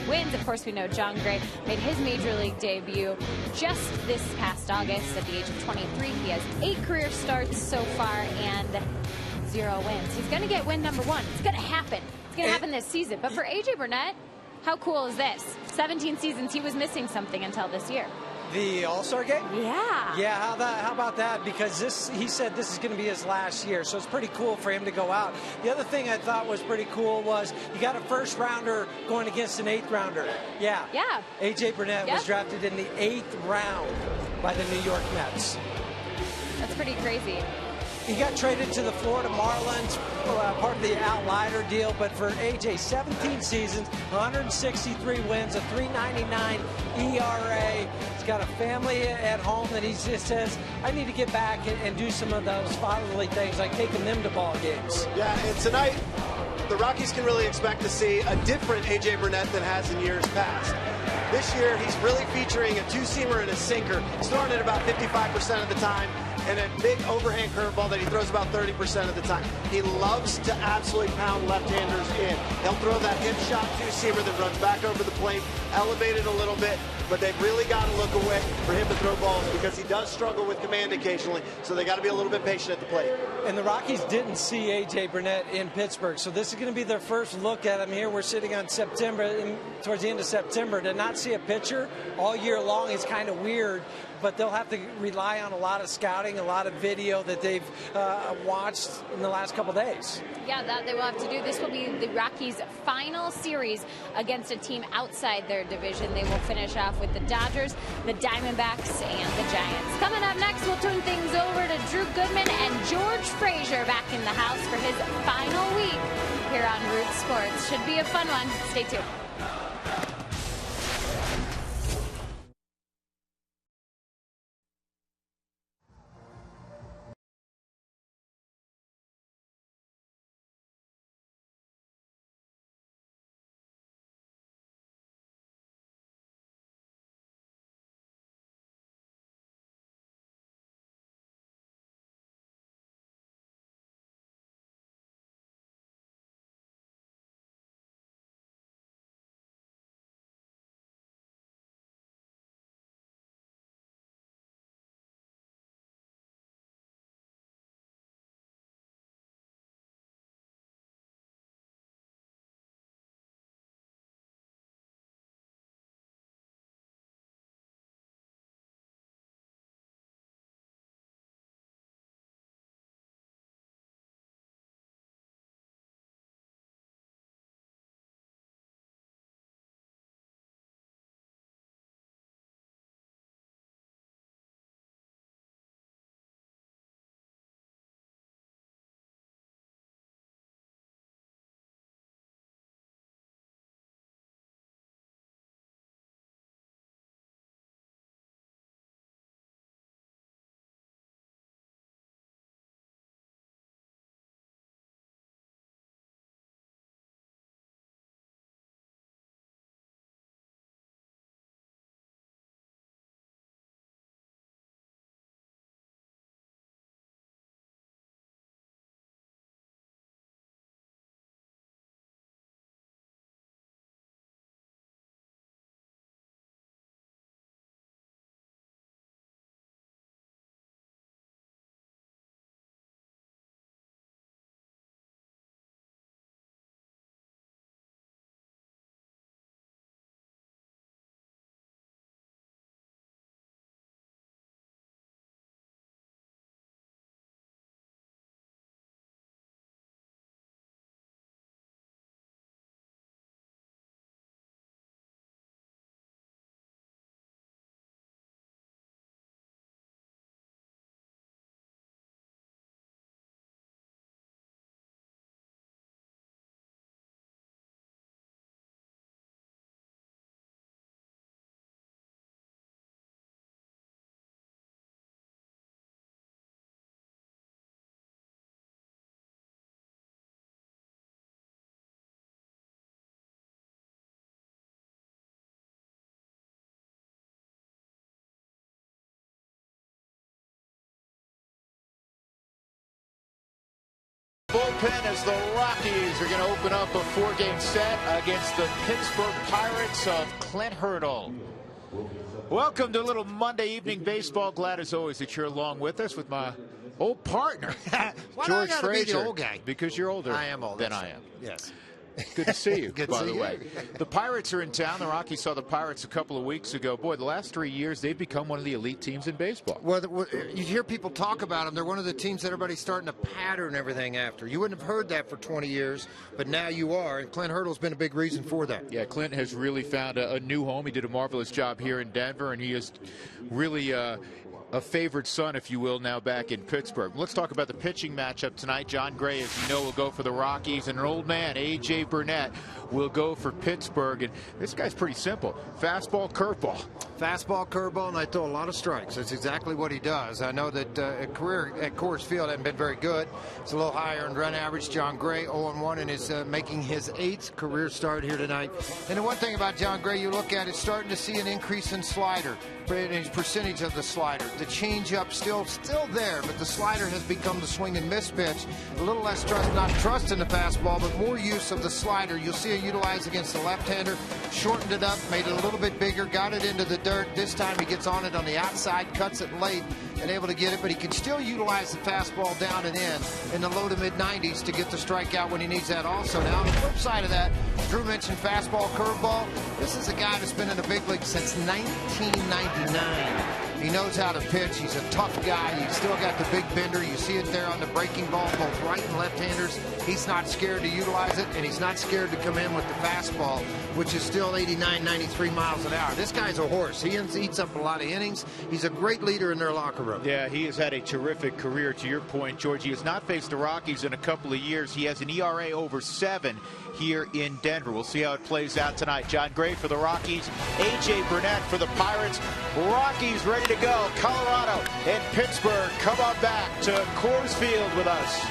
wins. Of course, we know John Gray made his major league debut just this past August at the age of 23. He has 8 career starts so far and 0 wins. He's going to get win number 1. It's going to happen. It's going to happen this season. But for A.J. Burnett, how cool is this? 17 seasons, he was missing something until this year. The All-Star game? Yeah. Yeah, how about that? Because he said this is going to be his last year, so it's pretty cool for him to go out. The other thing I thought was pretty cool was you got a first-rounder going against an 8th-rounder. Yeah. Yeah. A.J. Burnett was drafted in the 8th round by the New York Mets. That's pretty crazy. He got traded to the Florida Marlins, part of the Outlier deal, but for A.J., 17 seasons, 163 wins, a 3.99 ERA. He's got a family at home that he just says, I need to get back and do some of those fatherly things, like taking them to ball games. Yeah, and tonight, the Rockies can really expect to see a different A.J. Burnett than has in years past. This year, he's really featuring a two-seamer and a sinker. He's throwing it about 55% of the time, and a big overhand curveball that he throws about 30% of the time. He loves to absolutely pound left-handers in. He'll throw that hip shot two-seamer that runs back over the plate, elevated a little bit, but they've really got to look away for him to throw balls because he does struggle with command occasionally, so they got to be a little bit patient at the plate. And the Rockies didn't see A.J. Burnett in Pittsburgh, so this is going to be their first look at him here. We're sitting on September, towards the end of September. To not see a pitcher all year long is kind of weird, but they'll have to rely on a lot of scouting, a lot of video that they've watched in the last couple days. Yeah, that they will have to do. This will be the Rockies' final series against a team outside their division. They will finish off with the Dodgers, the Diamondbacks, and the Giants. Coming up next, we'll turn things over to Drew Goodman and George Frazier back in the house for his final week here on Root Sports. Should be a fun one. Stay tuned. bullpen as the Rockies are going to open up a 4-game set against the Pittsburgh Pirates of Clint Hurdle. Welcome to a little Monday evening baseball. Glad as always that you're along with us with my old partner, George Frazier. Be the old guy? Because you're older I am older than I am. Yes. Good to see you, Good by to the see way. you. The Pirates are in town. The Rockies saw the Pirates a couple of weeks ago. Boy, the last 3 years, they've become one of the elite teams in baseball. Well, you hear people talk about them. They're one of the teams that everybody's starting to pattern everything after. You wouldn't have heard that for 20 years, but now you are, and Clint Hurdle's been a big reason for that. Yeah, Clint has really found a new home. He did a marvelous job here in Denver, and he is really a favored son, if you will, now back in Pittsburgh. Let's talk about the pitching matchup tonight. John Gray, as you know, will go for the Rockies, and an old man, A.J. Burnett, will go for Pittsburgh. And this guy's pretty simple. Fastball, curveball. Fastball, curveball, and I throw a lot of strikes. That's exactly what he does. I know that career at Coors Field hasn't been very good. It's a little higher in run average. John Gray 0-1 and is making his 8th career start here tonight. And the one thing about John Gray you look at is starting to see an increase in slider, in his percentage of the slider. The changeup still there, but the slider has become the swing and miss pitch. A little less not trust in the fastball, but more use of the slider. You'll see it utilized against the left-hander. Shortened it up, made it a little bit bigger, got it into the dirt. This time he gets on it on the outside, cuts it late, and able to get it, but he can still utilize the fastball down and in the low to mid-90s to get the strikeout when he needs that also. Now, on the flip side of that, Drew mentioned fastball, curveball. This is a guy that's been in the big league since 1999. He knows how to pitch. He's a tough guy. He's still got the big bender. You see it there on the breaking ball, both right and left-handers. He's not scared to utilize it, and he's not scared to come in with the fastball, which is still 89, 93 miles an hour. This guy's a horse. He eats up a lot of innings. He's a great leader in their locker room. Yeah, he has had a terrific career. To your point, George, he has not faced the Rockies in a couple of years. He has an ERA over 7 here in Denver. We'll see how it plays out tonight. John Gray for the Rockies, A.J. Burnett for the Pirates. Rockies ready to go. Colorado and Pittsburgh come on back to Coors Field with us.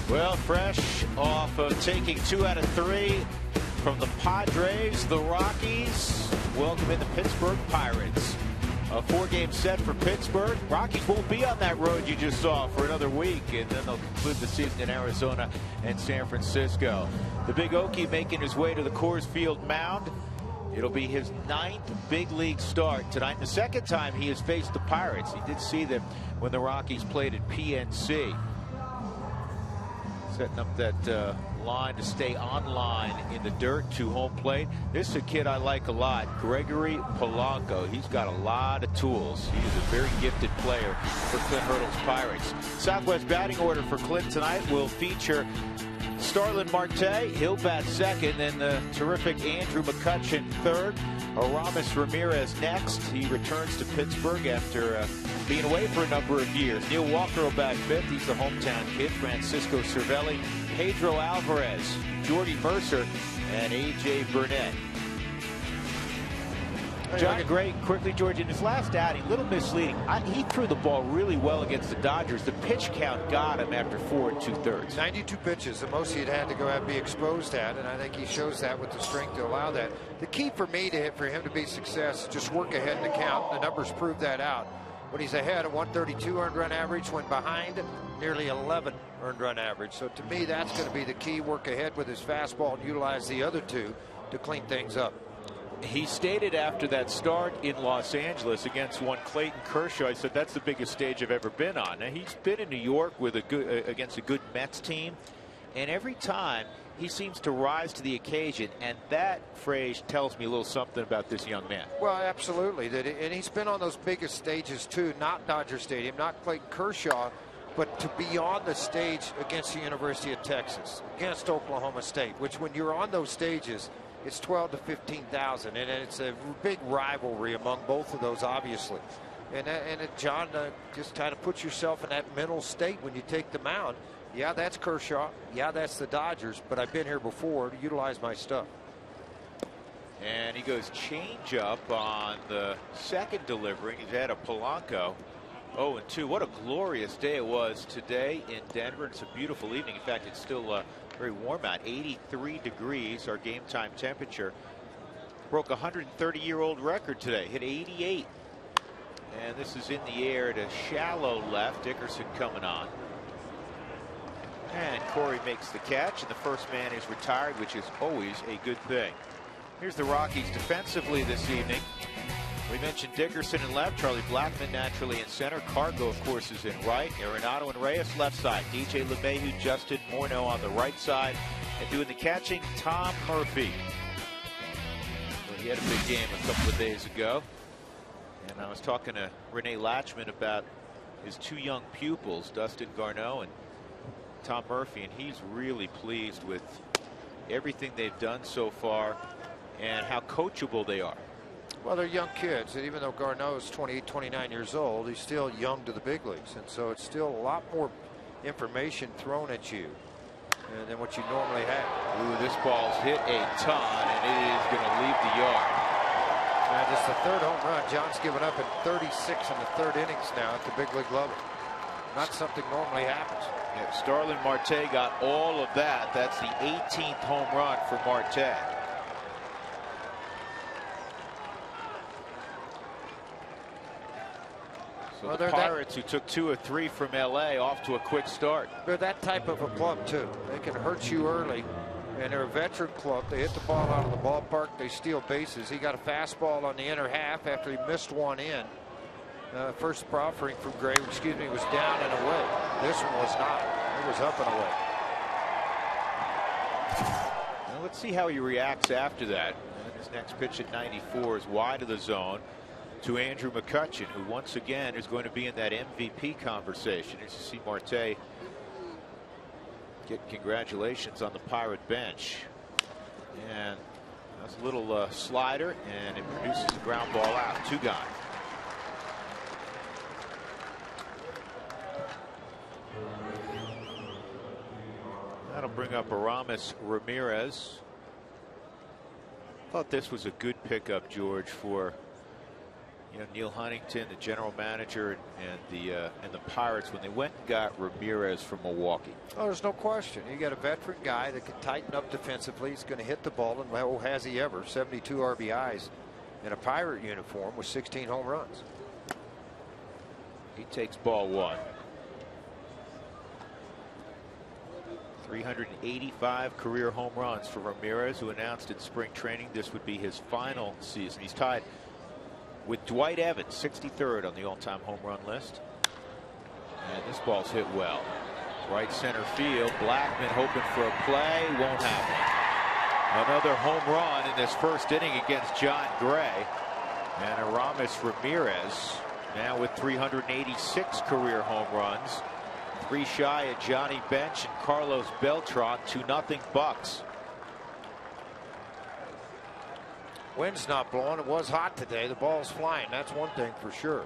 Well, fresh off of taking 2 out of 3 from the Padres, the Rockies welcome in the Pittsburgh Pirates. A 4-game set for Pittsburgh. Rockies won't be on that road you just saw for another week, and then they'll conclude the season in Arizona and San Francisco. The Big Okie making his way to the Coors Field mound. It'll be his 9th big league start tonight. The second time he has faced the Pirates. He did see them when the Rockies played at PNC. Setting up that line to stay online in the dirt to home plate. This is a kid I like a lot, Gregory Polanco. He's got a lot of tools. He's a very gifted player for Clint Hurdle's Pirates. Southwest batting order for Clint tonight will feature Starlin Marte, he'll bat second, then the terrific Andrew McCutchen third. Aramis Ramirez next. He returns to Pittsburgh after being away for a number of years. Neil Walker will bat fifth. He's the hometown kid. Francisco Cervelli, Pedro Alvarez, Jordy Mercer, and A.J. Burnett. John Gray, quickly, George, in his last outing, a little misleading. He threw the ball really well against the Dodgers. The pitch count got him after 4 2/3. 92 pitches, the most he'd had to go out and be exposed at, and I think he shows that with the strength to allow that. The key for me for him to be success is just work ahead in the count. The numbers prove that out. When he's ahead, a 132 earned run average. When behind, nearly 11 earned run average. So to me, that's going to be the key. Work ahead with his fastball and utilize the other two to clean things up. He stated after that start in Los Angeles against one Clayton Kershaw, he said that's the biggest stage I've ever been on. Now, he's been in New York with against a good Mets team, and every time he seems to rise to the occasion, and that phrase tells me a little something about this young man. Well, absolutely. And he's been on those biggest stages too, not Dodger Stadium, not Clayton Kershaw, but to be on the stage against the University of Texas, against Oklahoma State, which when you're on those stages, it's 12 to 15,000, and it's a big rivalry among both of those, obviously. And John, just kind of puts yourself in that mental state when you take the mound. Yeah, that's Kershaw. Yeah, that's the Dodgers, but I've been here before to utilize my stuff. And he goes change up on the second delivery. He's had a Polanco 0-2. What a glorious day it was today in Denver. It's a beautiful evening. In fact, it's still very warm out. 83 degrees, our game time temperature. Broke a 130-year-old record today. Hit 88. And this is in the air to shallow left. Dickerson coming on. And Corey makes the catch, and the first man is retired, which is always a good thing. Here's the Rockies defensively this evening. We mentioned Dickerson in left, Charlie Blackmon naturally in center, Cargo, of course, is in right, Arenado and Reyes left side, DJ LeMahieu, Justin Morneau on the right side, and doing the catching, Tom Murphy. Well, he had a big game a couple of days ago, and I was talking to Renee Latchman about his two young pupils, Dustin Garneau and Tom Murphy, and he's really pleased with everything they've done so far and how coachable they are. Well, they're young kids, and even though Garneau is 28, 29 years old, he's still young to the big leagues, and so it's still a lot more information thrown at you than what you normally have. Ooh, this ball's hit a ton, and it is going to leave the yard. Now, just the third home run. John's given up in 36 in the third innings now at the big league level. Not something normally happens. Yeah, Starlin Marte got all of that. That's the 18th home run for Marte. So the Pirates, who took 2 of 3 from L.A., off to a quick start. They're that type of a club, too. They can hurt you early, and they're a veteran club. They hit the ball out of the ballpark. They steal bases. He got a fastball on the inner half after he missed one in. First offering from Gray, was down and away. This one was not. It was up and away. Now let's see how he reacts after that. And his next pitch at 94 is wide of the zone to Andrew McCutchen, who once again is going to be in that MVP conversation. As you see Marte get congratulations on the Pirate bench. And that's a little slider, and it produces a ground ball out. 2 gone. That'll bring up Aramis Ramirez. Thought this was a good pickup, George, for Neil Huntington, the general manager, and the Pirates when they went and got Ramirez from Milwaukee. Oh, there's no question. You got a veteran guy that can tighten up defensively. He's going to hit the ball, and oh, has he ever? 72 RBIs in a Pirate uniform with 16 home runs. He takes ball one. 385 career home runs for Ramirez, who announced in spring training this would be his final season. He's tied with Dwight Evans, 63rd on the all-time home run list. And this ball's hit well. Right center field. Blackman hoping for a play. Won't happen. Another home run in this first inning against John Gray. And Aramis Ramirez now with 386 career home runs. 3 shy of Johnny Bench and Carlos Beltran. 2-0 Bucks. Wind's not blowing. It was hot today. The ball's flying. That's one thing for sure.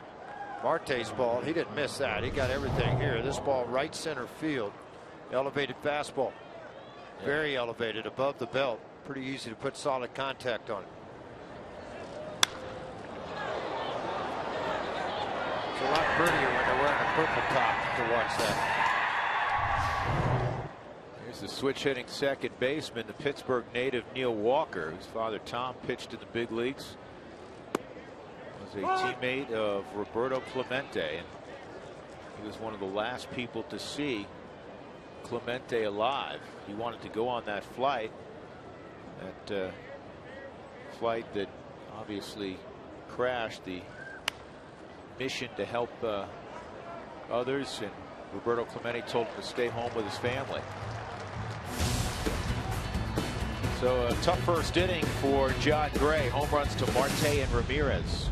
Marte's ball, he didn't miss that. He got everything here. This ball right center field. Elevated fastball. Very elevated above the belt. Pretty easy to put solid contact on it. It's a lot prettier when they're wearing a purple top to watch that. Here's the switch hitting second baseman, the Pittsburgh native Neil Walker, whose father Tom pitched in the big leagues. Was a teammate of Roberto Clemente, and he was one of the last people to see Clemente alive. He wanted to go on that flight. That flight that obviously crashed. The mission to help others, and Roberto Clemente told him to stay home with his family. So a tough first inning for John Gray. Home runs to Marte and Ramirez.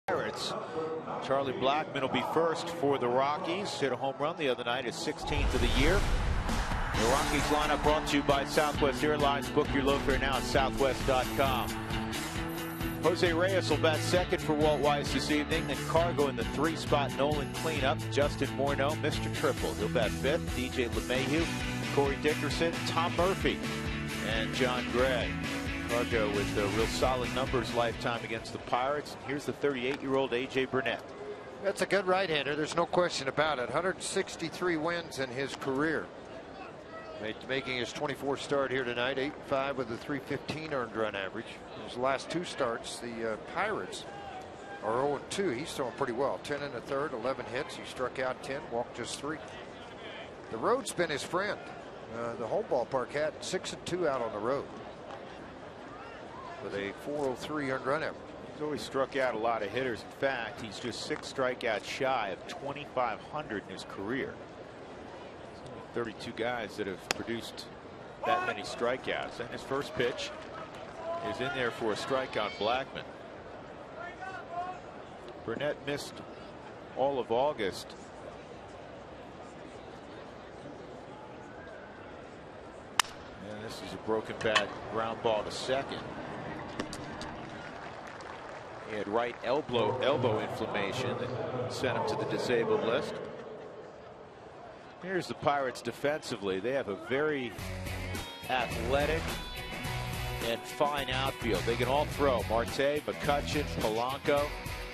Pirates. Charlie Blackmon will be first for the Rockies. Hit a home run the other night, his 16th of the year. The Rockies lineup brought to you by Southwest Airlines. Book your low fare now at southwest.com. Jose Reyes will bat second for Walt Weiss this evening. Then Cargo in the 3-spot Nolan cleanup. Justin Morneau, Mr. Triple. He'll bat fifth. DJ LeMahieu, Corey Dickerson, Tom Murphy, and John Gray. Cargo with real solid numbers lifetime against the Pirates. Here's the 38-year-old A.J. Burnett. That's a good right-hander. There's no question about it. 163 wins in his career. Making his 24th start here tonight. 8-5 with a 315 earned run average. His last 2 starts, the Pirates are 0-2. He's throwing pretty well. 10 in the third, 11 hits. He struck out 10, walked just 3. The road's been his friend. The home ballpark had 6-2 out on the road with a 403 earned run average. He's always struck out a lot of hitters. In fact, he's just 6 strikeouts shy of 2,500 in his career. There's only 32 guys that have produced that many strikeouts. And his first pitch is in there for a strike on Blackmon. Burnett missed all of August. And this is a broken bat ground ball to second. He had right elbow inflammation that sent him to the disabled list. Here's the Pirates defensively. They have a very athletic and fine outfield. They can all throw. Marte, McCutchen, Polanco.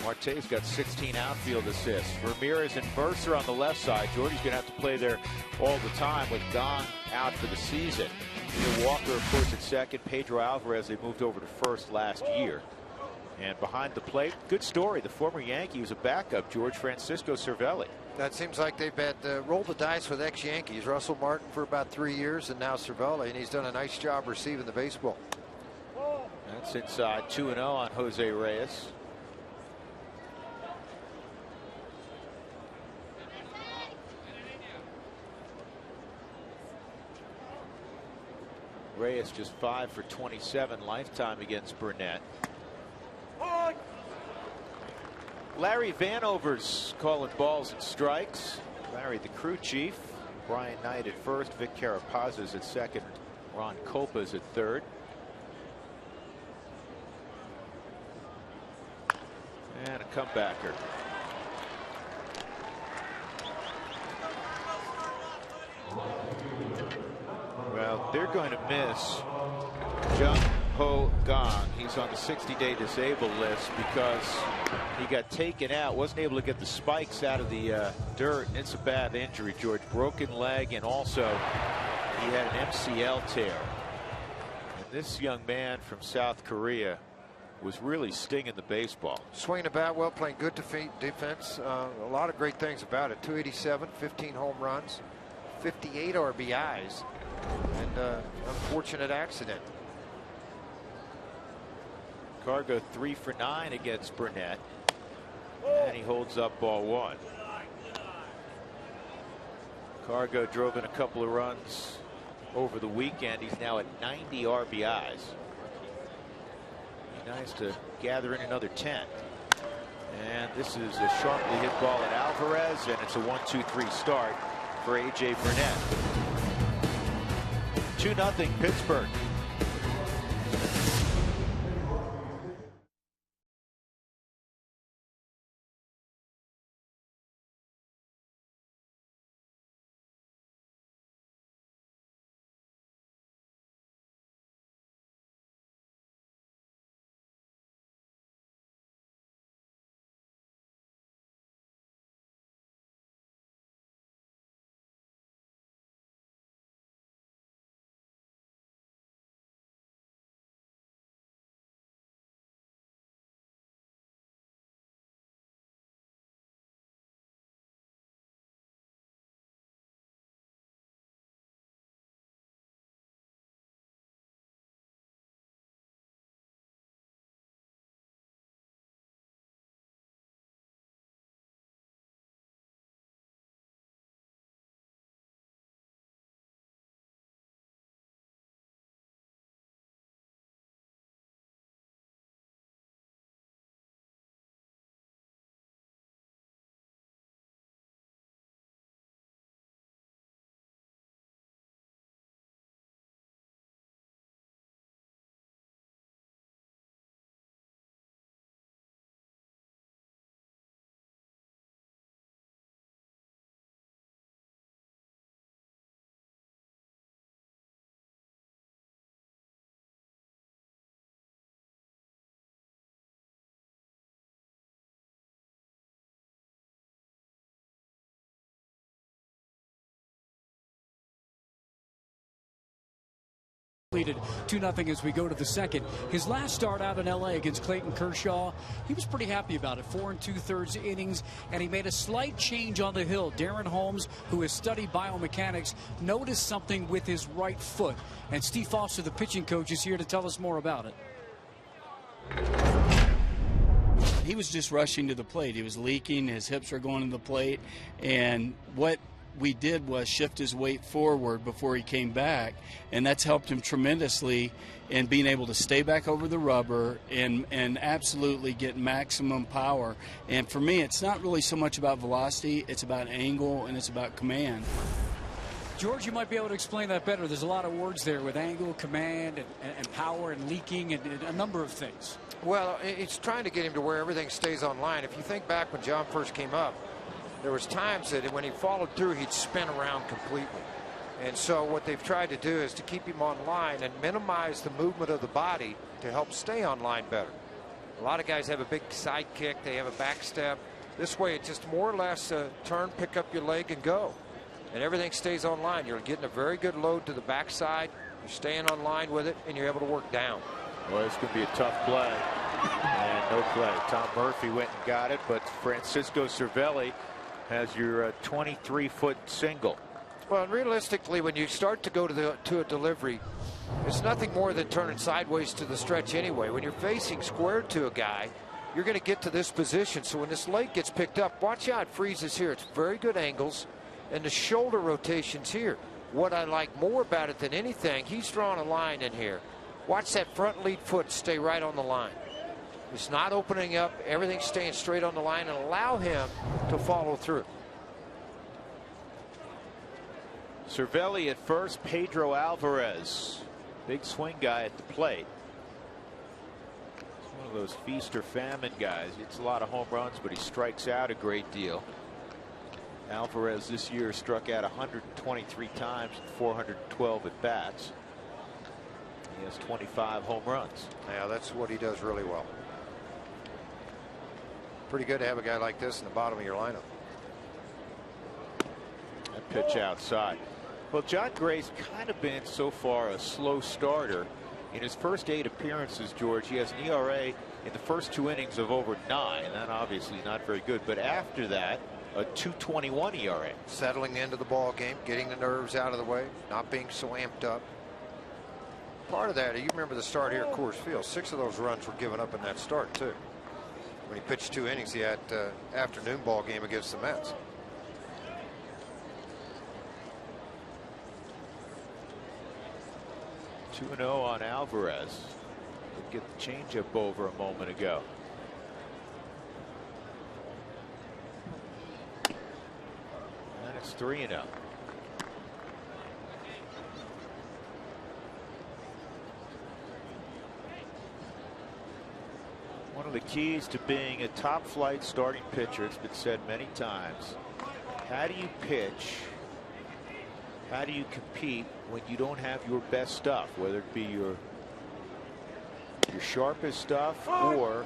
Marte's got 16 outfield assists. Ramirez and Mercer on the left side. Jordy's going to have to play there all the time with Gong out for the season. Walker, of course, at second. Pedro Alvarez, they moved over to first last year. And behind the plate, good story. The former Yankee was a backup, George Francisco Cervelli. That seems like they've had rolled the dice with ex-Yankees. Russell Martin for about 3 years, and now Cervelli, and he's done a nice job receiving the baseball. That's inside 2-0 on Jose Reyes. Reyes just 5 for 27 lifetime against Burnett. Larry Vanover's calling balls and strikes. Larry, the crew chief. Brian Knight at first. Vic Carapaz's at second. Ron Kolpa's at third. And a comebacker. Well, they're going to miss Jung Ho Gong. He's on the 60-day disabled list because he got taken out, wasn't able to get the spikes out of the dirt. It's a bad injury, George. Broken leg, and also he had an MCL tear. And this young man from South Korea was really stinging the baseball. Swinging the bat well, playing good defense. A lot of great things about it. 287, 15 home runs, 58 RBIs, and unfortunate accident. Cargo 3 for 9 against Burnett, and he holds up ball 1. Cargo drove in a couple of runs over the weekend. He's now at 90 RBIs. Be nice to gather in another 10. And this is a sharply hit ball at Alvarez, and it's a 1-2-3 start for A.J. Burnett. 2-0 Pittsburgh. Leaded 2-0 as we go to the second. His last start out in LA against Clayton Kershaw, he was pretty happy about it. 4 2/3 innings, and he made a slight change on the hill. Darren Holmes, who has studied biomechanics, noticed something with his right foot. And Steve Foster, the pitching coach, is here to tell us more about it. He was just rushing to the plate. He was leaking. His hips were going to the plate. And what we did was shift his weight forward before he came back, and that's helped him tremendously in being able to stay back over the rubber and absolutely get maximum power. And for me, it's not really so much about velocity, it's about angle and it's about command. George, you might be able to explain that better. There's a lot of words there with angle, command, and power and leaking and a number of things. Well, it's trying to get him to where everything stays on line. If you think back when John first came up, there was times that when he followed through, he'd spin around completely. And so what they've tried to do is to keep him on line and minimize the movement of the body to help stay on line better. A lot of guys have a big side kick. They have a back step. This way, it's just more or less turn, pick up your leg, and go. And everything stays on line. You're getting a very good load to the backside. You're staying on line with it, and you're able to work down. Well, it's going to be a tough play. And no play. Tom Murphy went and got it, but Francisco Cervelli has your 23-foot single. Well, realistically, when you start to go to a delivery, it's nothing more than turning sideways to the stretch anyway. When you're facing square to a guy, you're going to get to this position. So when this leg gets picked up, watch how it freezes here. It's very good angles, and the shoulder rotations here. What I like more about it than anything, he's drawing a line in here. Watch that front lead foot stay right on the line. It's not opening up. Everything's staying straight on the line, and allow him to follow through. Cervelli at first, Pedro Alvarez, big swing guy at the plate. He's one of those feast or famine guys. It's a lot of home runs, but he strikes out a great deal. Alvarez this year struck out 123 times and 412 at bats. He has 25 home runs. Yeah, that's what he does really well. Pretty good to have a guy like this in the bottom of your lineup. That pitch outside. Well, John Gray's kind of been so far a slow starter. In his first 8 appearances, George, he has an ERA in the first 2 innings of over 9. That obviously not very good. But after that, a 2.21 ERA. Settling into the ball game, getting the nerves out of the way, not being so amped up. Part of that, you remember the start here at Coors Field. 6 of those runs were given up in that start, too. When he pitched 2 innings, he had afternoon ball game against the Mets. Two-0 on Alvarez. Did get the changeup over a moment ago. And it's 3-0. One of the keys to being a top flight starting pitcher, it's been said many times. How do you pitch? How do you compete when you don't have your best stuff, whether it be your sharpest stuff or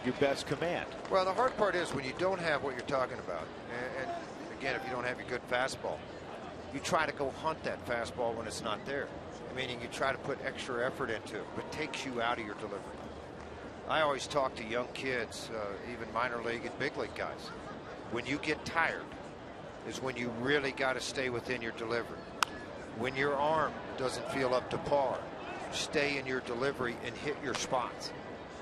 your best command? Well, the hard part is when you don't have what you're talking about. And again, if you don't have your good fastball, you try to go hunt that fastball when it's not there. Meaning you try to put extra effort into it, but it takes you out of your delivery. I always talk to young kids, even minor league and big league guys. When you get tired is when you really got to stay within your delivery. When your arm doesn't feel up to par, stay in your delivery and hit your spots.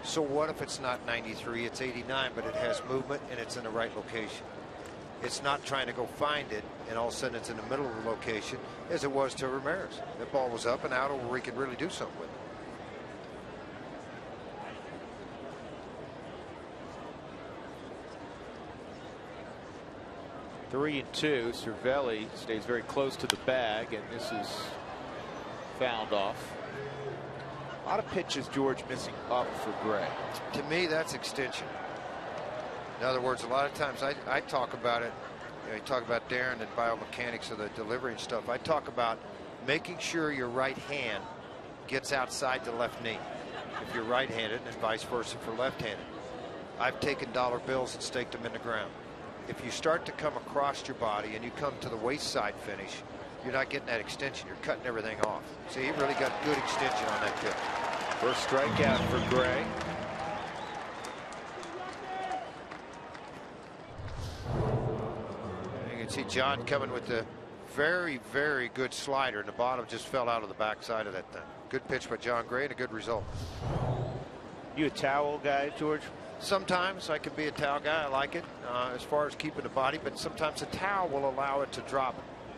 So what if it's not 93, it's 89, but it has movement and it's in the right location? It's not trying to go find it and all of a sudden it's in the middle of the location as it was to Ramirez. That ball was up and out where he could really do something with it. Three and 2. Cervelli stays very close to the bag, and this is fouled off. A lot of pitches, George, missing up for Gray. To me, that's extension. In other words, a lot of times I talk about it. You talk about Darren and biomechanics of the delivery and stuff. I talk about making sure your right hand gets outside the left knee if you're right-handed, and vice versa for left-handed. I've taken dollar bills and staked them in the ground. If you start to come across your body and you come to the waist side finish, you're not getting that extension. You're cutting everything off. See, he really got good extension on that pitch. First strikeout for Gray. You can see John coming with the very, very good slider, and the bottom just fell out of the backside of that thing. Good pitch by John Gray and a good result. You a towel guy, George? Sometimes I can be a towel guy. I like it as far as keeping the body, but sometimes a towel will allow it to drop,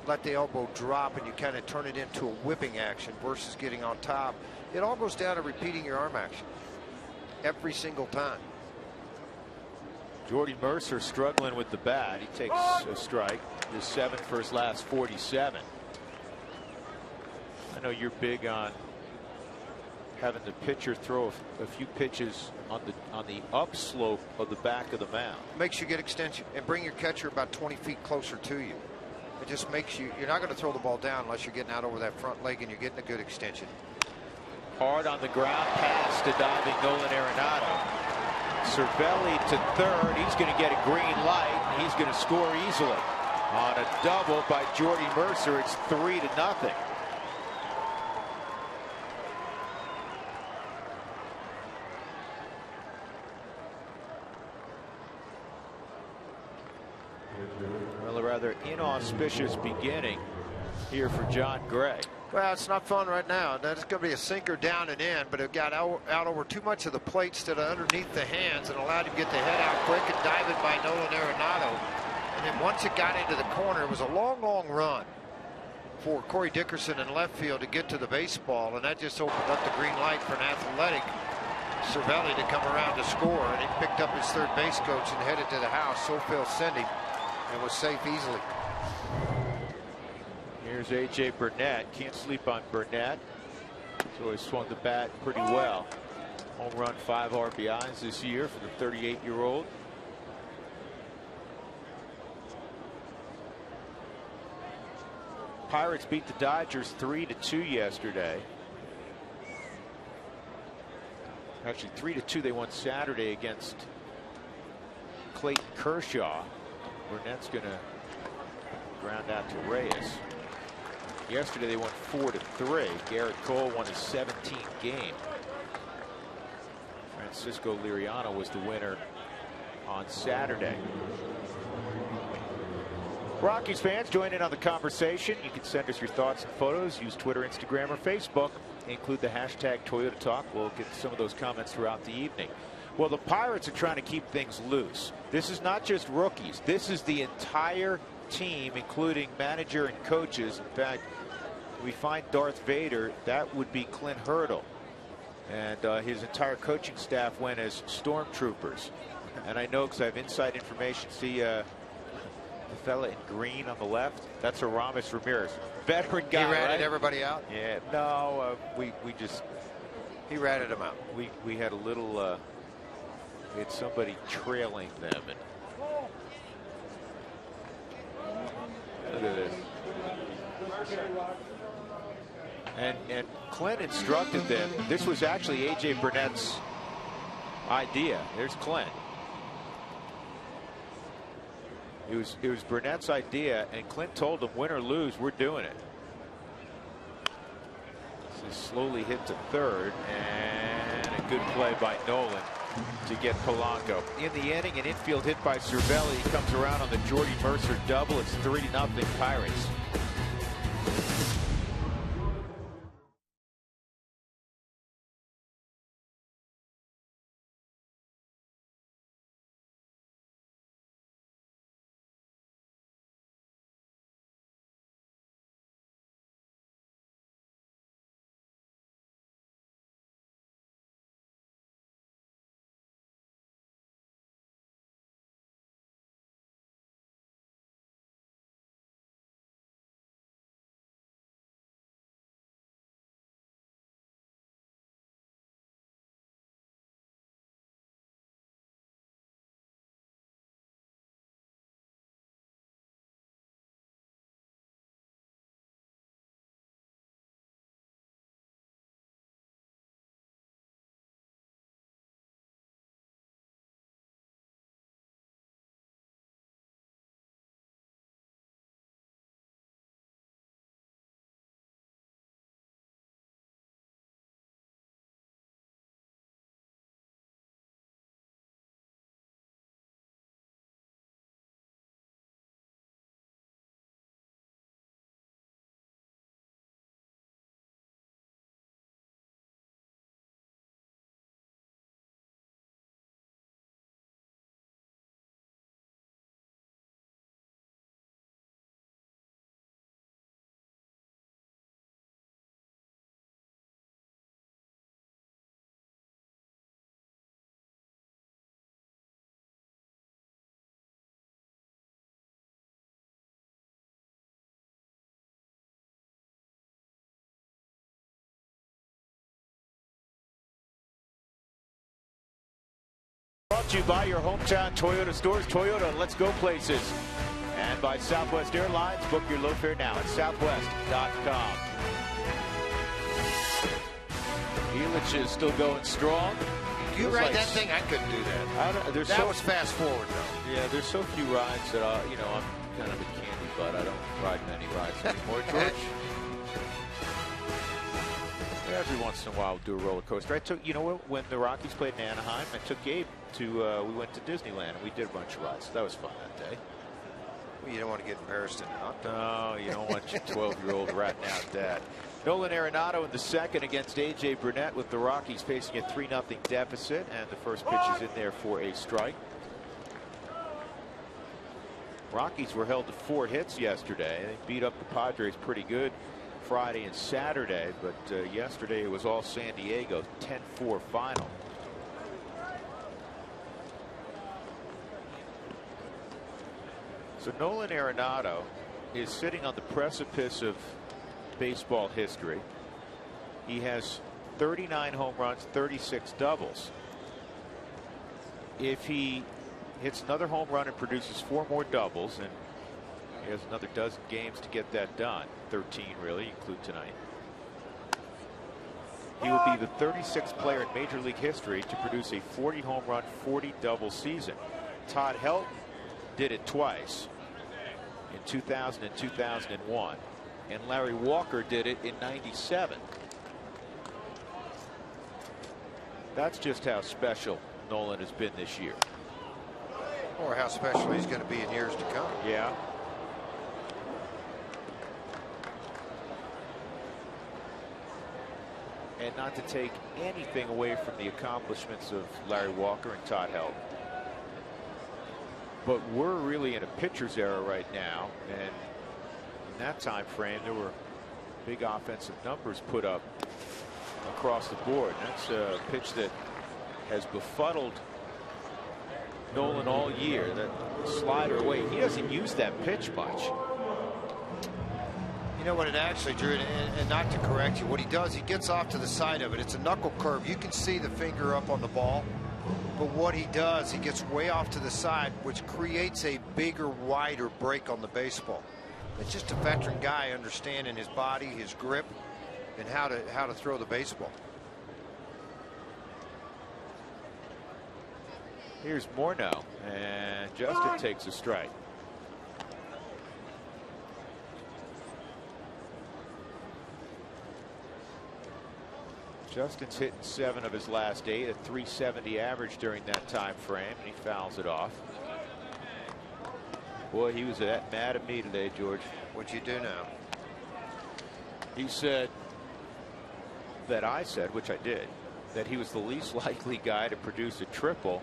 let the elbow drop, and you kind of turn it into a whipping action versus getting on top. It all goes down to repeating your arm action every single time. Jordy Mercer struggling with the bat. He takes a strike. His 7th for his last 47. I know you're big on having the pitcher throw a few pitches on the upslope of the back of the mound. Makes you get extension and bring your catcher about 20 feet closer to you. It just makes you're not going to throw the ball down unless you're getting out over that front leg and you're getting a good extension. Hard on the ground, pass to diving Nolan Arenado. Cervelli to third. He's going to get a green light, and he's going to score easily. On a double by Jordy Mercer, it's 3-0. Well, a rather inauspicious beginning here for John Gray. Well, it's not fun right now. That's going to be a sinker down and in, but it got out over too much of the plate instead of underneath the hands and allowed him to get the head out quick and dive it by Nolan Arenado. And then once it got into the corner, it was a long, long run for Corey Dickerson in left field to get to the baseball, and that just opened up the green light for an athletic Cervelli to come around to score. And he picked up his third base coach and headed to the house. Sophil sent him and was safe easily. Here's A.J. Burnett. Can't sleep on Burnett. So he swung the bat pretty well. Home run, 5 RBIs this year for the 38-year-old. Pirates beat the Dodgers 3-2 yesterday. Actually 3-2 they won Saturday against Clayton Kershaw. Burnett's going to ground out to Reyes. Yesterday they won 4-3. Garrett Cole won his 17th game. Francisco Liriano was the winner on Saturday. Rockies fans, join in on the conversation. You can send us your thoughts and photos. Use Twitter, Instagram, or Facebook. Include the hashtag Toyota Talk. We'll get to some of those comments throughout the evening. Well, the Pirates are trying to keep things loose. This is not just rookies. This is the entire team, including manager and coaches. In fact, we find Darth Vader, that would be Clint Hurdle. And his entire coaching staff went as stormtroopers. And I know because I have inside information. See the fella in green on the left? That's Aramis Ramirez. Veteran guy, He ratted right? everybody out? Yeah, no, we just... He ratted them out. We had a little... we had somebody trailing them. And look at this. And Clint instructed them. This was actually A.J. Burnett's idea. There's Clint. It was Burnett's idea, and Clint told them, win or lose, we're doing it. So slowly hit to third, and a good play by Nolan to get Polanco. In the inning, an infield hit by Cervelli. He comes around on the Jordy Mercer double. It's 3-0 Pirates. Brought to you by your hometown Toyota stores, Toyota and Let's Go Places. And by Southwest Airlines. Book your low fare now at southwest.com. Yelich is still going strong. You ride that thing? I couldn't do that. That was fast forward, though. Yeah, there's so few rides that, I'm kind of a candy butt. I don't ride many rides anymore, George. Every once in a while, we'll do a roller coaster. I took, when the Rockies played in Anaheim, I took Gabe to, we went to Disneyland, and we did a bunch of rides. That was fun that day. Well, you don't want to get embarrassed in it. No, you don't want your 12-year-old ratting out dad. Nolan Arenado in the second against A.J. Burnett with the Rockies facing a 3-0 deficit, and the first pitch is in there for a strike. Rockies were held to 4 hits yesterday. They beat up the Padres pretty good Friday and Saturday, but yesterday it was all San Diego, 10-4 final. So Nolan Arenado is sitting on the precipice of baseball history. He has 39 home runs, 36 doubles. If he hits another home run and produces 4 more doubles, and he has another dozen games to get that done, 13 really, include tonight, he will be the 36th player in Major League history to produce a 40 home run, 40 double season. Todd Helton did it twice, in 2000 and 2001. And Larry Walker did it in '97. That's just how special Nolan has been this year. Or how special he's going to be in years to come. Yeah. And not to take anything away from the accomplishments of Larry Walker and Todd Helton, but we're really in a pitcher's era right now, and in that time frame there were big offensive numbers put up across the board. That's a pitch that has befuddled Nolan all year, that slider away. He doesn't use that pitch much. You know what it actually, Drew, and not to correct you, what he does, he gets off to the side of it. It's a knuckle curve. You can see the finger up on the ball. But what he does, he gets way off to the side, which creates a bigger, wider break on the baseball. It's just a veteran guy understanding his body, his grip, and how to throw the baseball. Here's Morneau, and Justin takes a strike. Justin's hitting 7 of his last 8, a .370 average during that time frame, and he fouls it off. Boy, he was mad at me today, George. What'd you do now? He said that I said, which I did, that he was the least likely guy to produce a triple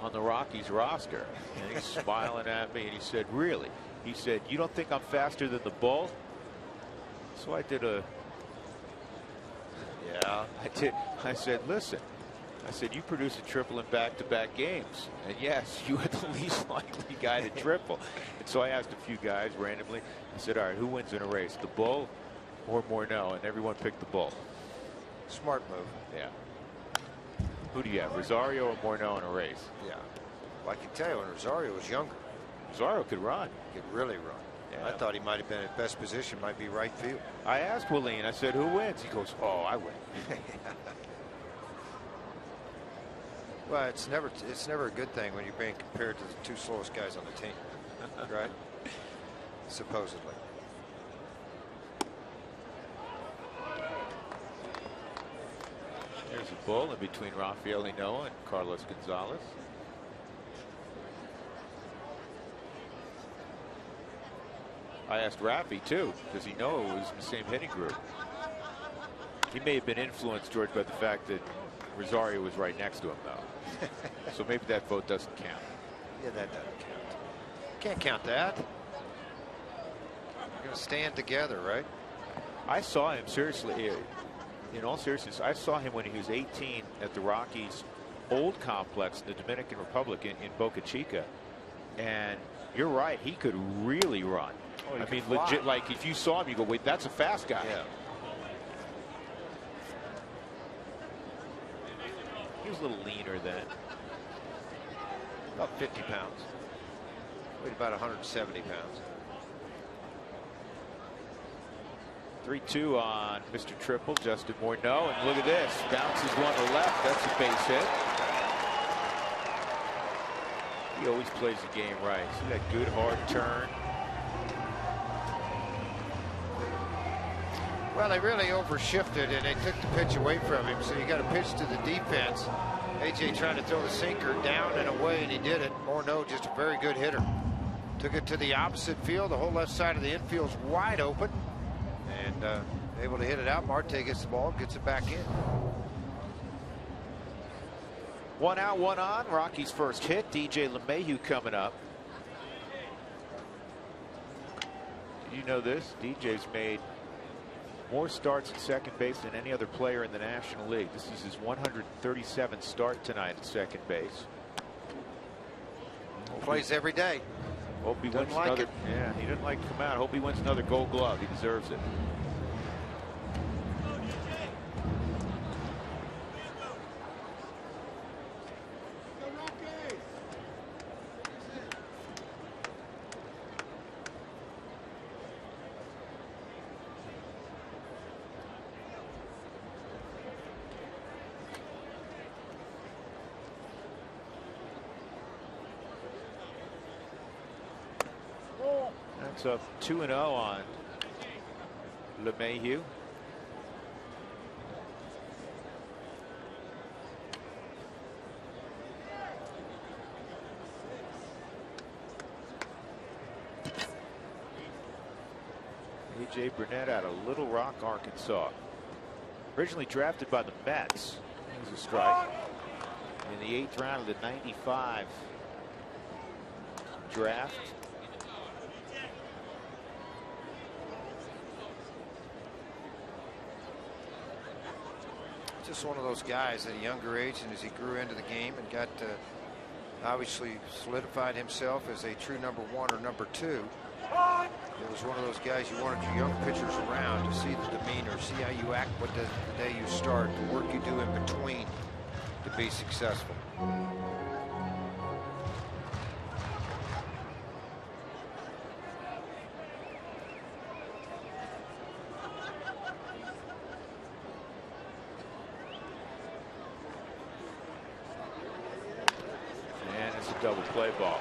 on the Rockies roster. And he's smiling at me, and he said, really? He said, you don't think I'm faster than the Bull? So I did a... Yeah, I did. I said, listen, I said, you produced a triple in back-to-back games. And yes, you were the least likely guy to triple. And so I asked a few guys randomly. I said, all right, who wins in a race, the Bull or Morneau? And everyone picked the Bull. Smart move. Yeah. Who do you have, Rosario or Morneau in a race? Yeah. Well, I can tell you, when Rosario was younger, Rosario could run. Could really run. Yeah. I thought he might have been at best position, might be right field. I asked Willeen, I said, who wins? He goes, oh, I win. Well, it's never a good thing when you're being compared to the 2 slowest guys on the team, right? Supposedly. There's a ball in between Rafael Ynoa and Carlos Gonzalez. I asked Rafi too, because Ynoa was in the same hitting group. He may have been influenced, George, by the fact that Rosario was right next to him, though. So maybe that vote doesn't count. Yeah, that doesn't count. Can't count that. You're going to stand together, right? I saw him, seriously, in all seriousness, I saw him when he was 18 at the Rockies old complex in the Dominican Republic in Boca Chica. And you're right, he could really run. Oh, I mean, legit, like if you saw him, you go, wait, that's a fast guy. Yeah. He was a little leaner then. About 50 pounds. Weighed about 170 pounds. 3-2 on Mr. Triple, Justin Morneau, and look at this. Bounces one to left. That's a base hit. He always plays the game right. See that good hard turn. Well, they really overshifted and they took the pitch away from him, so you got a pitch to the defense. AJ trying to throw the sinker down and away, and he did it. Morneau, just a very good hitter. Took it to the opposite field. The whole left side of the infield's wide open, and able to hit it out. Marte gets the ball, gets it back in. 1 out, 1 on. Rockies' first hit. DJ LeMahieu coming up. Did you know this? DJ's made more starts at second base than any other player in the National League. This is his 137th start tonight at second base. Plays every day. Hope he wins like another. it. Yeah, he doesn't like to come out. Hope he wins another Gold Glove. He deserves it. That's up 2-0 on LeMahieu. A.J. Burnett out of Little Rock, Arkansas. Originally drafted by the Mets. That was a strike. In the 8th round of the '95 draft. Just one of those guys at a younger age, and as he grew into the game and got obviously solidified himself as a true number 1 or number 2. It was one of those guys you wanted your young pitchers around to see the demeanor, see how you act the day you start, the work you do in between to be successful. Double play ball.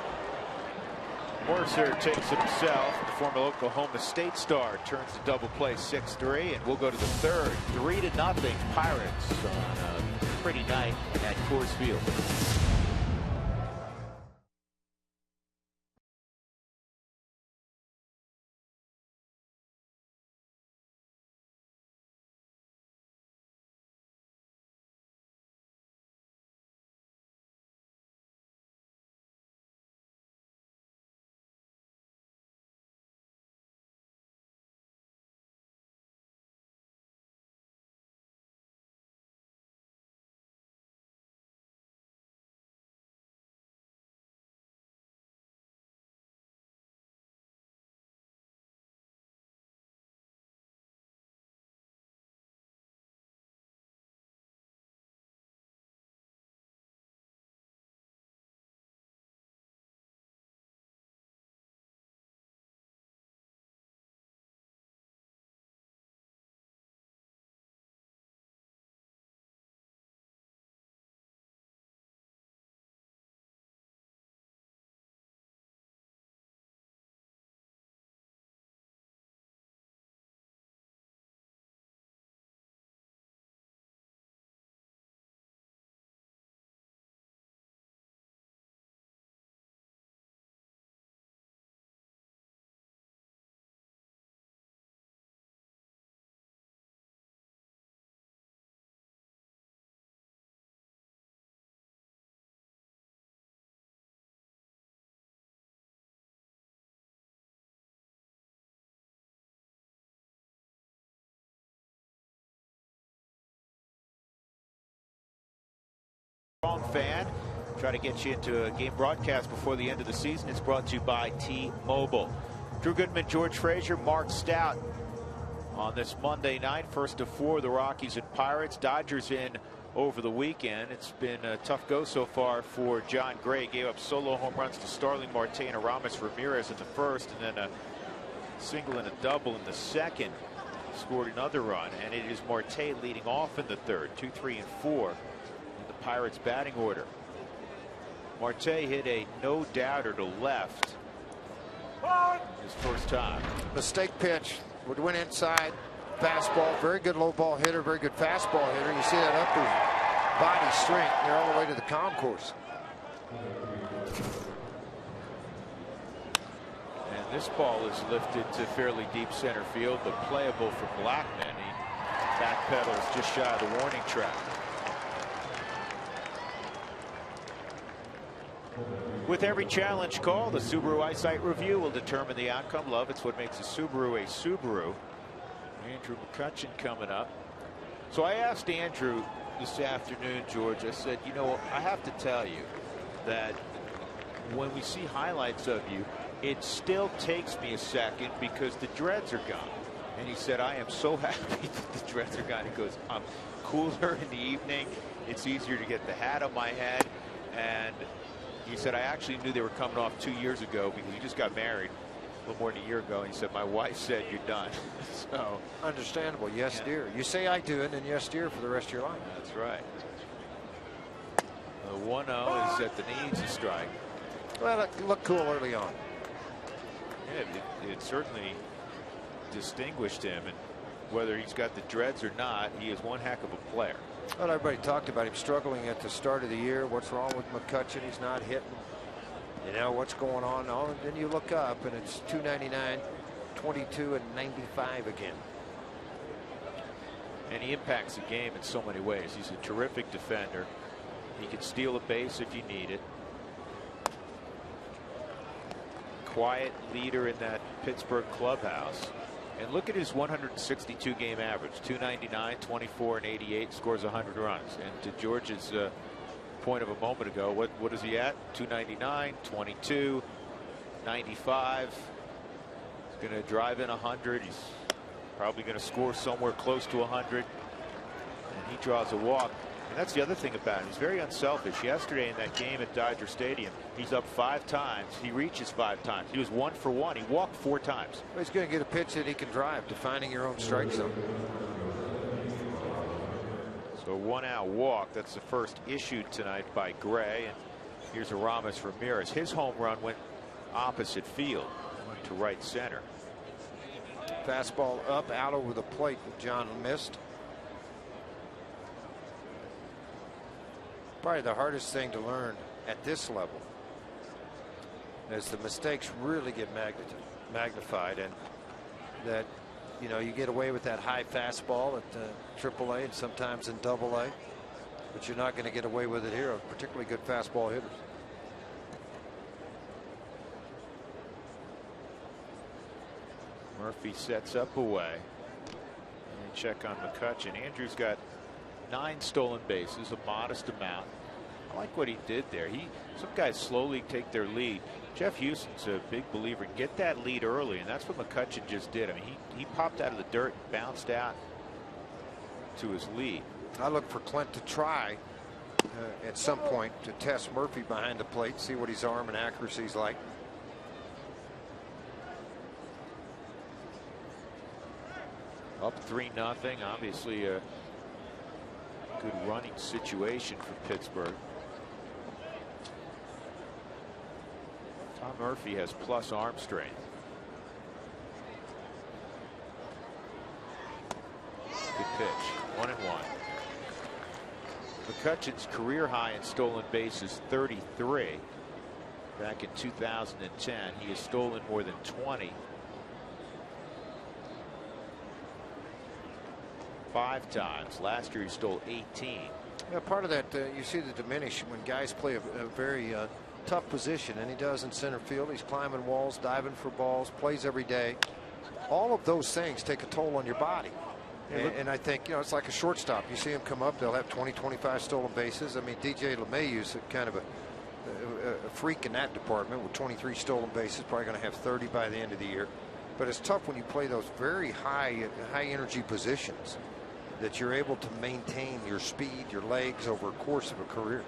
Mercer takes it himself. The former Oklahoma State star turns the double play 6-3, and we'll go to the third. 3-0 Pirates on a pretty night at Coors Field. Fan, try to get you into a game broadcast before the end of the season. It's brought to you by T-Mobile. Drew Goodman, George Frazier, Mark Stout on this Monday night. First of 4, the Rockies and Pirates. Dodgers in over the weekend. It's been a tough go so far for John Gray. Gave up solo home runs to Starling Marte and Aramis Ramirez in the first, and then a single and a double in the second. Scored another run, and it is Marte leading off in the third. 2, 3, and 4 in the Pirates batting order. Marte hit a no-doubter to left his first time. Mistake pitch would went inside. Fastball, very good low ball hitter, very good fastball hitter. You see that upper body strength there all the way to the concourse. And this ball is lifted to fairly deep center field, but playable for Blackman. He backpedals just shy of the warning track. With every challenge call, the Subaru eyesight review will determine the outcome. Love, it's what makes a Subaru a Subaru. Andrew McCutchen coming up. So I asked Andrew this afternoon, George, I said, you know, I have to tell you that when we see highlights of you, it still takes me a second because the dreads are gone. And he said, I am so happy that the dreads are gone. He goes, I'm cooler in the evening. It's easier to get the hat on my head. And he said, I actually knew they were coming off 2 years ago because he just got married a little more than a year ago. He said, my wife said you're done. So understandable. Yes, yeah. Dear. You say I do it, and yes, dear, for the rest of your life. That's right. The 1-0 is at the knees a strike. Well, it looked cool early on. Yeah, it certainly distinguished him, and whether he's got the dreads or not, he is one heck of a player. Well, everybody talked about him struggling at the start of the year. What's wrong with McCutchen? He's not hitting. You know what's going on. Oh, and then you look up and it's 299, 22, and 95 again. And he impacts the game in so many ways. He's a terrific defender. He can steal a base if you need it. Quiet leader in that Pittsburgh clubhouse. And look at his 162 game average. 299, 24, and 88. Scores 100 runs. And to George's point of a moment ago, what is he at? 299, 22, 95. He's going to drive in 100. He's probably going to score somewhere close to 100. And he draws a walk. And that's the other thing about him. He's very unselfish. Yesterday in that game at Dodger Stadium, he's up 5 times. He reaches 5 times. He was 1 for 1. He walked 4 times. Well, he's going to get a pitch that he can drive, defining your own strike zone. So 1-out walk. That's the first issued tonight by Gray. And here's Aramis Ramirez. His home run went opposite field to right center. Fastball up, out over the plate that John missed. Probably the hardest thing to learn at this level as the mistakes really get magnified, and that, you know, you get away with that high fastball at AAA and sometimes in AA, but you're not going to get away with it here, particularly good fastball hitters. Murphy sets up away. And check on McCutchen. Andrew's got 9 stolen bases, a modest amount. I like what he did there. Some guys slowly take their lead. Jeff Houston's a big believer in get that lead early, and that's what McCutchen just did. I mean, he popped out of the dirt and bounced out to his lead. I look for Clint to try at some point to test Murphy behind the plate, see what his arm and accuracy is like. Up 3-0. Obviously a good running situation for Pittsburgh. Tom Murphy has plus arm strength. Good pitch. 1-1. McCutchen's career high in stolen bases 33. Back in 2010, he has stolen more than 20. 5 times. Last year he stole 18. Yeah, part of that you see the diminish when guys play a very tough position, and he does in center field. He's climbing walls, diving for balls, plays every day. All of those things take a toll on your body. And I think, you know, it's like a shortstop. You see him come up, they'll have 20, 25 stolen bases. I mean, DJ LeMayeu's kind of a freak in that department with 23 stolen bases, probably going to have 30 by the end of the year. But it's tough when you play those very high energy positions that you're able to maintain your speed, your legs over a course of a career.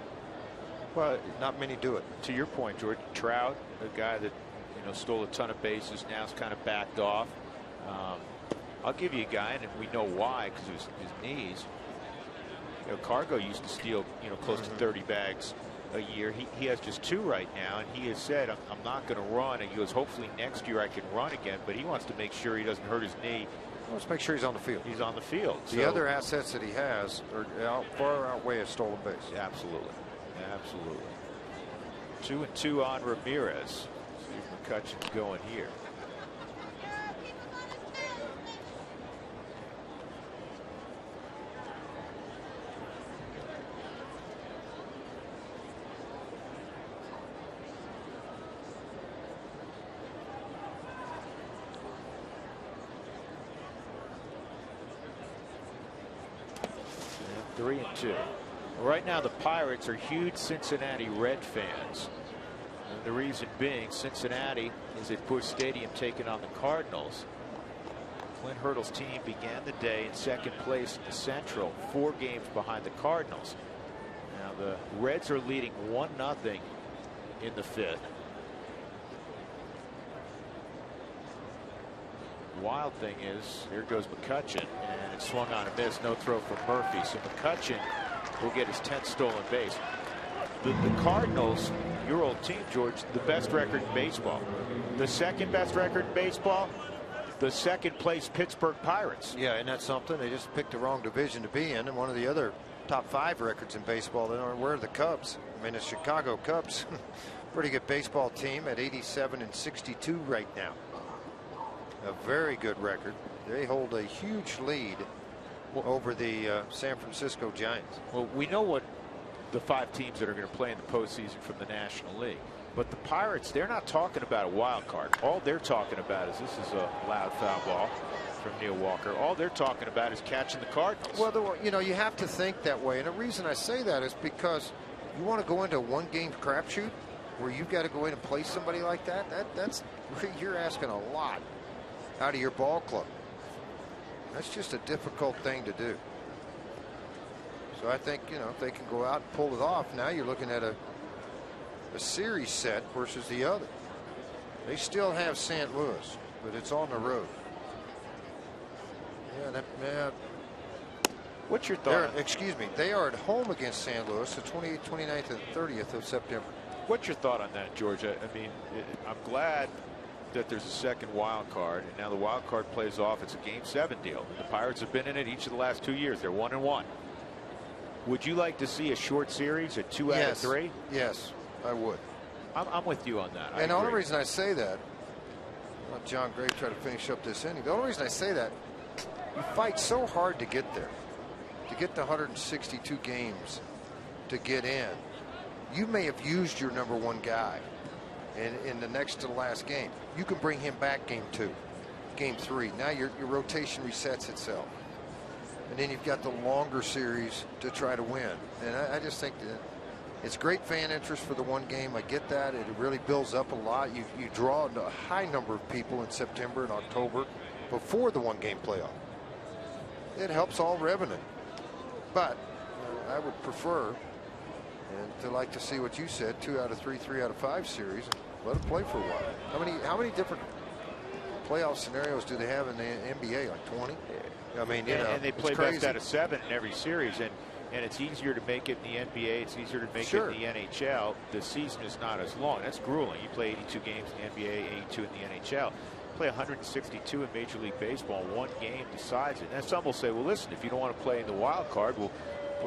Well, not many do it. To your point, George, Trout, a guy that stole a ton of bases, now's kind of backed off. I'll give you a guy, and we know why, because of his knees. Cargo used to steal close to 30 bags a year. He has just 2 right now, and he has said, I'm not going to run. And he goes, hopefully next year I can run again, but he wants to make sure he doesn't hurt his knee. He wants to make sure he's on the field. He's on the field. The other assets that he has are far outweigh a stolen base. Absolutely. Absolutely. 2-2 on Ramirez. See if McCutcheon's going here. And 3-2. Right now, the Pirates are huge Cincinnati Red fans. And the reason being, Cincinnati is at Busch Stadium taking on the Cardinals. Clint Hurdle's team began the day in second place in the Central, 4 games behind the Cardinals. Now, the Reds are leading 1-0 in the 5th. Wild thing is, here goes McCutcheon, and it swung on a miss. No throw from Murphy. So McCutcheon will get his 10th stolen base. The Cardinals, your old team, George, the best record in baseball. The second best record in baseball, the second place Pittsburgh Pirates. Yeah, and that's something. They just picked the wrong division to be in. And one of the other top 5 records in baseball, where are the Cubs? I mean, the Chicago Cubs, pretty good baseball team at 87-62 right now. A very good record. They hold a huge lead over the San Francisco Giants. Well, we know what the 5 teams that are going to play in the postseason from the National League. But the Pirates, they're not talking about a wild card. All they're talking about is, this is a loud foul ball from Neil Walker. All they're talking about is catching the Cardinals. Well, you have to think that way. And the reason I say that is because you want to go into a 1-game crapshoot where you've got to go in and play somebody like that. That's you're asking a lot out of your ball club. That's just a difficult thing to do. So I think, if they can go out and pull it off, now you're looking at a series set versus the other. They still have St. Louis, but it's on the road. Yeah. What's your thought? Excuse me. They are at home against St. Louis the 28th, 29th, and 30th of September. What's your thought on that, George? I mean, I'm glad that there's a second wild card, and now the wild card plays off. It's a Game 7 deal. The Pirates have been in it each of the last 2 years. They're 1-1. Would you like to see a short series at 2 out of 3? Yes, I would. I'm with you on that. And the only reason I say that, I'll let John Gray try to finish up this inning. The only reason I say that, you fight so hard to get there, to get to 162 games to get in. You may have used your number 1 guy in the next to the last game. You can bring him back game 2, game 3. Now your rotation resets itself. And then you've got the longer series to try to win. And I just think that it's great fan interest for the 1 game. I get that. It really builds up a lot. You draw a high number of people in September and October before the 1-game playoff. It helps all revenue. But I would prefer to like to see what you said, 2 out of 3, 3 out of 5 series. Let it play for a while. How many different playoff scenarios do they have in the NBA? Like 20? I mean, and they play best out of 7 in every series, and it's easier to make it in the NBA. It's easier to make it in the NHL. The season is not as long. That's grueling. You play 82 games in the NBA, 82 in the NHL. Play 162 in Major League Baseball. 1 game decides it. And some will say, well, listen, if you don't want to play in the wild card, we'll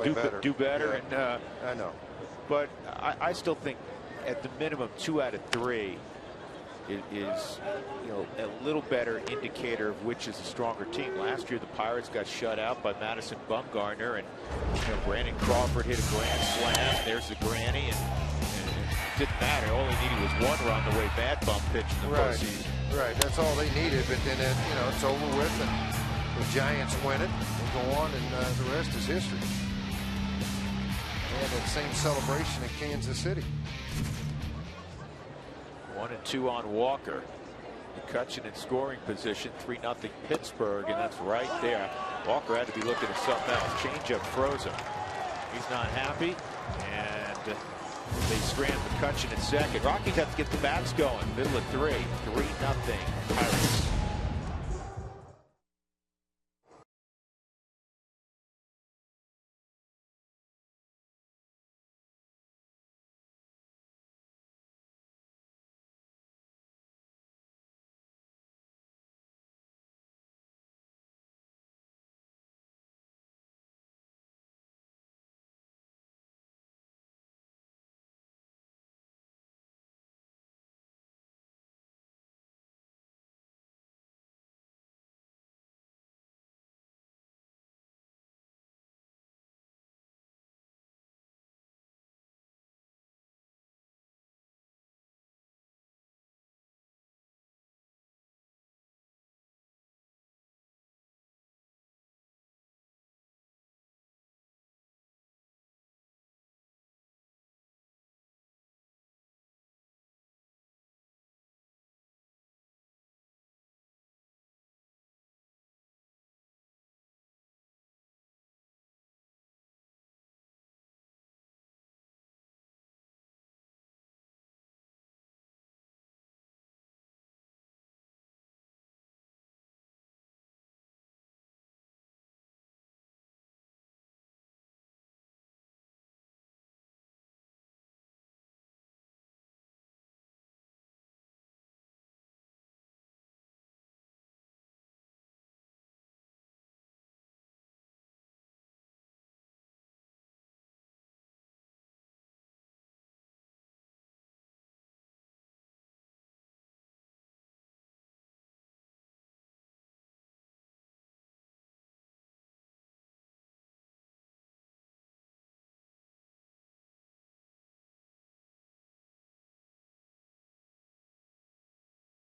do better. Yeah. And I know. But I still think at the minimum 2 out of 3 is a little better indicator of which is a stronger team. Last year the Pirates got shut out by Madison Bumgarner, and Brandon Crawford hit a grand slam. There's the granny, and it didn't matter. All they needed was 1 run the way Bad Bum pitched in the postseason. Right, that's all they needed. But then it's over with, and the Giants win it and go on, and the rest is history. And that same celebration in Kansas City. 1-2 on Walker. McCutchen in scoring position, 3-0 Pittsburgh, and that's right there. Walker had to be looking at something else. Changeup froze him. He's not happy, and they strand McCutchen at second. Rockies have to get the bats going. Middle of 3-0 Pirates.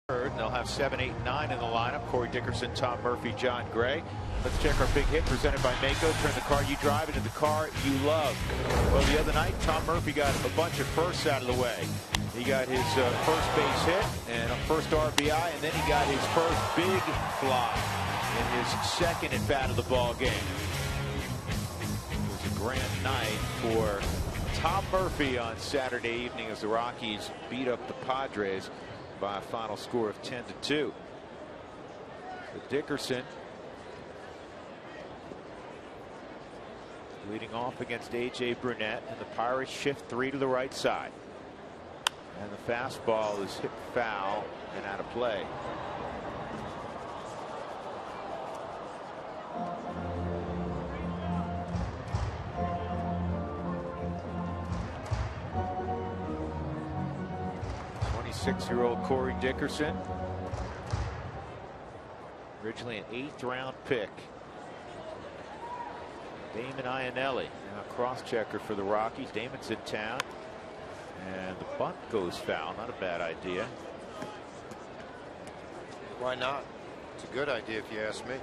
And they'll have 7, 8, and 9 in the lineup. Corey Dickerson, Tom Murphy, John Gray. Let's check our big hit presented by Mako. Turn the car you drive into the car you love. Well, the other night, Tom Murphy got a bunch of firsts out of the way. He got his first base hit and a first RBI, and then he got his first big fly in his second at bat of the ball game. It was a grand night for Tom Murphy on Saturday evening as the Rockies beat up the Padres by a final score of 10-2. So Dickerson leading off against A.J. Burnett, and the Pirates shift 3 to the right side. And the fastball is hit foul and out of play. Six-year-old Corey Dickerson, originally an 8th round pick. Damon Iannelli, now cross-checker for the Rockies. Damon's in town, and the bunt goes foul. Not a bad idea. Why not? It's a good idea if you ask me.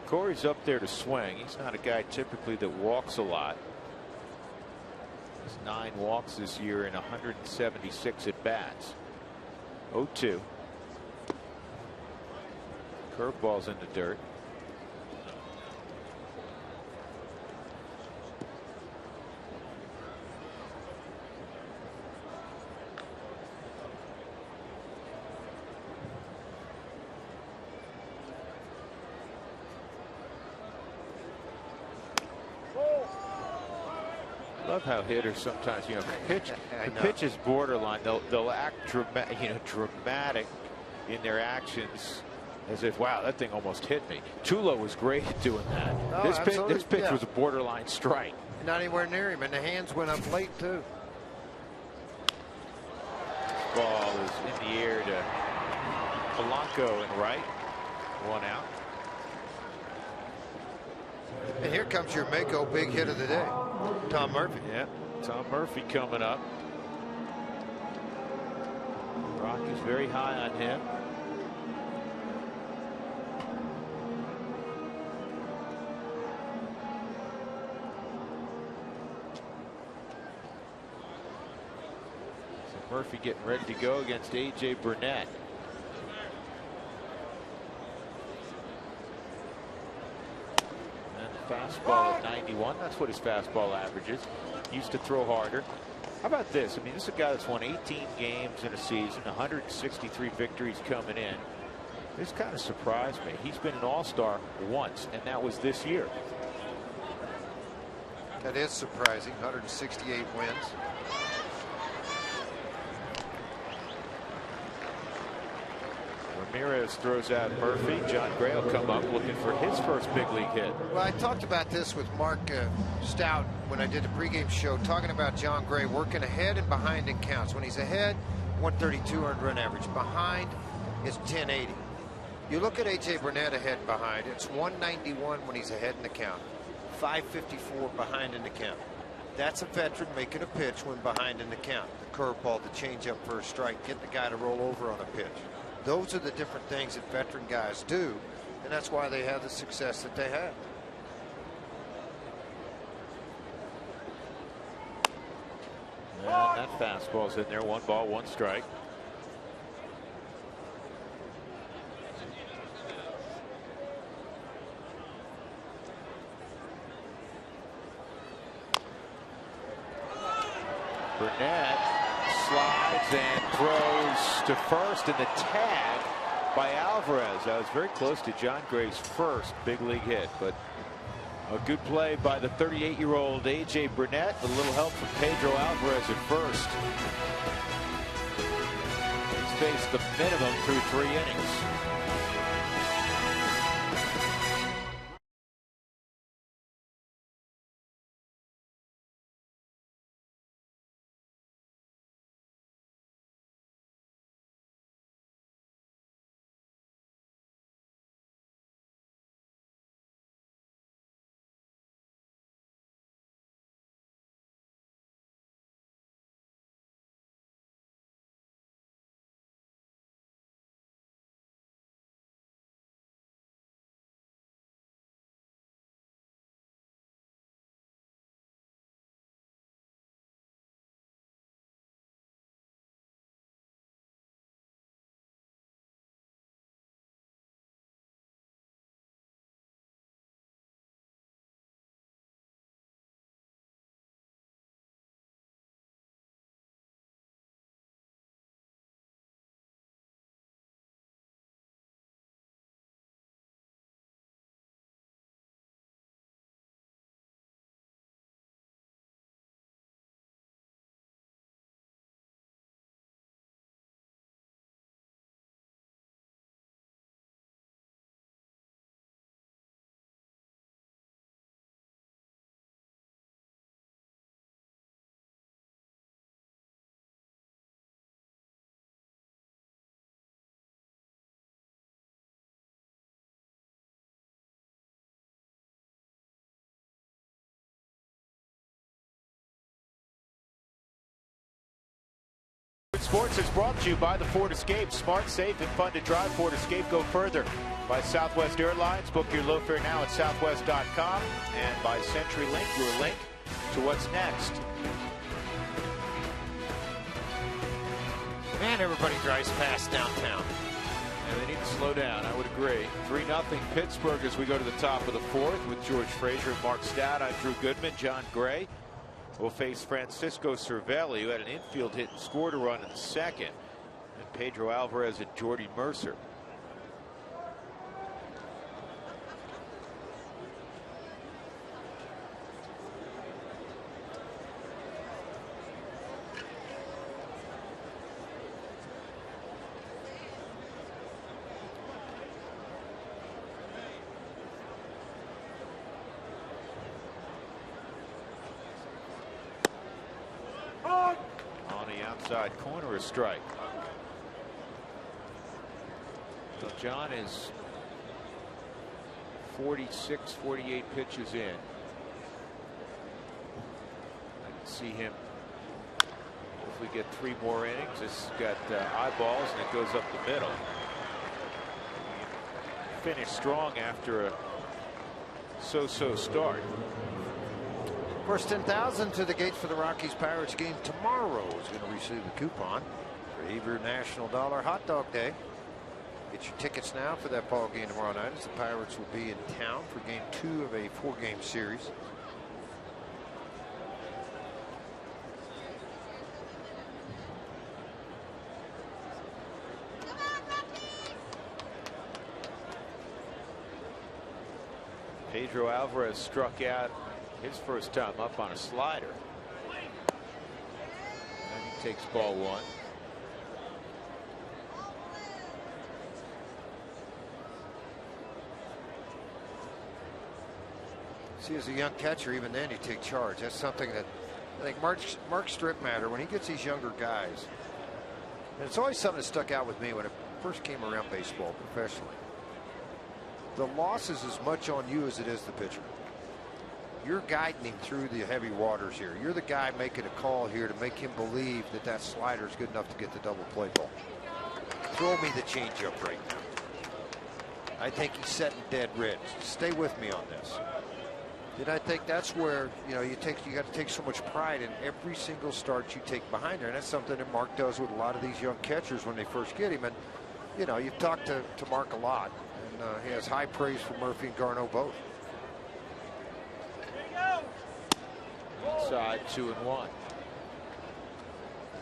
Corey's up there to swing. He's not a guy typically that walks a lot. He's 9 walks this year in 176 at bats. 0-2. Curveball's in the dirt. Love how hitters sometimes, the pitch is borderline. They'll act dramatic in their actions, as if, wow, that thing almost hit me. Tulo was great at doing that. Oh, this pitch was a borderline strike. Not anywhere near him, and the hands went up late too. Ball is in the air to Polanco in right. 1 out. And here comes your Mako big hit of the day, Tom Murphy. Yeah, Tom Murphy coming up. Rockies very high on him. Murphy getting ready to go against A.J. Burnett. And the fastball at 91. That's what his fastball averages. Used to throw harder. How about this? I mean, this is a guy that's won 18 games in a season, 163 victories coming in. This kind of surprised me. He's been an all-star once, and that was this year. That is surprising. 168 wins. Ramirez throws out Murphy. John Gray will come up looking for his first big league hit. Well, I talked about this with Mark Stout when I did the pregame show, talking about John Gray working ahead and behind in counts. When he's ahead, 132 earned run average. Behind is 1080. You look at A.J. Burnett ahead and behind, it's 191 when he's ahead in the count, 554 behind in the count. That's a veteran making a pitch when behind in the count. The curveball, the changeup for a strike, get the guy to roll over on a pitch. Those are the different things that veteran guys do, and that's why they have the success that they have. And that fastball's in there. 1 ball, 1 strike. Burnett slides and throws to first, and the tag by Alvarez. That was very close to John Gray's first big league hit, but a good play by the 38-year-old A.J. Burnett with a little help from Pedro Alvarez at first. He's faced the minimum through 3 innings. Sports is brought to you by the Ford Escape. Smart, safe, and fun to drive. Ford Escape. Go further. By Southwest Airlines. Book your low fare now at southwest.com. And by CenturyLink, your link to what's next. Man, everybody drives past downtown. And they need to slow down. I would agree. 3-0 Pittsburgh as we go to the top of the 4th with George Frazier and Mark Stout. I'm Drew Goodman. John Gray will face Francisco Cervelli, who had an infield hit and scored a run in the 2nd, and Pedro Alvarez and Jordy Mercer. Outside corner, a strike. So John is 46, 48 pitches in. I can see him. If we get 3 more innings, this has got eyeballs and it goes up the middle. Finished strong after a so-so start. First 10,000 to the gates for the Rockies Pirates game tomorrow is going to receive a coupon for Aver National Dollar Hot Dog Day. Get your tickets now for that ball game tomorrow night, as the Pirates will be in town for game 2 of a 4-game series. Pedro Alvarez struck out his first time up on a slider. And he takes ball 1. See, as a young catcher, even then you take charge. That's something that I think Mark Stripmatter, when he gets these younger guys, and it's always something that stuck out with me when I first came around baseball professionally. The loss is as much on you as it is the pitcher. You're guiding him through the heavy waters here. You're the guy making a call here to make him believe that that slider is good enough to get the double play ball. Throw me the changeup right now. I think he's setting dead red. Stay with me on this. And I think that's where, you know, you got to take so much pride in every single start you take behind her. And that's something that Mark does with a lot of these young catchers when they first get him. And, you know, you've talked to Mark a lot. And he has high praise for Murphy and Garneau both. Inside 2-1.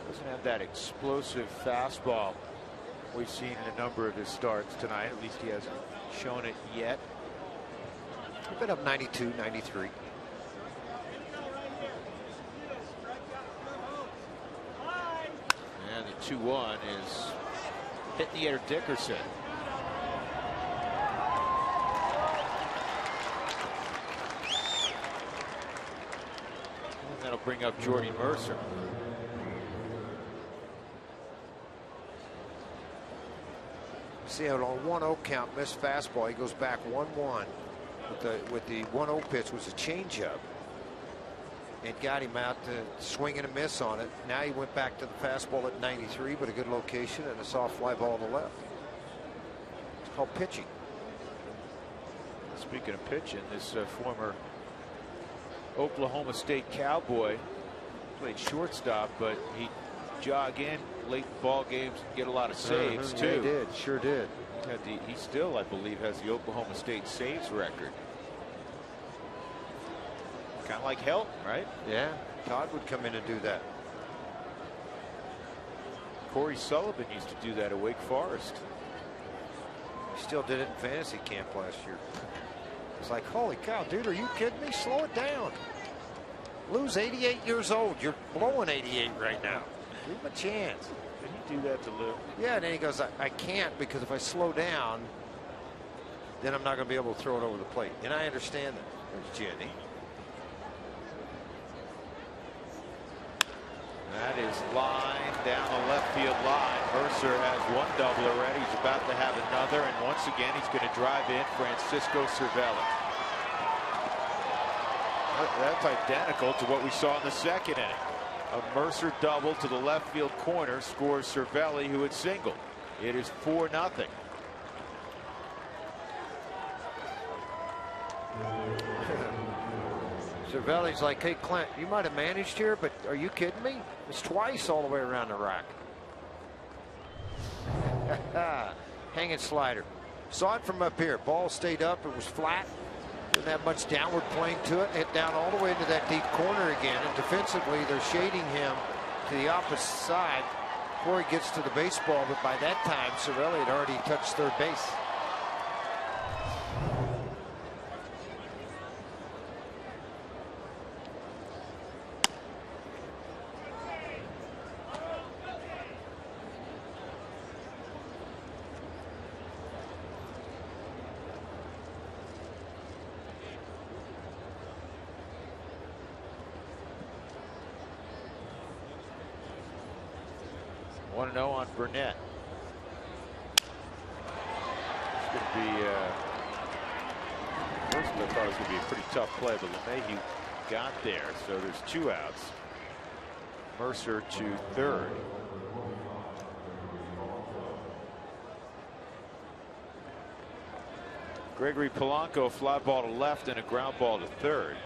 Doesn't have that explosive fastball we've seen in a number of his starts tonight. At least he hasn't shown it yet. We've been up 92, 93. And the 2-1 is hitting the air Dickerson. And that'll bring up Jordy Mercer. See how on 1-0 count, missed fastball. He goes back 1-1. With the 1-0 pitch was a changeup, and got him out to swing and a miss on it. Now he went back to the fastball at 93, but a good location and a soft fly ball to left. It's called pitching. Speaking of pitching, this former Oklahoma State Cowboy played shortstop, but he jog in late ball games, get a lot of saves too. Yeah, he did, sure did. He still, I believe, has the Oklahoma State saves record. Kind of like Helton, right? Yeah, Todd would come in and do that. Corey Sullivan used to do that at Wake Forest. He still did it in fantasy camp last year. It's like, holy cow, dude, are you kidding me? Slow it down. Lou's 88 years old. You're blowing 88 right now. Give him a chance. Did he do that to Lou? Yeah, and then he goes, I can't, because if I slow down, then I'm not going to be able to throw it over the plate. And I understand that. There's Jenny. That is line down the left field line. Mercer has one double already. He's about to have another, and once again he's going to drive in Francisco Cervelli. That's identical to what we saw in the second inning. A Mercer double to the left field corner scores Cervelli, who had singled. It is 4-0. Cervelli's like, hey, Clint, you might have managed here, but are you kidding me? It's twice all the way around the rack. Hanging slider. Saw it from up here. Ball stayed up. It was flat. Didn't have much downward plane to it. Hit down all the way into that deep corner again. And defensively, they're shading him to the opposite side before he gets to the baseball. But by that time, Cervelli had already touched third base. On Burnett. It's going to be first I thought it was going to be a pretty tough play, but LeMahieu got there, so there's 2 outs. Mercer to third. Gregory Polanco, fly ball to left and a ground ball to third.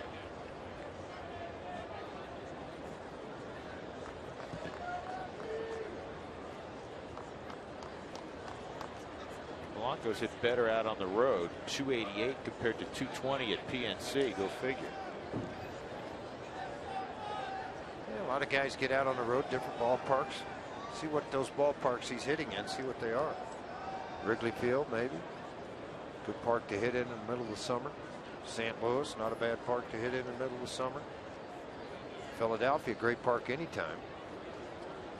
Polanco's hit better out on the road. 288 compared to 220 at PNC. Go figure. Yeah, a lot of guys get out on the road, different ballparks. See what those ballparks he's hitting in, see what they are. Wrigley Field, maybe. Good park to hit in the middle of the summer. St. Louis, not a bad park to hit in the middle of the summer. Philadelphia, great park anytime.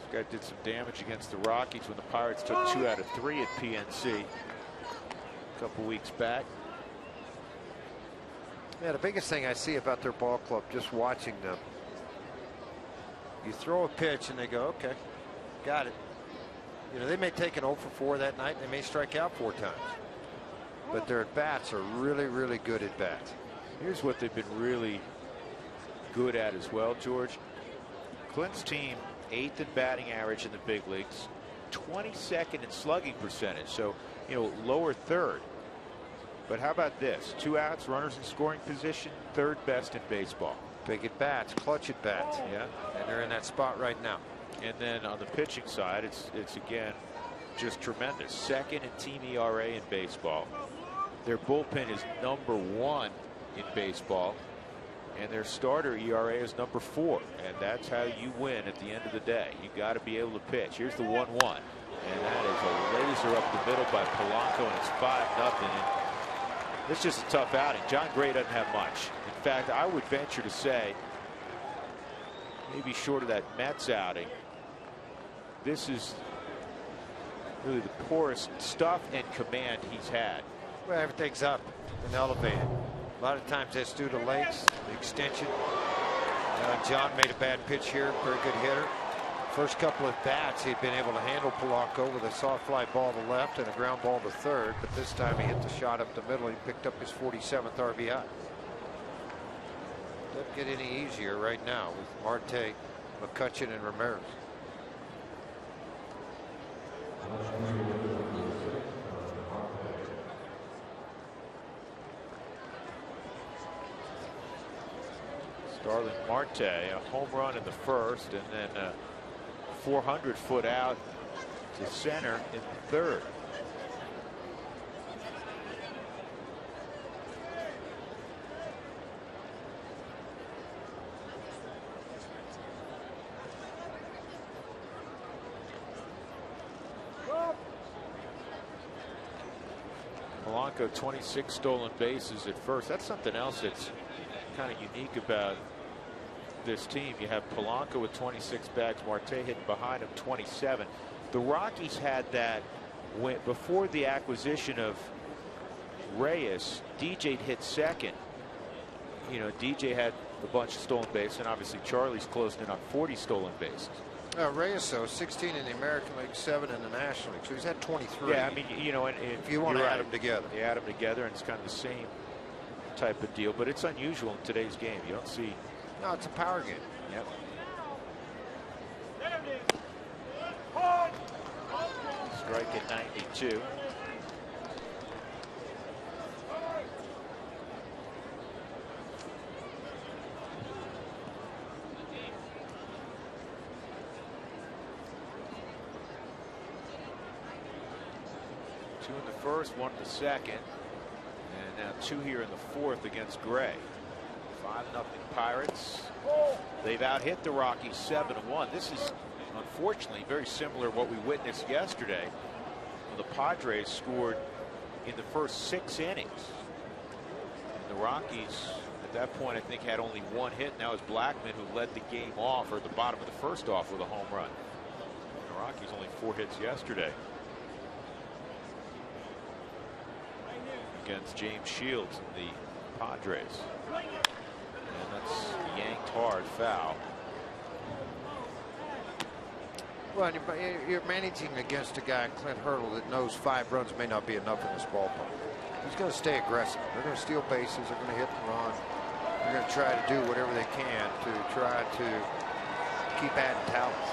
This guy did some damage against the Rockies when the Pirates took 2 out of 3 at PNC a couple weeks back. Yeah, the biggest thing I see about their ball club, just watching them, you throw a pitch and they go, okay, got it. You know, they may take an 0 for 4 that night, and they may strike out 4 times. But their at-bats are really, really good at-bats. Here's what they've been really good at as well, George. Clint's team 8th in batting average in the big leagues, 22nd in slugging percentage, so you know, lower third. But how about this? 2 outs, runners in scoring position, 3rd best in baseball. Big at-bats, clutch at-bats. Yeah, and they're in that spot right now. And then on the pitching side, it's again just tremendous. 2nd in team ERA in baseball. Their bullpen is #1 in baseball, and their starter ERA is #4. And that's how you win at the end of the day. You got to be able to pitch. Here's the 1-1, and that is a laser up the middle by Polanco, and it's 5-0. And it's just a tough outing. John Gray doesn't have much. In fact, I would venture to say, maybe short of that Mets outing, this is really the poorest stuff and command he's had. Well, everything's up and elevated. A lot of times that's due to lengths, the extension. John made a bad pitch here, very good hitter. First couple of bats, he'd been able to handle Polanco with a soft fly ball to left and a ground ball to third, but this time he hit the shot up the middle. He picked up his 47th RBI. Doesn't get any easier right now with Marte, McCutchen, and Ramirez. Starling Marte, a home run in the first, and then a 400-foot out to center in the third. Polanco 26 stolen bases at first. That's something else that's kind of unique about this team. You have Polanco with 26 bags, Marte hitting behind him 27. The Rockies had that when, before the acquisition of Reyes. DJ hit second. You know, DJ had a bunch of stolen bases, and obviously Charlie's closing in on 40 stolen bases. Reyes, though, 16 in the American League, 7 in the National League, so he's had 23. Yeah, I mean, you know, and if you want to add them together. You add them together, and it's kind of the same type of deal, but it's unusual in today's game. You don't see. No, it's a power game. Yep. Strike at 92. Two in the first, 1 in the second, and now 2 here in the fourth against Gray. 5-0 Pirates. They've out-hit the Rockies 7-1. This is unfortunately very similar to what we witnessed yesterday when the Padres scored in the first 6 innings. And the Rockies at that point I think had only 1 hit. Now it's Blackman who led the game off, or at the bottom of the first off, with a home run. And the Rockies only 4 hits yesterday against James Shields and the Padres. And that's yanked hard, foul. Well, you're managing against a guy, Clint Hurdle, that knows 5 runs may not be enough in this ballpark. He's going to stay aggressive. They're going to steal bases. They're going to hit and run. They're going to try to do whatever they can to try to keep adding talents.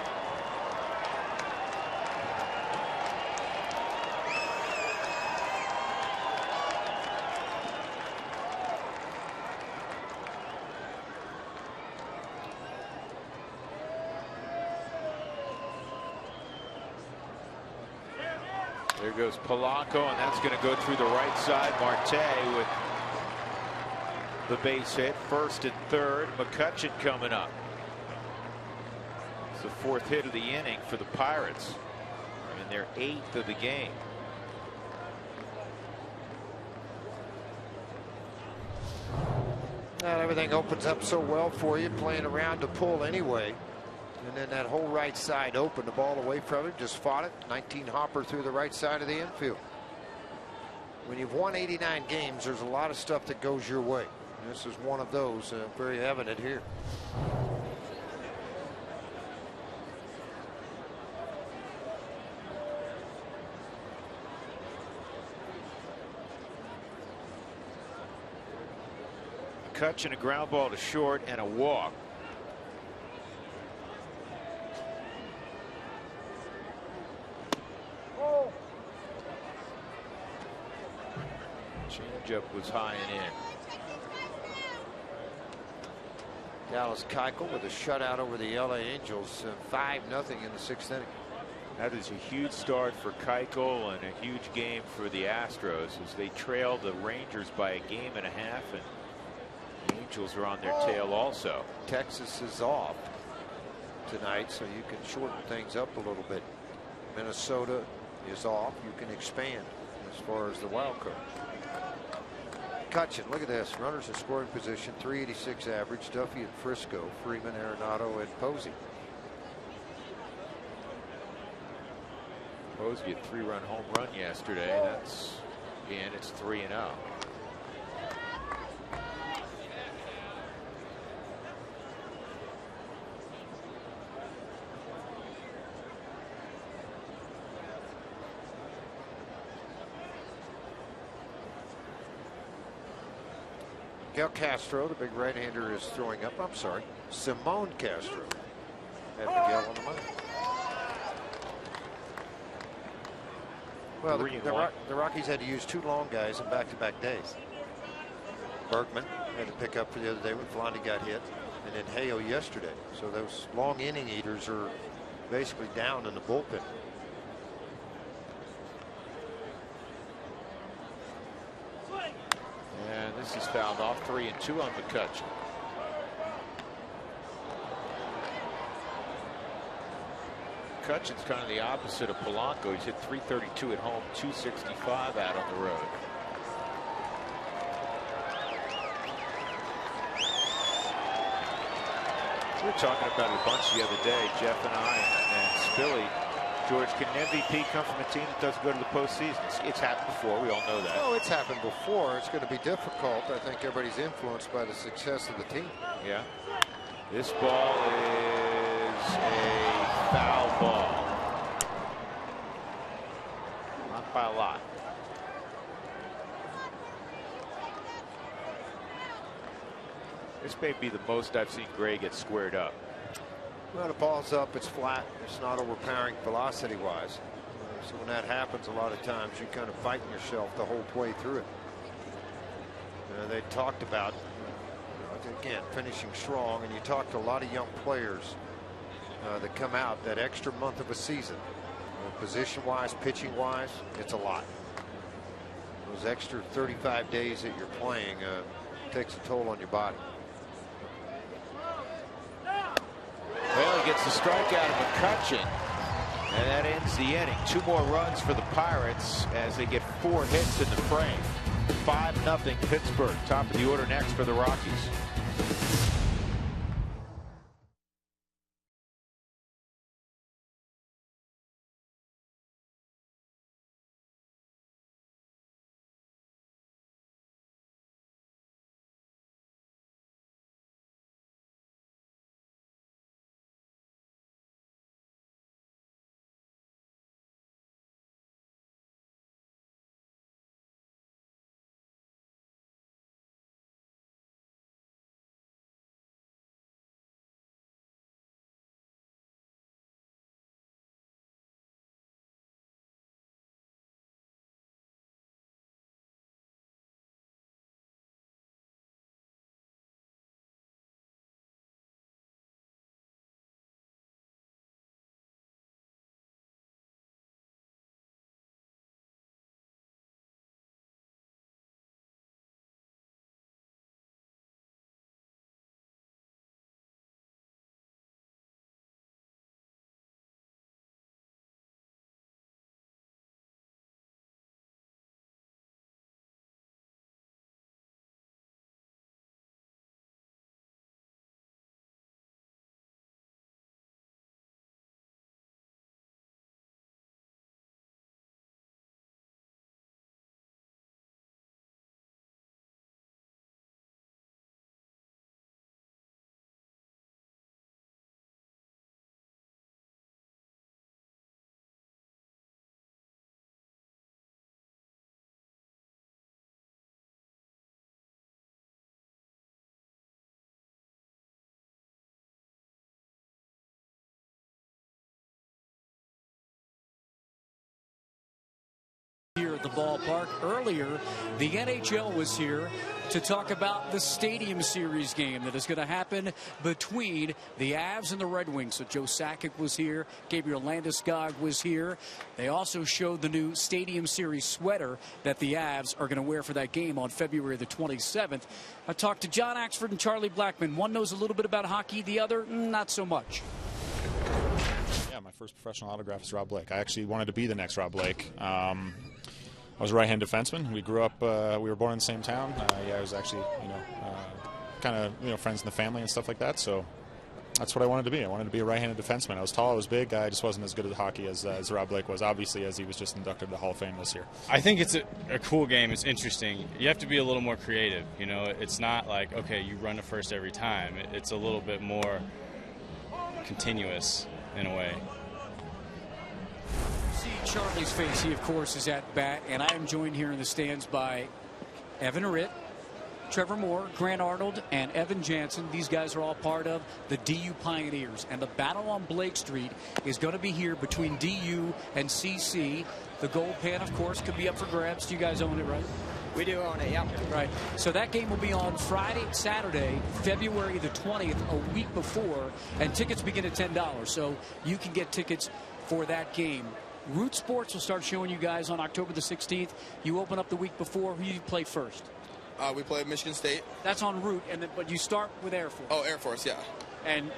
There goes Polanco, and that's going to go through the right side. Marte with the base hit. First and third. McCutchen coming up. It's the fourth hit of the inning for the Pirates, and their 8th of the game. Not everything opens up so well for you, playing around to pull anyway. And then that whole right side open, the ball away from him, just fought it. 19 hopper through the right side of the infield. When you've won 89 games, there's a lot of stuff that goes your way. And this is one of those, very evident here. McCutchen, a ground ball to short and a walk. Changeup was high and in. Dallas Keuchel with a shutout over the LA Angels, 5-0 in the 6th inning. That is a huge start for Keuchel and a huge game for the Astros as they trail the Rangers by a game and a half, and the Angels are on their tail also. Texas is off tonight, so you can shorten things up a little bit. Minnesota is off. You can expand as far as the wild card. McCutchen, look at this. Runners in scoring position, 386 average. Duffy at Frisco, Freeman, Arenado, and Posey. Posey a 3-run home run yesterday. That's in. It's 3-0. Miguel Castro, the big right-hander, is throwing up. I'm sorry, Simone Castro had Miguel on the mound. Well, the Rockies had to use 2 long guys in back-to-back days. Bergman had to pick up for the other day when Flondy got hit, and then Hayo yesterday. So those long inning eaters are basically down in the bullpen. And this is fouled off. 3-2 on McCutchen. McCutchen's kind of the opposite of Polanco. He's hit .332 at home, .265 out on the road. We were talking about it a bunch the other day, Jeff and I and Spilly. George, can an MVP come from a team that doesn't go to the postseason? It's happened before. We all know that. Oh, it's happened before. It's going to be difficult. I think everybody's influenced by the success of the team. Yeah. This ball is a foul ball. Not by a lot. This may be the most I've seen Gray get squared up. Well, the ball's up, it's flat, it's not overpowering velocity wise. So when that happens, a lot of times you kind of fighting yourself the whole way through it. They talked about, again, finishing strong, and you talk to a lot of young players that come out that extra month of a season. Position wise, pitching wise, it's a lot. Those extra 35 days that you're playing takes a toll on your body. Well, he gets the strikeout of McCutchen, and that ends the inning. 2 more runs for the Pirates as they get 4 hits in the frame. 5-0 Pittsburgh. Top of the order next for the Rockies. Here at the ballpark. Earlier, the NHL was here to talk about the Stadium Series game that is going to happen between the Avs and the Red Wings. So Joe Sakic was here. Gabriel Landeskog was here. They also showed the new Stadium Series sweater that the Avs are going to wear for that game on February the 27th. I talked to John Axford and Charlie Blackmon. One knows a little bit about hockey. The other, not so much. Yeah, my first professional autograph is Rob Blake. I actually wanted to be the next Rob Blake. I was a right-hand defenseman. We grew up, we were born in the same town. I was actually, kind of, friends in the family and stuff like that. So that's what I wanted to be. I wanted to be a right-handed defenseman. I was tall, I was big. I just wasn't as good at hockey as Rob Blake was, obviously, as he was just inducted to the Hall of Fame this year. I think it's a cool game. It's interesting. You have to be a little more creative. It's not like, okay, you run to first every time. It's a little bit more continuous in a way. See Charlie's face. He, of course, is at bat, and I am joined here in the stands by Evan Aritt, Trevor Moore, Grant Arnold, and Evan Jansen. These guys are all part of the DU Pioneers, and the battle on Blake Street is going to be here between DU and CC. The gold pan, of course, could be up for grabs. You guys own it, right? We do own it, yeah. Right. So that game will be on Saturday, February the 20th, a week before, and tickets begin at $10. So you can get tickets for that game. Root Sports will start showing you guys on October the 16th. You open up the week before. Who do you play first? We play Michigan State. That's on Root, but you start with Air Force. Oh, Air Force, yeah. And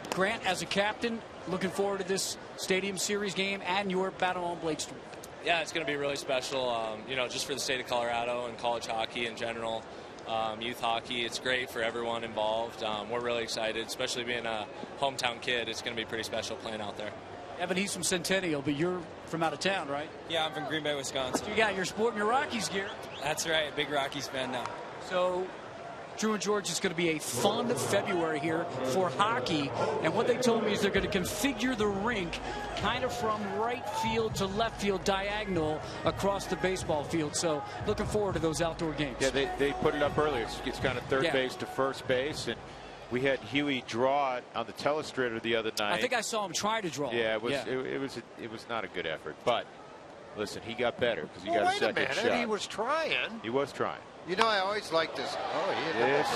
Grant, as a captain, looking forward to this Stadium Series game and your battle on Blake Street. Yeah, it's going to be really special, just for the state of Colorado and college hockey in general. Youth hockey, it's great for everyone involved. We're really excited, especially being a hometown kid. It's going to be pretty special playing out there. Evan, he's from Centennial, but you're from out of town, right? Yeah, I'm from Green Bay, Wisconsin. So you got your sporting your Rockies gear. That's right, big Rockies fan now. So Drew and George, it's going to be a fun February here for hockey. And what they told me is they're going to configure the rink kind of from right field to left field diagonal across the baseball field. So looking forward to those outdoor games. Yeah, they put it up earlier. It's kind of third base to first base. And we had Huey draw it on the telestrator the other night. I think I saw him try to draw. Yeah, it was not a good effort. But listen, he got better because he got a second shot. He was trying. He was trying. I always like this. This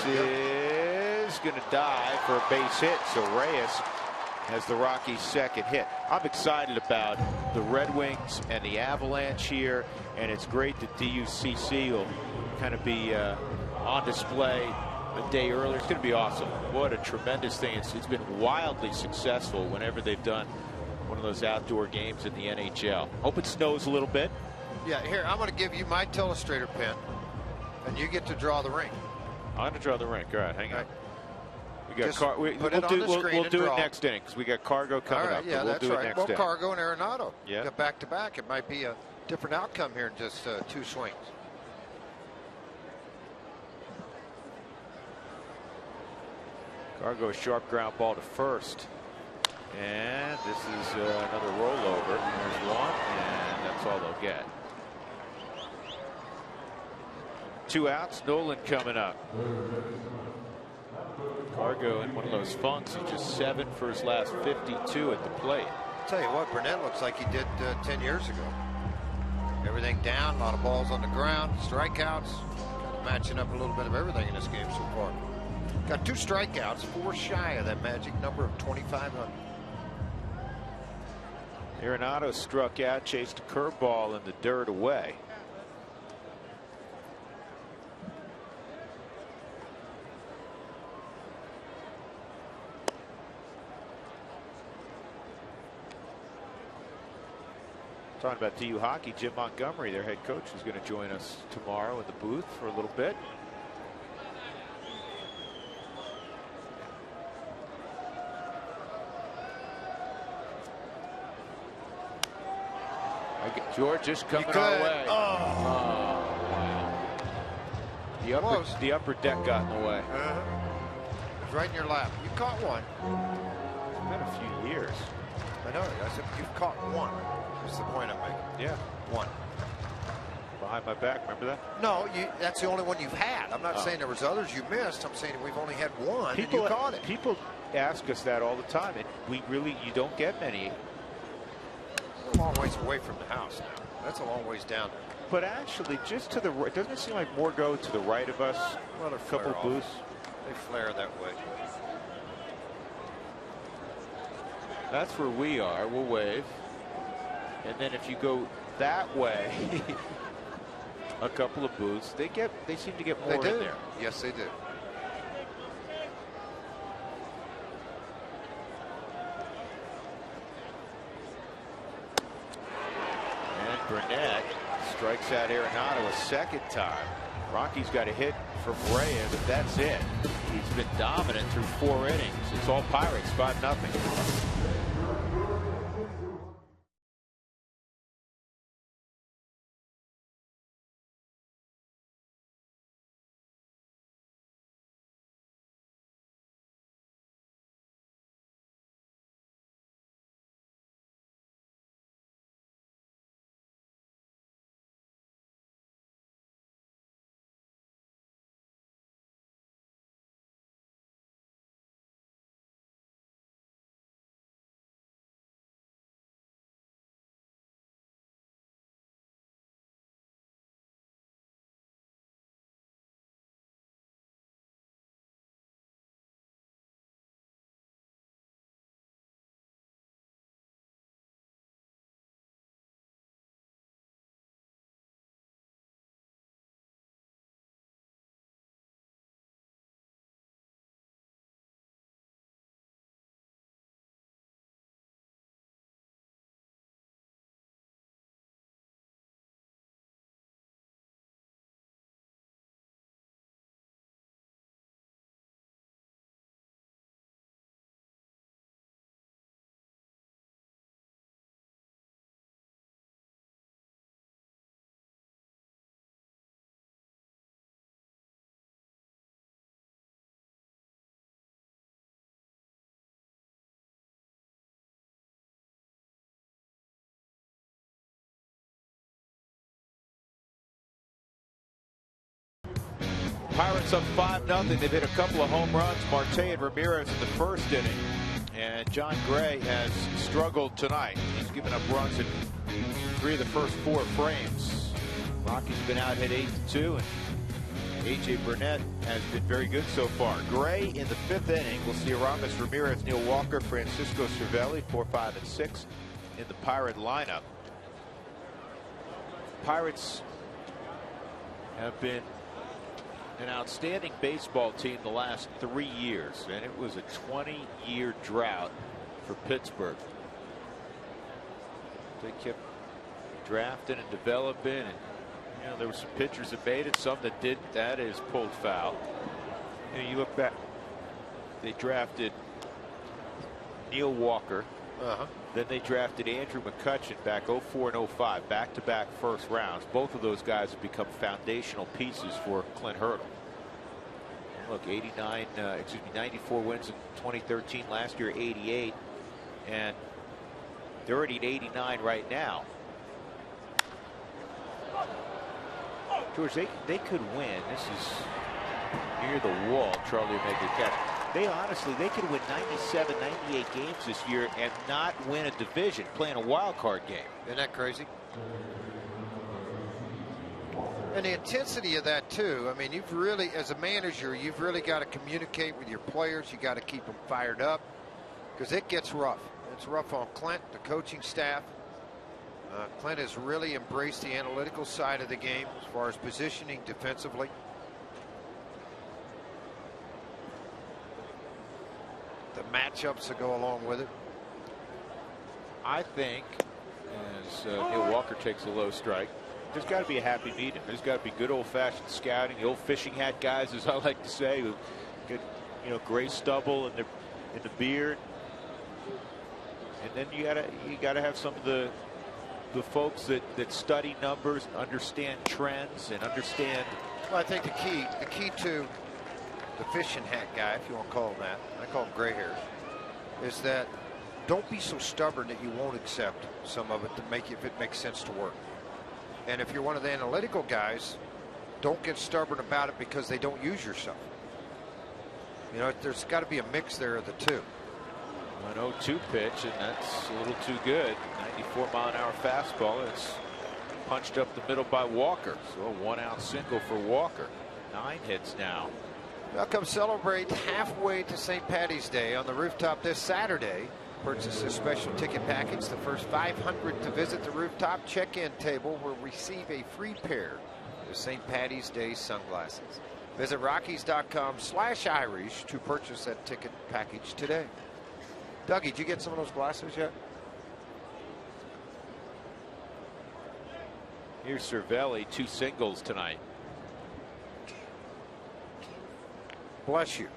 is going to die for a base hit. So Reyes has the Rockies' second hit. I'm excited about the Red Wings and the Avalanche here, and it's great that DUCC will kind of be on display a day earlier. It's going to be awesome. What a tremendous thing. It's been wildly successful whenever they've done one of those outdoor games in the NHL. Hope it snows a little bit. Yeah, here, I'm going to give you my telestrator pen, and you get to draw the ring. I'm going to draw the ring. All right, hang on. We got we'll do it next inning because we got Cargo coming up. Yeah, that's right. Well, inning. Cargo and Arenado. Yeah. Got back-to-back. It might be a different outcome here in just 2 swings. Cargo, sharp ground ball to first. And this is another rollover. There's one, and that's all they'll get. 2 outs. Nolan coming up. Cargo in one of those funks. He's just 7 for his last 52 at the plate. I'll tell you what, Burnett looks like he did 10 years ago. Everything down, a lot of balls on the ground, strikeouts. Kind of matching up a little bit of everything in this game so far. Got 2 strikeouts, 4 shy of that magic number of 2,500. Arenado struck out, chased a curveball in the dirt away. Talking about DU hockey, Jim Montgomery, their head coach, is going to join us tomorrow in the booth for a little bit. George just coming our way. Wow. The upper deck got in the way. It was right in your lap. You caught one. It's been a few years. I know. I said you've caught one. That's the point I'm making. Yeah. One. Behind my back, remember that? No, that's the only one you've had. I'm not saying there was others you missed. I'm saying we've only had one and you caught it. People ask us that all the time, and you don't get many. We're a long ways away from the house now. That's a long ways down there. But actually, just to the right, doesn't it seem like more go to the right of us? Well, A couple boosts. They flare that way. That's where we are. We'll wave. And then if you go that way, a couple of boosts. They seem to get more in there. Yes, they do. And Burnett strikes out Arenado a second time. Rocky's got a hit from Reyes, but that's it. He's been dominant through 4 innings. It's all Pirates, 5-0. Pirates up 5-0. They've hit a couple of home runs. Marte and Ramirez in the first inning. And John Gray has struggled tonight. He's given up runs in 3 of the first 4 frames. Rocky's been out hit 8-2, and AJ Burnett has been very good so far. Gray in the 5th inning. We'll see Aramis, Ramirez, Neil Walker, Francisco Cervelli, 4, 5, and 6 in the Pirate lineup. Pirates have been an outstanding baseball team the last 3 years, and it was a 20-year drought for Pittsburgh. They kept drafting and developing, and there were some pitchers that made it, some that didn't. That is pulled foul. You look back, they drafted Neil Walker. Then they drafted Andrew McCutchen back 04 and 05, back-to-back first rounds. Both of those guys have become foundational pieces for Clint Hurdle. Look, 94 wins in 2013. Last year, 88, and they're already at 89 right now. George, they could win. This is near the wall. Charlie will make the catch. They could win 97, 98 games this year and not win a division, playing a wild card game. Isn't that crazy? And the intensity of that too. I mean, you've really, as a manager, you've really got to communicate with your players. You got to keep them fired up, because it gets rough. It's rough on Clint, the coaching staff. Clint has really embraced the analytical side of the game as far as positioning defensively. The matchups that go along with it. I think, as Neil Walker takes a low strike, there's got to be a happy medium. There's got to be good old-fashioned scouting, the old fishing hat guys, as I like to say, who get gray stubble in the beard, and then you gotta have some of the folks that study numbers, understand trends, and understand. Well, I think the key to the fishing hat guy, if you want to call him that, I call him gray hairs, is that don't be so stubborn that you won't accept some of it to make if it makes sense to work. And if you're one of the analytical guys, don't get stubborn about it because they don't use your stuff. There's got to be a mix there of the two. An 0-2 pitch, and that's a little too good. 94-mile-an-hour fastball. It's punched up the middle by Walker. So a 1-out single for Walker. 9 hits now. Now come celebrate halfway to St. Paddy's Day on the rooftop this Saturday. Purchase a special ticket package. The first 500 to visit the rooftop check-in table will receive a free pair of St. Paddy's Day sunglasses. Visit Rockies.com/Irish to purchase that ticket package today. Dougie, did you get some of those glasses yet? Here's Cervelli, 2 singles tonight. Bless you.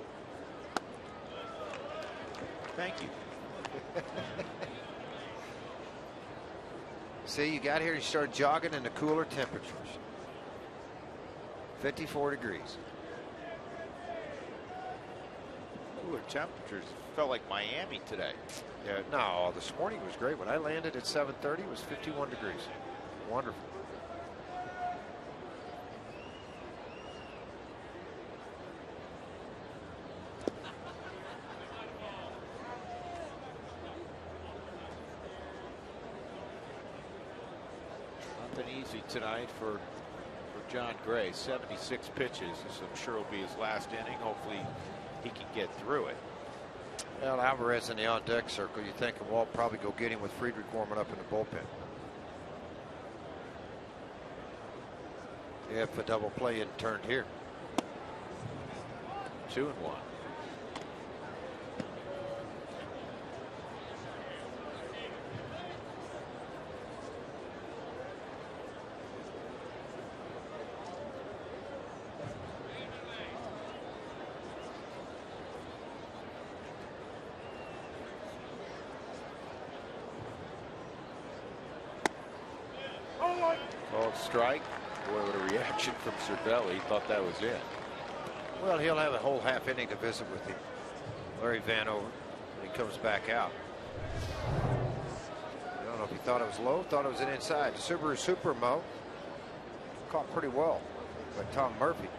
Thank you. See, you got here, you started jogging in the cooler temperatures. 54 degrees. Cooler temperatures. Felt like Miami today. Yeah, no, this morning was great. When I landed at 7:30, it was 51 degrees. Wonderful. Nothing easy tonight for John Gray. 76 pitches. This I'm sure will be his last inning. Hopefully he can get through it. Well, Alvarez in the on-deck circle. You think Walt probably go get him with Friedrich warming up in the bullpen. If a double play isn't turned here. 2-1. Called strike. Boy, what a reaction from Cervelli. He thought that was it. Well, he'll have a whole half inning to visit with him. Larry Vanover when he comes back out. I don't know if he thought it was low, thought it was an inside. The Subaru Supermo caught pretty well by Tom Murphy.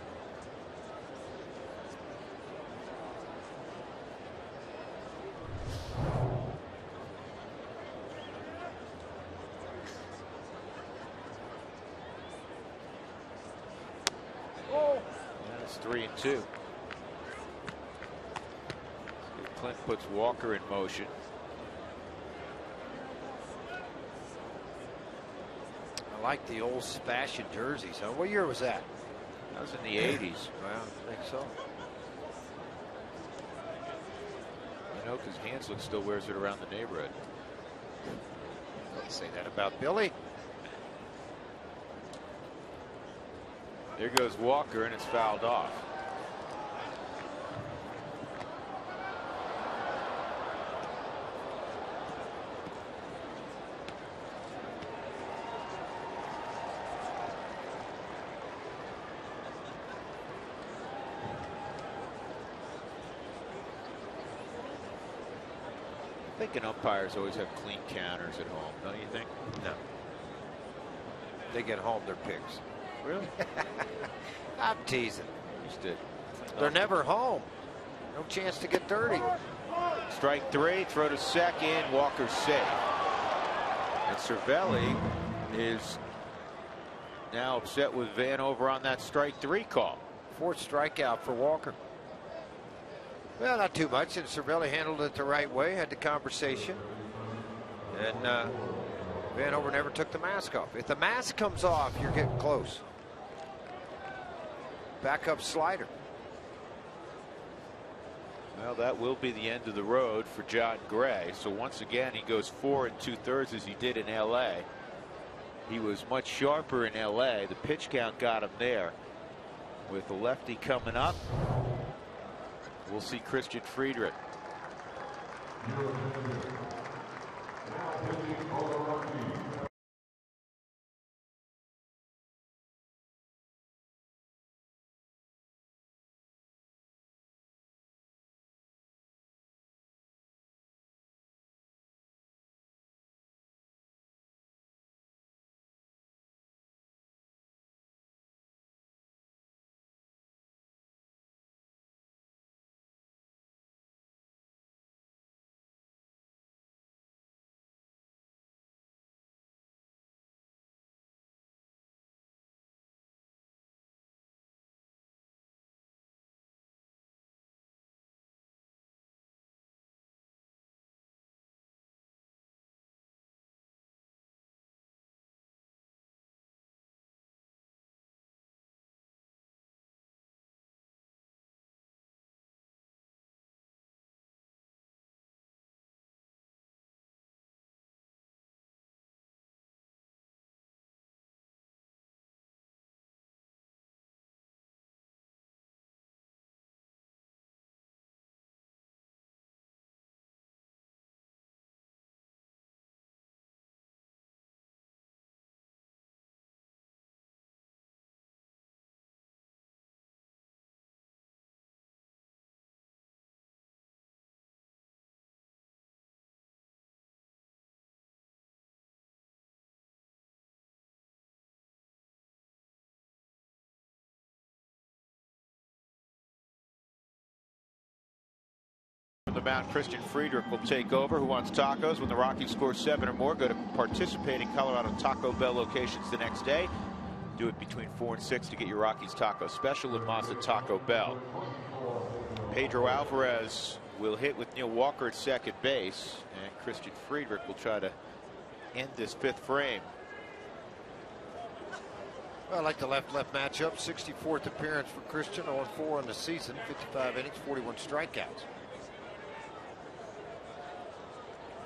That's 3-2. Clint puts Walker in motion. I like the old fashion jerseys. Huh? What year was that? That was in the 80s. Well, I think so. You know, because Hanslick still wears it around the neighborhood. Don't say that about Billy. There goes Walker, and it's fouled off. I'm thinking umpires always have clean counters at home, don't you think? No. They get home, they're pigs. Really? I'm teasing. Used to. They're never home. No chance to get dirty. Strike 3, throw to second. Walker's safe. And Cervelli is now upset with Vanover on that strike 3 call. 4th strikeout for Walker. Well, not too much, and Cervelli handled it the right way, had the conversation. And Vanover never took the mask off. If the mask comes off, you're getting close. Backup slider. Well, that will be the end of the road for John Gray. So once again, he goes 4 2/3 as he did in LA. He was much sharper in LA. The pitch count got him there. With the lefty coming up, we'll see Christian Friedrich. the mound, Christian Friedrich will take over. Who wants tacos? When the Rockies score 7 or more, go to participating Colorado Taco Bell locations the next day. Do it between 4 and 6 to get your Rockies taco special at Mazda Taco Bell. Pedro Alvarez will hit with Neil Walker at second base, and Christian Friedrich will try to end this 5th frame. Well, I like the left-left matchup. 64th appearance for Christian, 0-4 on the season, 55 innings, 41 strikeouts.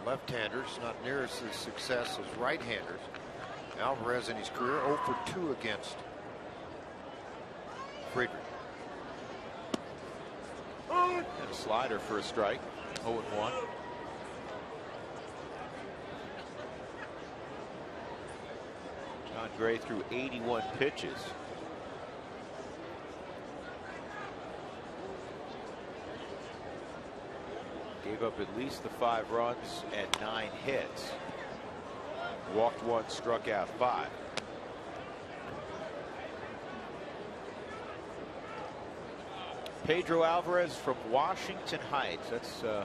Left-handers not near as success as right-handers. Alvarez in his career 0 for 2 against Friedrich. And a slider for a strike. 0-1. John Gray threw 81 pitches. Gave up at least the 5 runs and 9 hits. Walked 1, struck out 5. Pedro Alvarez from Washington Heights. That's near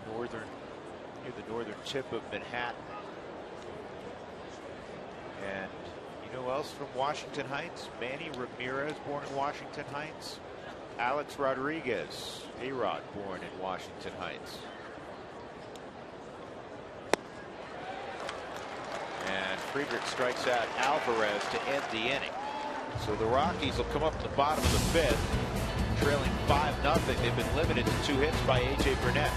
the northern tip of Manhattan. And you know who else from Washington Heights? Manny Ramirez, born in Washington Heights. Alex Rodriguez, A-Rod, born in Washington Heights. And Friedrich strikes out Alvarez to end the inning. So the Rockies will come up at the bottom of the 5th, trailing 5-0. They've been limited to 2 hits by A.J. Burnett.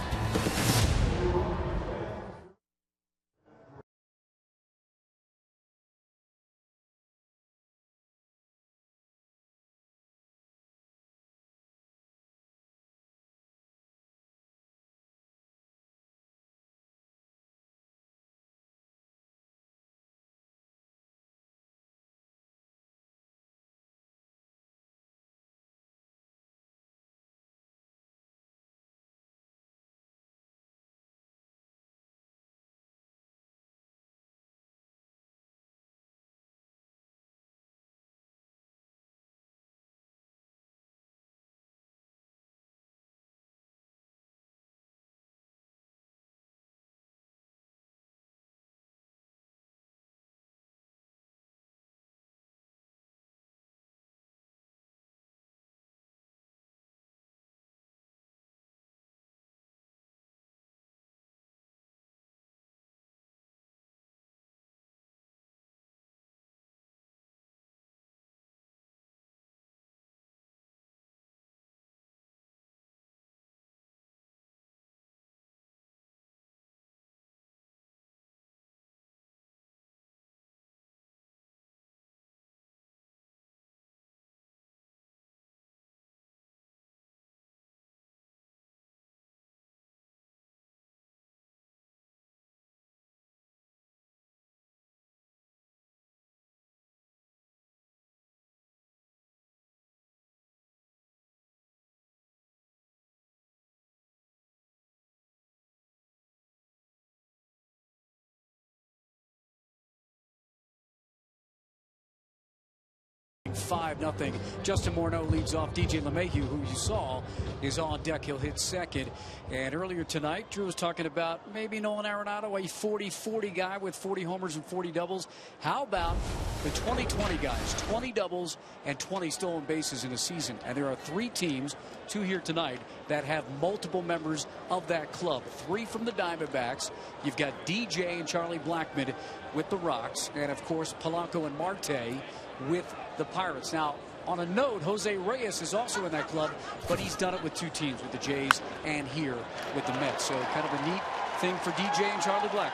$5-0. Justin Morneau leads off. DJ LeMahieu, who you saw, is on deck. He'll hit second. And earlier tonight, Drew was talking about maybe Nolan Arenado, a 40-40 guy with 40 homers and 40 doubles. How about the 20-20 guys? 20 doubles and 20 stolen bases in a season. And there are 3 teams, 2 here tonight, that have multiple members of that club. 3 from the Diamondbacks. You've got DJ and Charlie Blackmon with the Rocks. And, of course, Polanco and Marte with the Pirates. Now, on a note, Jose Reyes is also in that club, but he's done it with 2 teams, with the Jays and here with the Mets. So kind of a neat thing for DJ and Charlie Blackmon.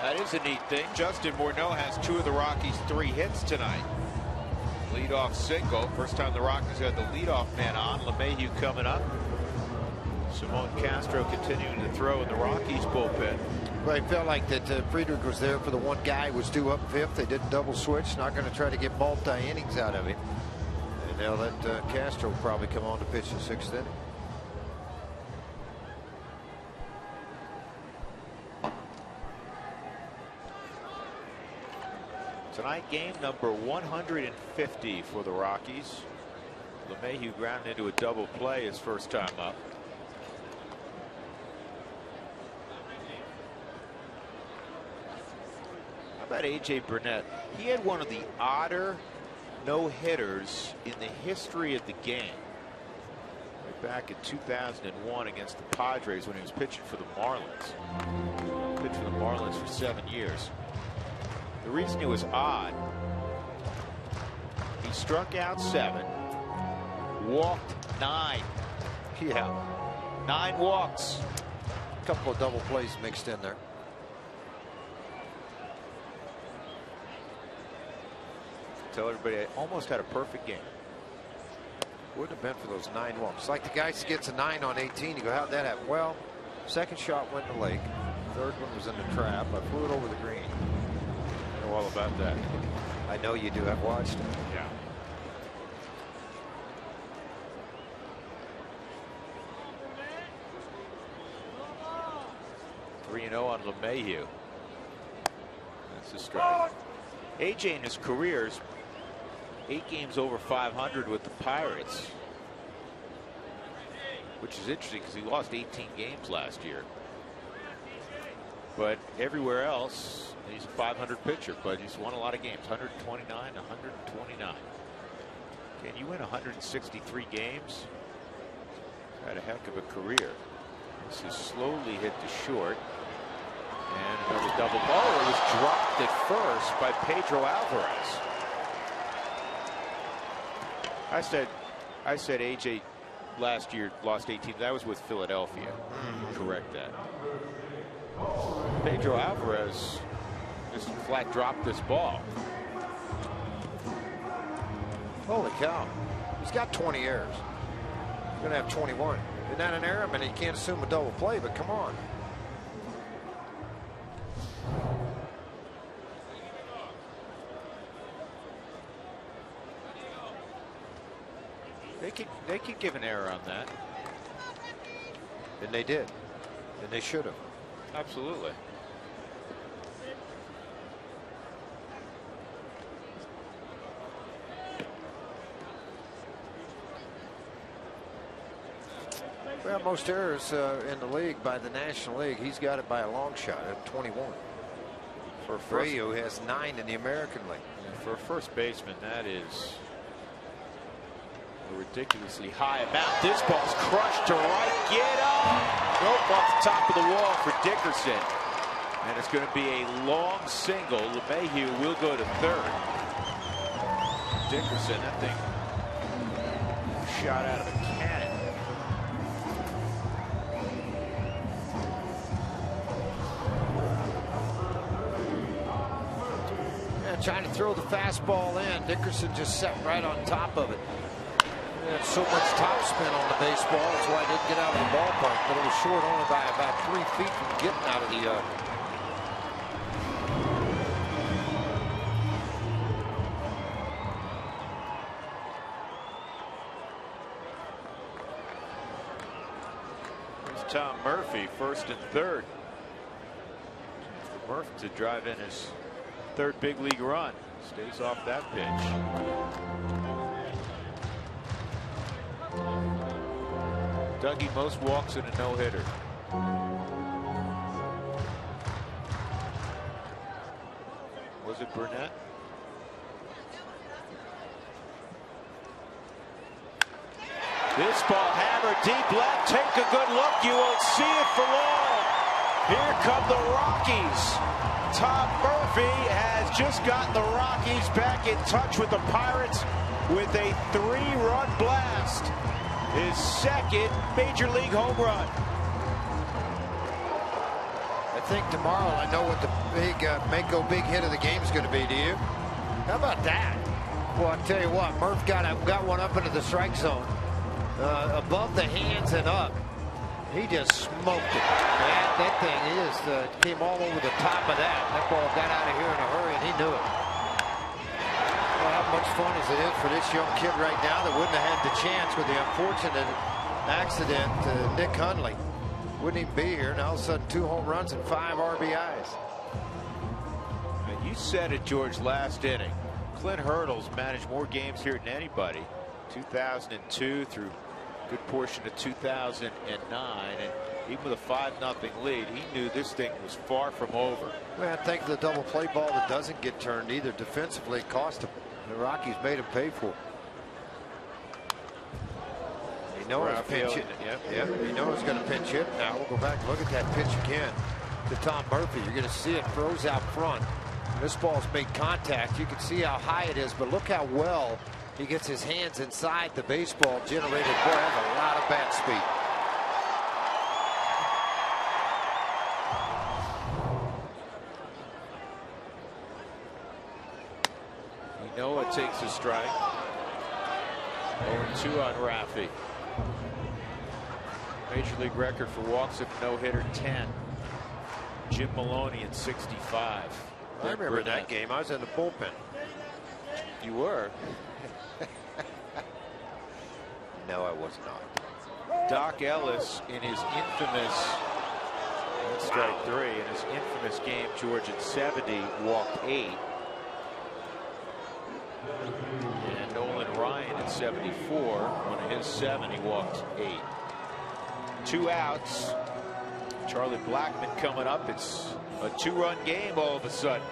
That is a neat thing. Justin Morneau has 2 of the Rockies' 3 hits tonight. Leadoff single. First time the Rockies had the leadoff man on. LeMahieu coming up. Simon Castro continuing to throw in the Rockies bullpen. Well, I felt like that Friedrich was there for the one guy who was due up 5th. They didn't double switch. Not going to try to get multi-innings out of him. And they'll let Castro probably come on to pitch the 6th inning. Tonight, game number 150 for the Rockies. LeMahieu grounded into a double play his first time up. How about A.J. Burnett? He had one of the odder no-hitters in the history of the game. Right back in 2001 against the Padres when he was pitching for the Marlins. Pitched for the Marlins for 7 years. The reason it was odd, he struck out 7, walked 9. Yeah. 9 walks. A couple of double plays mixed in there. Tell everybody I almost had a perfect game. Wouldn't have been for those 9 walks. Like the guy gets a 9 on 18. You go, how'd that happen? Well, second shot went in the lake. Third one was in the trap. I flew it over the green. I know all about that. I know you do. I've watched it. Yeah. .3-0 on LeMahieu. That's a strike. AJ in his careers, 8 games over 500 with the Pirates, which is interesting because he lost 18 games last year. But everywhere else, he's a 500 pitcher, but he's won a lot of games. 129, 129. Can you win 163 games? Had a heck of a career. This is slowly hit to short. And another double ball. It was dropped at first by Pedro Alvarez. I said AJ last year lost 18. That was with Philadelphia. Correct that. Pedro Alvarez just flat dropped this ball. Holy cow. He's got 20 errors. He's going to have 21. Isn't that an error? I mean, you can't assume a double play, but come on. They could give an error on that. And they did. And they should have. Absolutely. Well, most errors in the league by the National League, he's got it by a long shot at 21. For Freyo has 9 in the American League. For a first baseman, that is a ridiculously high amount. This ball's crushed to right. Get up! Nope, off the top of the wall for Dickerson. And it's going to be a long single. LeMahieu will go to third. Dickerson, that thing shot out of a cannon. Trying to throw the fastball in. Dickerson just sat right on top of it. Had so much topspin on the baseball. That's why it didn't get out of the ballpark. But it was short only by about 3 feet from getting out of the yard. There's Tom Murphy, first and third. Murphy to drive in his third big league run. Stays off that pitch. Dougie, most walks in a no-hitter. Was it Burnett? This ball hammered deep left. Take a good look. You won't see it for long. Here come the Rockies. Tom Murphy has just gotten the Rockies back in touch with the Pirates with a 3-run blast. His second major league home run. I think tomorrow I know what the big Mako big hit of the game is going to be. Do you? How about that? Well, I tell you what, Murph got one up into the strike zone, above the hands and up. He just smoked it. That thing, he just came all over the top of that. That ball got out of here in a hurry, and he knew it. Well, how much fun is it for this young kid right now that wouldn't have had the chance with the unfortunate accident to Nick Hundley? Wouldn't even be here, and all of a sudden 2 home runs and 5 RBIs. You said it, George, last inning. Clint Hurdle's managed more games here than anybody. 2002 through a good portion of 2009, and even with a 5-0 lead, he knew this thing was far from over. Well, I think the double play ball that doesn't get turned either defensively cost him. The Rockies made him pay for it. He knows pinch hit. Yep. He knows he's going to pinch hit. Now we'll go back and look at that pitch again to Tom Murphy. You're going to see it throws out front. This ball's made contact. You can see how high it is, but look how well he gets his hands inside the baseball. Generated. Boy, that's a lot of bat speed. Noah takes a strike. 0-2 on Rafi. Major league record for walks if no-hitter 10. Jim Maloney at 65. I remember that game. I was in the bullpen. You were? No, I was not. Doc Ellis in his infamous strike 3 in his infamous game, George, at 70 walked 8. And Nolan Ryan at 74, one of his 7, he walked 8. 2 outs. Charlie Blackmon coming up. It's a 2-run game all of a sudden.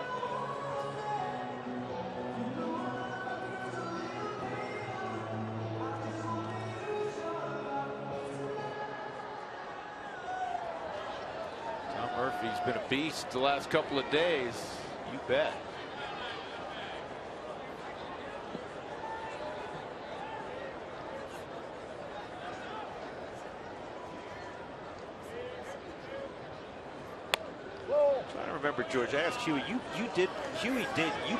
Tom Murphy's been a beast the last couple of days. You bet. Remember, George, I asked Huey, you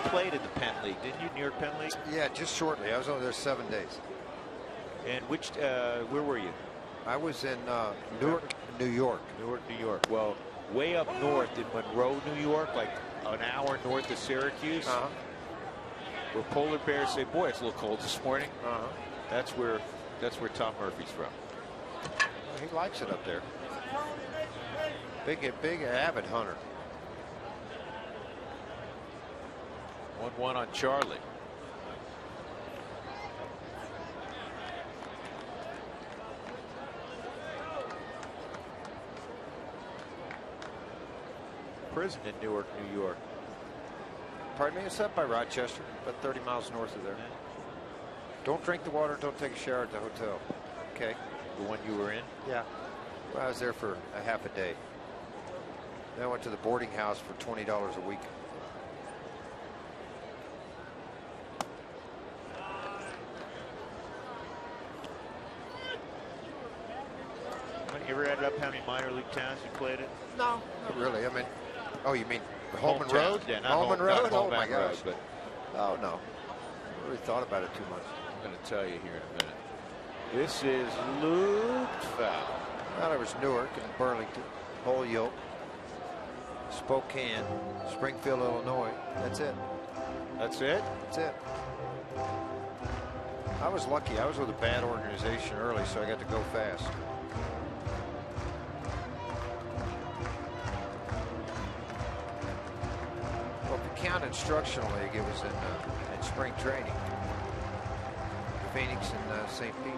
played in the Penn League, didn't you? New York Penn League? Yeah, just shortly. I was only there 7 days. And where were you? I was in Newark, New York. Newark, New York. Well, way up north in Monroe, New York, like an hour north of Syracuse, where polar bears say, boy, it's a little cold this morning. That's where Tom Murphy's from. Well, he likes it up there. Big avid hunter. 1-1 on Charlie. Prison in Newark, New York. Pardon me, it's up by Rochester, about 30 miles north of there. Don't drink the water, don't take a shower at the hotel. Okay. The one you were in? Yeah. Well, I was there for a half a day. Then I went to the boarding house for $20 a week. You ever added up how many minor league towns you played in? No, not really. I mean, oh, you mean Holman Road? Yeah, not Holman Road? Oh my gosh. Road, but oh no, I really thought about it too much. I'm going to tell you here in a minute. This is looped foul. Well, there was Newark and Burlington, Holyoke, Spokane, Springfield, Illinois. That's it. That's it? That's it. I was lucky. I was with a bad organization early, so I got to go fast. Well, if you count instructional league, it was in spring training. Phoenix and St. Pete.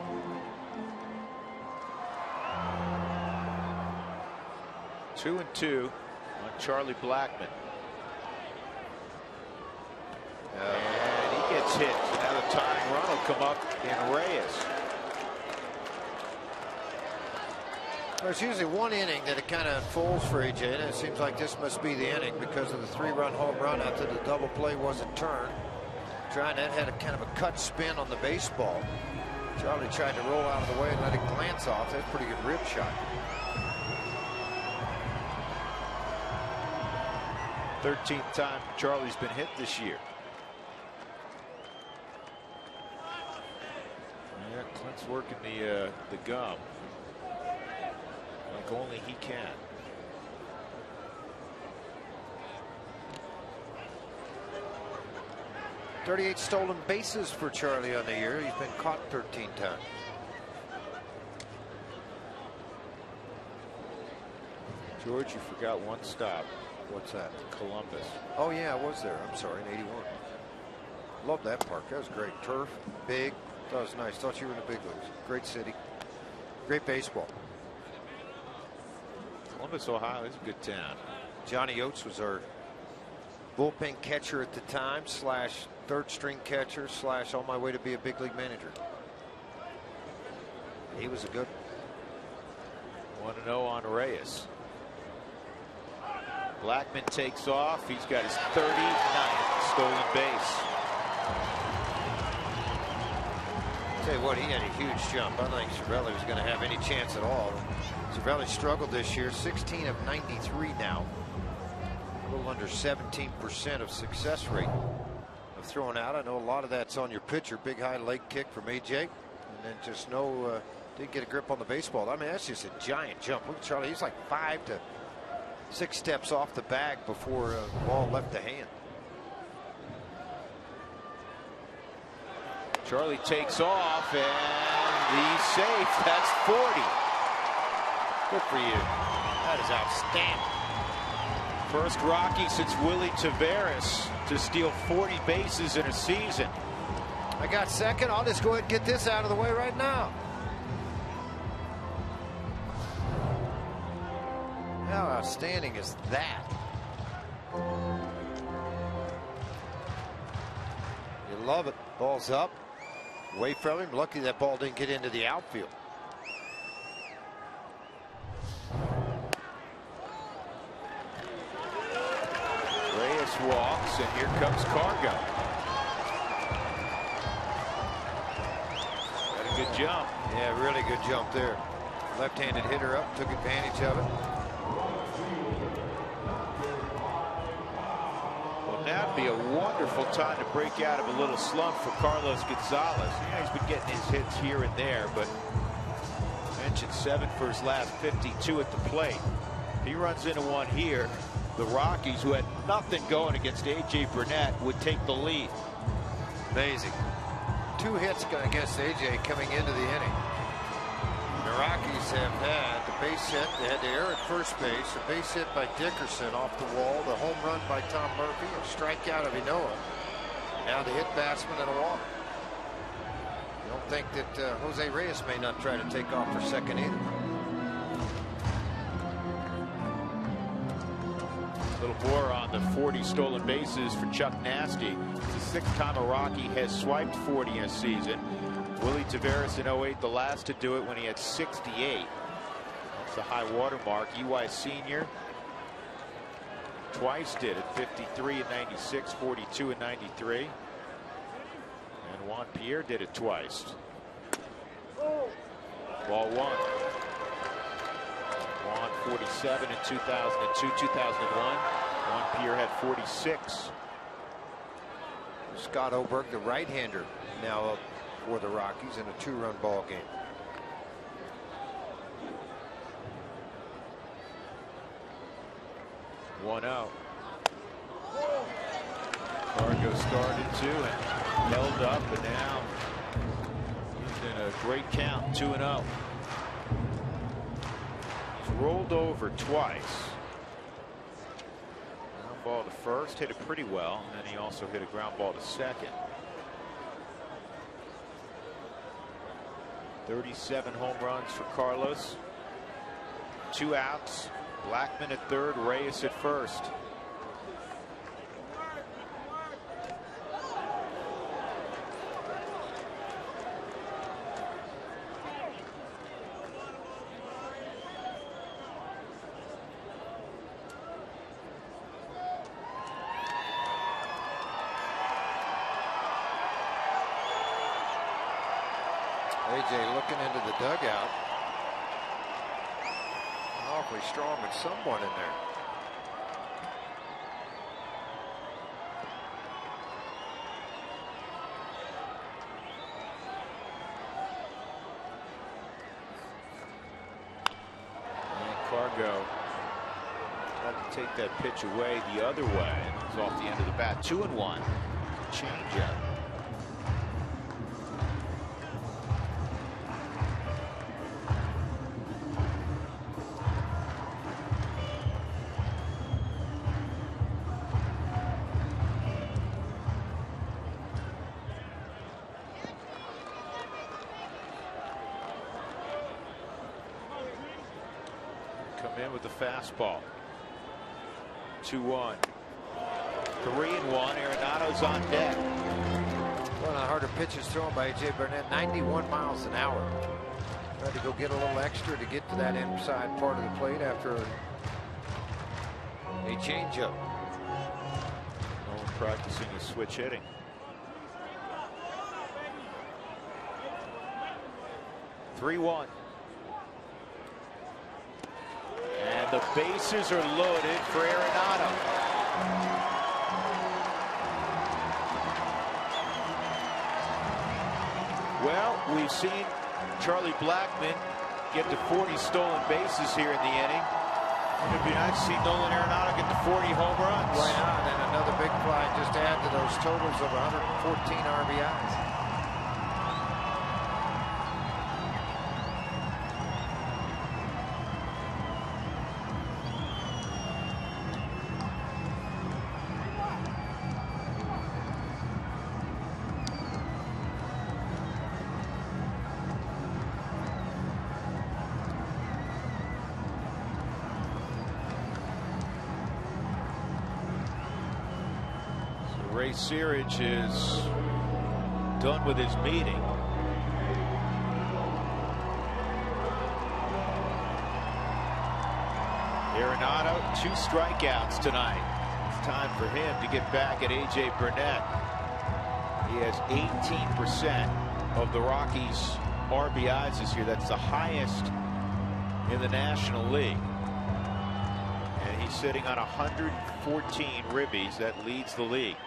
Two and two on Charlie Blackmon. And he gets hit. Now the tying run will come up in Reyes. There's usually one inning that it kind of unfolds for AJ, and it seems like this must be the inning because of the 3-run home run after the double play wasn't turned. That had a kind of a cut spin on the baseball. Charlie tried to roll out of the way and let it glance off. That's a pretty good rib shot. 13th time Charlie's been hit this year. Yeah, Clint's working the gum like only he can. .38 stolen bases for Charlie on the year. He's been caught 13 times. George, you forgot one stop. What's that? Columbus. Oh yeah, I was there. I'm sorry, in '81. Love that park. That was great. Turf, big, That was nice. Thought you were in the big leagues. Great city. Great baseball. Columbus, Ohio is a good town. Johnny Oates was our bullpen catcher at the time, / third string catcher / on my way to be a big league manager. He was a good 1-0 on Reyes. Blackman takes off. He's got his 39th stolen base. Tell you what, he had a huge jump. I don't think Cervelli was going to have any chance at all. Cervelli struggled this year, 16 of 93 now. A little under 17% of success rate of throwing out. I know a lot of that's on your pitcher. Big high leg kick from AJ. And then just didn't get a grip on the baseball. I mean, that's just a giant jump. Look at Charlie. He's like 5 to 6 steps off the bag before the ball left the hand. Charlie takes off, and he's safe. That's 40. Good for you. That is outstanding. First Rocky since Willie Taveras to steal 40 bases in a season. I got second. I'll just go ahead and get this out of the way right now. How outstanding is that? You love it. Ball's up. Away from him. Lucky that ball didn't get into the outfield. Reyes walks, and here comes Cargo. Got a good jump. Yeah, really good jump there. Left-handed hitter up, took advantage of it. Well, now would be a wonderful time to break out of a little slump for Carlos Gonzalez. Yeah, he's been getting his hits here and there, but mentioned 7 for his last 52 at the plate. He runs into one here. The Rockies, who had nothing going against A.J. Burnett, would take the lead. Amazing. 2 hits against A.J. coming into the inning. The Rockies have had the base hit. They had the error at first base, a base hit by Dickerson off the wall, the home run by Tom Murphy, a strikeout of Inoa. Now the hit batsman and a walk. You don't think that Jose Reyes may not try to take off for second either. A little more on the 40 stolen bases for Chuck Nasty. It's the 6th time a Rocky has swiped 40 in a season. Willie Taveras in 08, the last to do it when he had 68. That's the high water mark. EY Sr. twice did it, 53 and 96, 42 and 93. And Juan Pierre did it twice. Ball 1. Juan 47 in 2002, 2001. Juan Pierre had 46. Scott Oberg, the right-hander, now up for the Rockies in a 2-run ball game. One out. Cargo started to and held up, and now he's in a great count, 2-0. He's rolled over twice. Ground ball to first, hit it pretty well, and then he also hit a ground ball to second. 37 home runs for Carlos. 2 outs. Blackman at third, Reyes at first. AJ looking into the dugout. Awfully strong with someone in there. And Cargo had to take that pitch away the other way. It was off the end of the bat. 2-1. Change up. come in with the fastball. 2-1. 3-1. Arenado's on deck. One of the harder pitches thrown by A.J. Burnett, 91 miles an hour. Tried to go get a little extra to get to that inside part of the plate after a changeup. Nolan practicing his switch hitting. (3-1). And the bases are loaded for Arenado. Well, we've seen Charlie Blackmon get to 40 stolen bases here in the inning. It'd be nice to see Nolan Arenado get to 40 home runs. Why not? And another big fly just to add to those totals of 114 RBIs. Ray Searage is done with his meeting. Arenado, 2 strikeouts tonight. It's time for him to get back at A.J. Burnett. He has 18% of the Rockies' RBIs this year. That's the highest in the National League. And he's sitting on 114 ribbies. That leads the league.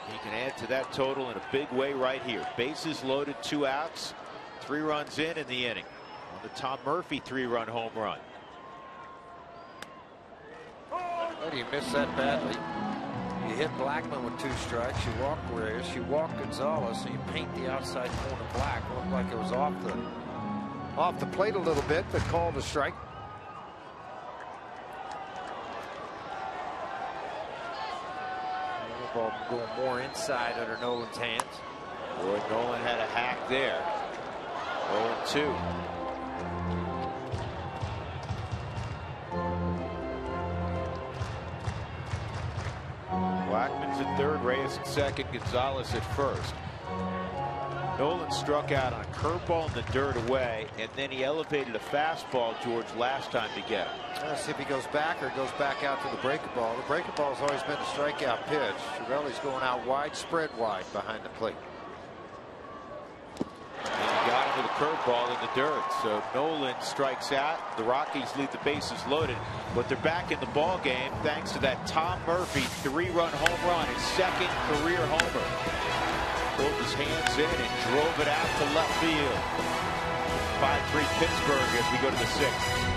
He can add to that total in a big way right here. Bases loaded, 2 outs, 3 runs in the inning on the Tom Murphy 3-run home run. How do you miss that badly? You hit Blackmon with 2 strikes. You walk Reyes. You walk Gonzalez. And you paint the outside corner black. It looked like it was off the plate a little bit, but called a strike. Ball going more inside under Nolan's hands. Boy, Nolan had a hack there. 0-2. Blackmon's at third, Reyes at second, Gonzalez at first. Nolan struck out on a curveball in the dirt away, and then he elevated a fastball, George, last time to get him. Let's see if he goes back or goes back out to the breaker ball. The breaker ball has always been the strikeout pitch. Chiarelli's going out wide, spread wide behind the plate. And he got him with a curveball in the dirt. So Nolan strikes out. The Rockies leave the bases loaded, but they're back in the ball game thanks to that Tom Murphy 3-run home run, his second career homer. Pulled his hands in and drove it out to left field. 5-3 Pittsburgh as we go to the 6th.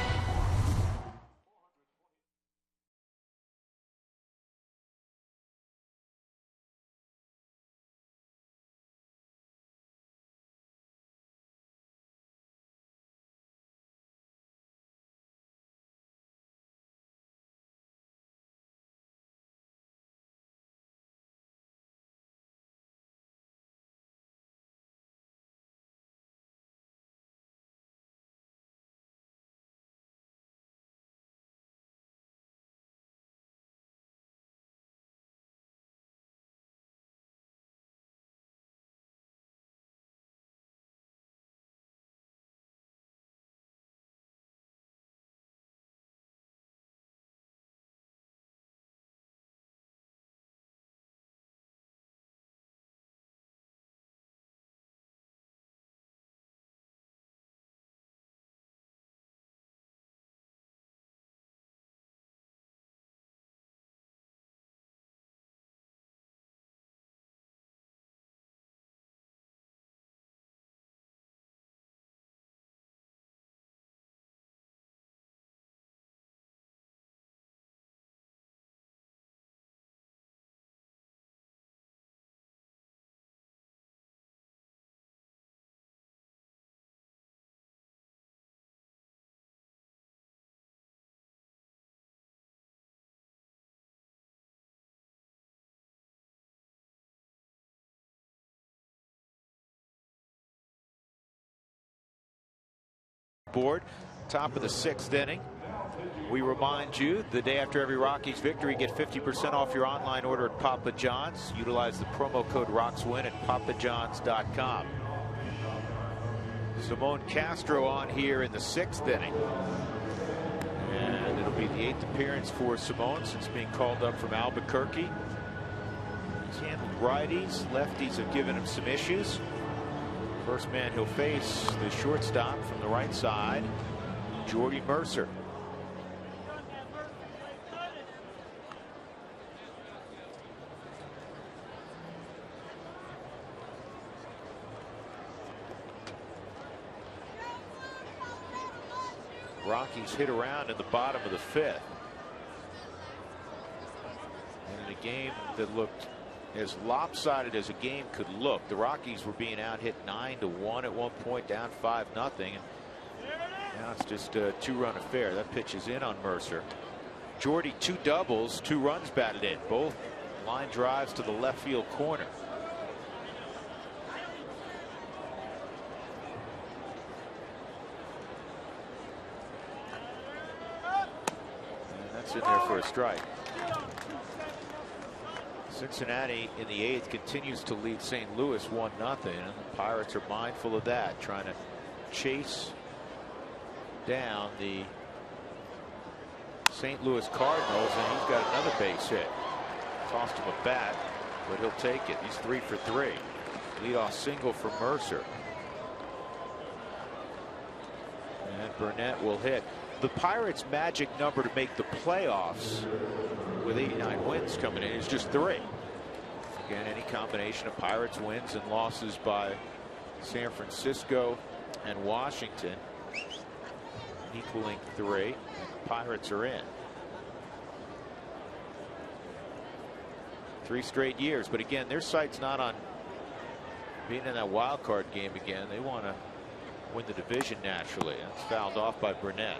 Board. Top of the 6th inning. We remind you, the day after every Rockies victory, get 50% off your online order at Papa John's. Utilize the promo code ROXWIN at papajohns.com. Simone Castro on here in the 6th inning. And it'll be the 8th appearance for Simone since being called up from Albuquerque. He's handled righties. Lefties have given him some issues. First man he'll face, the shortstop from the right side, Jordy Mercer. Rockies hit around in the bottom of the 5th. And in a game that looked as lopsided as a game could look, the Rockies were being out hit 9-1 at one point, down 5-0. And now it's just a 2-run affair. That pitch is in on Mercer. Jordy, 2 doubles, 2 runs batted in, both line drives to the left field corner. In there for a strike. Cincinnati in the 8th continues to lead St. Louis 1-0. And the Pirates are mindful of that, trying to chase down the St. Louis Cardinals, and he's got another base hit. Tossed him a bat, but he'll take it. He's 3 for 3. Leadoff single for Mercer. And Burnett will hit. The Pirates' magic number to make the playoffs with 89 wins coming in is just 3. Again, any combination of Pirates wins and losses by San Francisco and Washington equaling 3. And the Pirates are in. 3 straight years, but again, their sight's not on being in that wild card game again. They want to win the division naturally. That's fouled off by Burnett.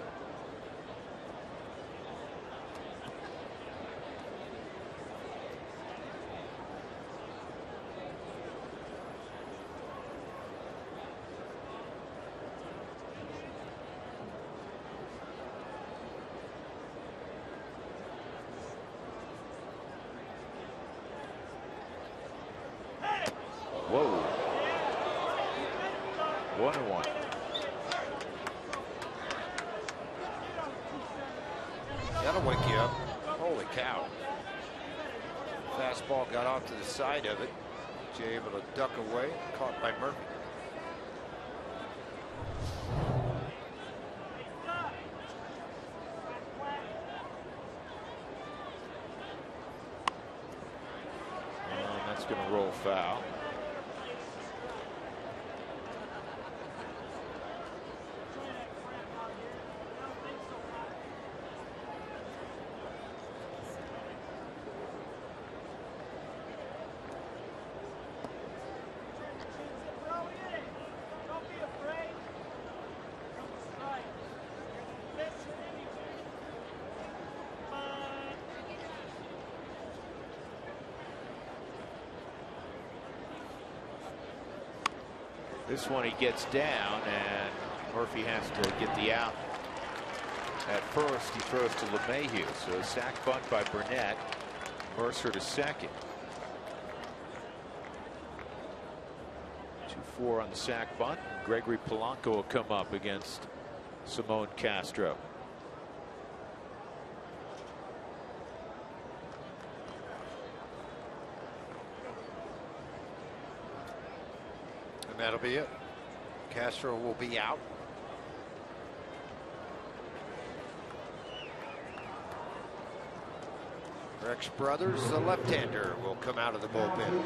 Whoa. 1-1. That'll wake you up. Holy cow. Fastball got off to the side of it. Jay able to duck away. Caught by Murphy. And that's going to roll foul. This one he gets down, and Murphy has to get the out. At first, he throws to LeMahieu. So a sac bunt by Burnett. Mercer to second. 2-4 on the sac bunt. Gregory Polanco will come up against Simone Castro. And that'll be it. Castro will be out. Rex Brothers, the left-hander, will come out of the bullpen.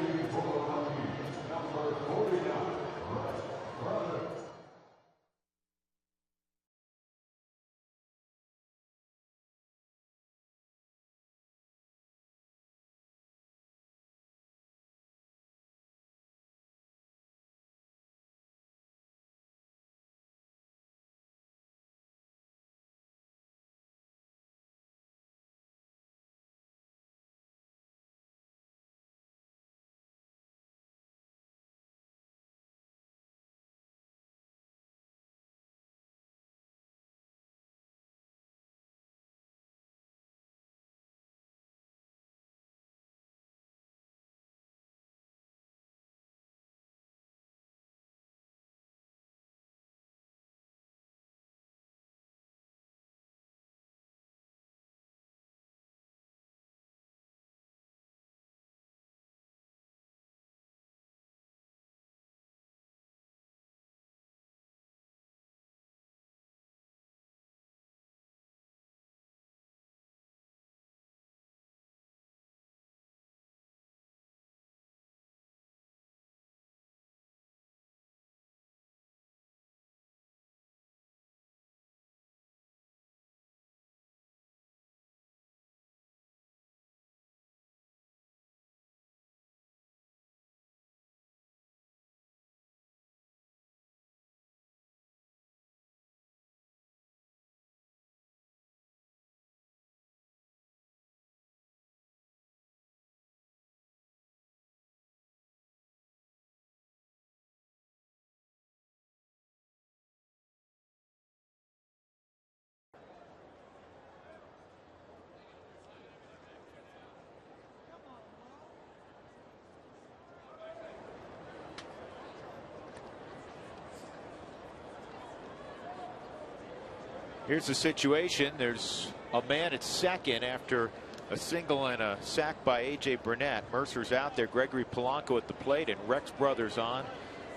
Here's the situation. There's a man at second after a single and a sack by A.J. Burnett. Mercer's out there. Gregory Polanco at the plate, and Rex Brothers on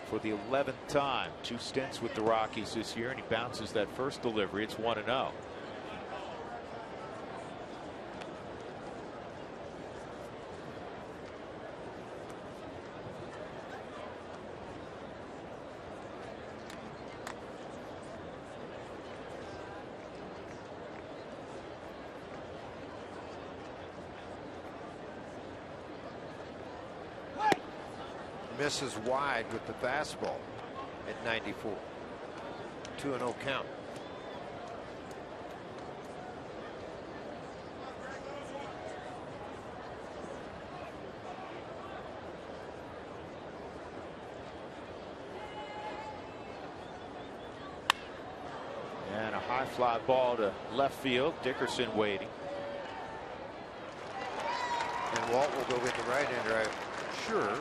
for the 11th time. 2 stints with the Rockies this year, and he bounces that first delivery. It's 1-0. Misses wide with the fastball at 94. 2-0 count. And a high fly ball to left field. Dickerson waiting. And Walt will go get the right hander. I'm sure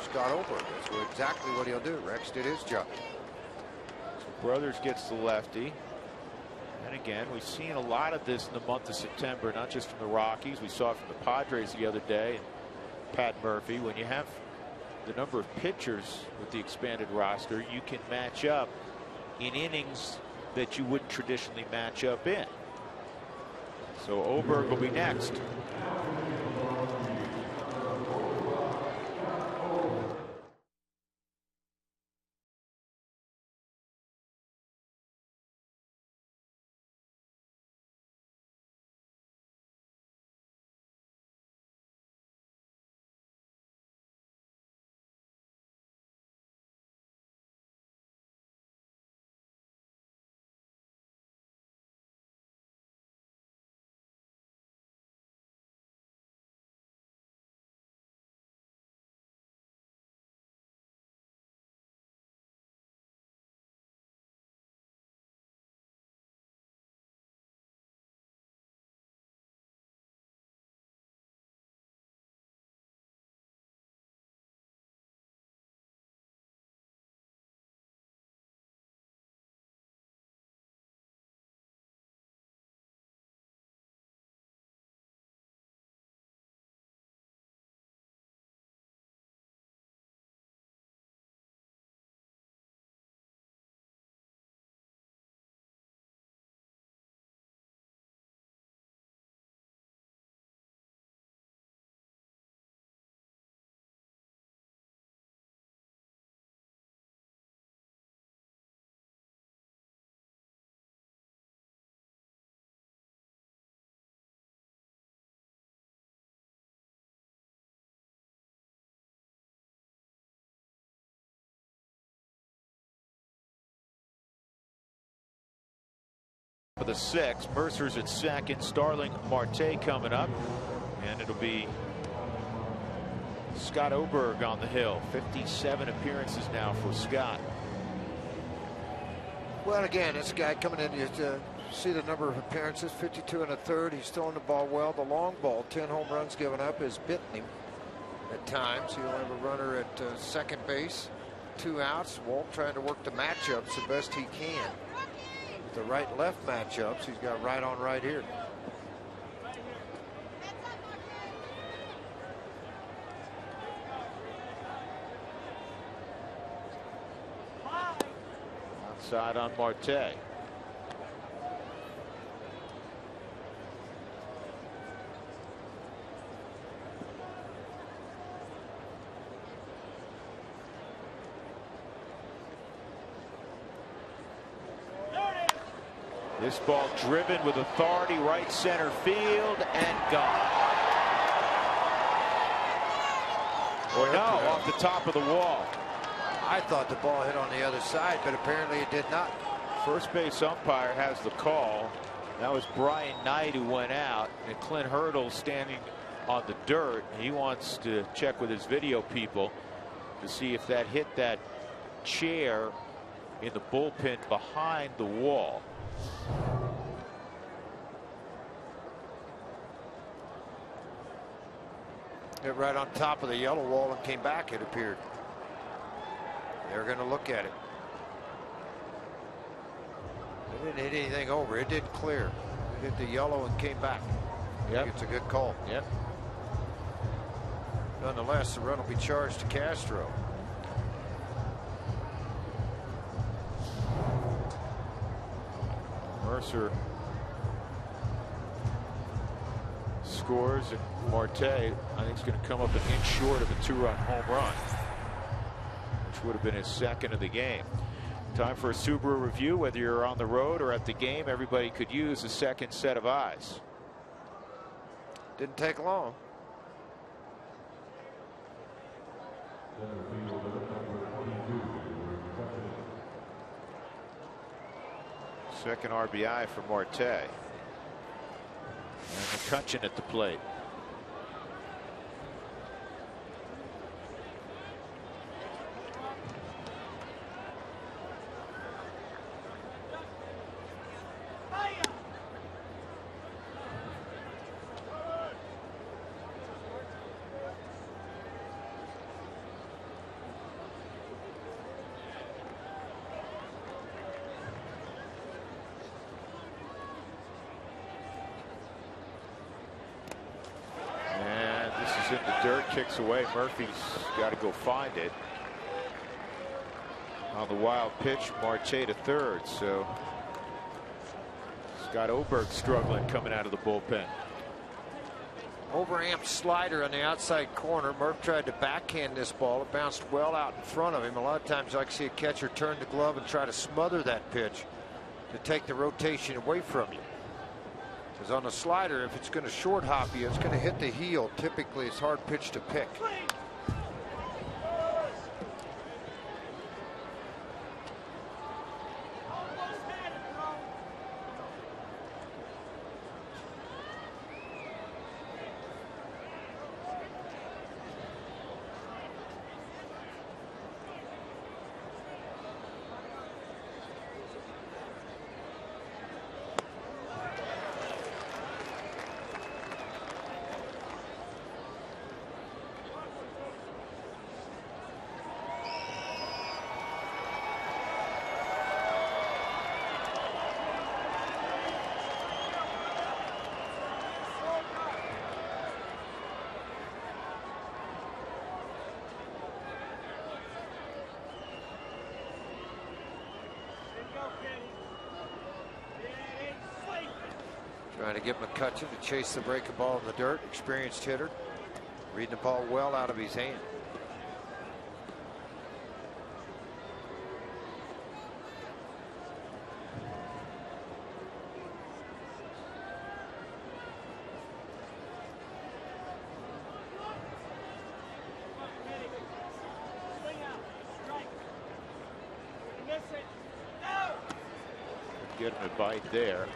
Scott Oberg. That's exactly what he'll do. Rex did his job. So Brothers gets the lefty. And again, we've seen a lot of this in the month of September, not just from the Rockies. We saw it from the Padres the other day, and Pat Murphy. When you have the number of pitchers with the expanded roster, you can match up in innings that you wouldn't traditionally match up in. So Oberg will be next. For the 6th, Mercer's at second. Starling Marte coming up, and it'll be Scott Oberg on the hill. 57 appearances now for Scott. Well, again, this guy coming in, you see the number of appearances, 52 1/3. He's throwing the ball well. The long ball, 10 home runs given up, has bitten him at times. He'll have a runner at second base, 2 outs. Walt trying to work the matchups the best he can. The right-left matchups, he's got right on right here. Outside on Marte. This ball driven with authority, right center field, and gone. Or no, off the top of the wall. I thought the ball hit on the other side, but apparently it did not. First base umpire has the call. That was Brian Knight who went out, and Clint Hurdle standing on the dirt. He wants to check with his video people to see if that hit that chair in the bullpen behind the wall. Hit right on top of the yellow wall and came back, it appeared. They're going to look at it. It didn't hit anything over. It didn't clear. It hit the yellow and came back. Yep. It's a good call. Yep. Nonetheless, the run will be charged to Castro. Mercer scores, and Marte, I think, is going to come up an inch short of a 2-run home run, which would have been his second of the game. Time for a Subaru review. Whether you're on the road or at the game, everybody could use a second set of eyes. Didn't take long. Second RBI for Marte. And McCutchen at the plate. In the dirt, kicks away. Murphy's got to go find it. On the wild pitch, Marte to third. So Scott Oberg struggling coming out of the bullpen. Overamped slider on the outside corner. Murph tried to backhand this ball. It bounced well out in front of him. A lot of times I can see a catcher turn the glove and try to smother that pitch to take the rotation away from you. Because on a slider, if it's going to short hop you, it's going to hit the heel. Typically, it's hard pitch to pick. Trying to get McCutchen to chase the breaking ball in the dirt. Experienced hitter. Reading the ball well out of his hand. Get him a bite there.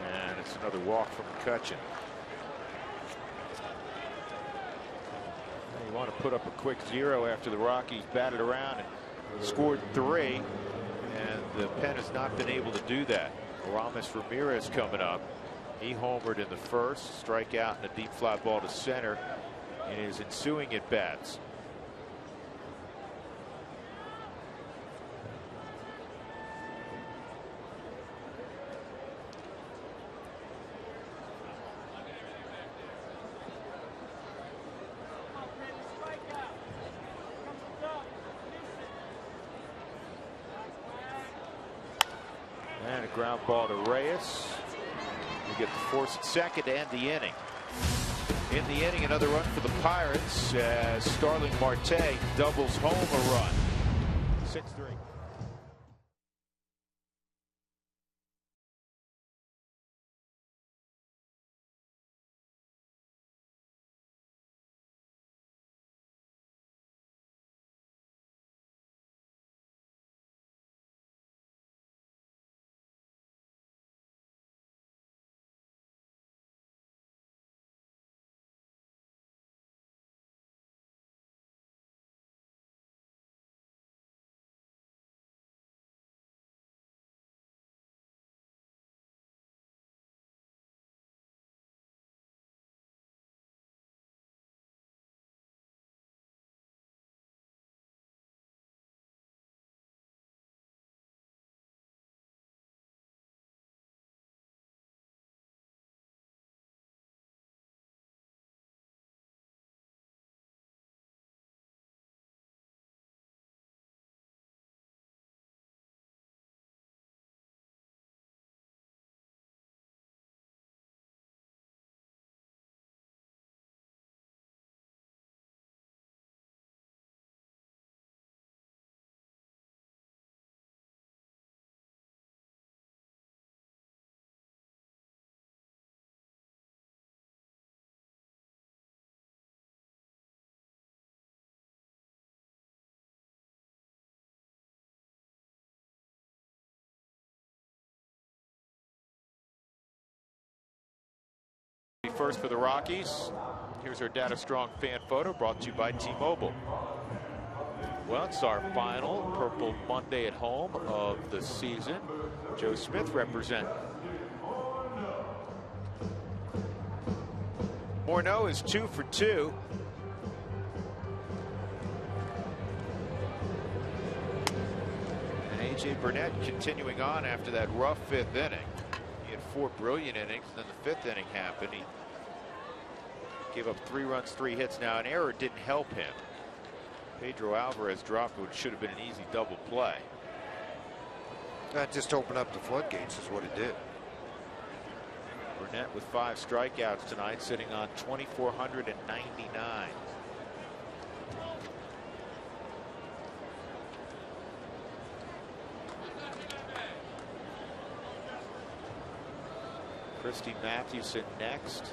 And it's another walk from McCutchen. You want to put up a quick 0 after the Rockies batted around and scored 3. And the pen has not been able to do that. Aramis Ramirez coming up. He homered in the first. Strikeout and a deep fly ball to center in his ensuing at bats. And a ground ball to Reyes. We get the force at second to end the inning. In the inning, another run for the Pirates as Starling Marte doubles home a run. 6-3. first for the Rockies. Here's our Data Strong fan photo brought to you by T-Mobile. Well, it's our final Purple Monday at home of the season. Joe Smith representing. Morneau is 2 for 2. And A.J. Burnett continuing on after that rough 5th inning. He had 4 brilliant innings, and then the 5th inning happened. He gave up 3 runs, 3 hits. Now, an error didn't help him. Pedro Alvarez dropped what should have been an easy double play. That just opened up the floodgates is what it did. Burnett with 5 strikeouts tonight, sitting on 2,499. Christy Mathewson next.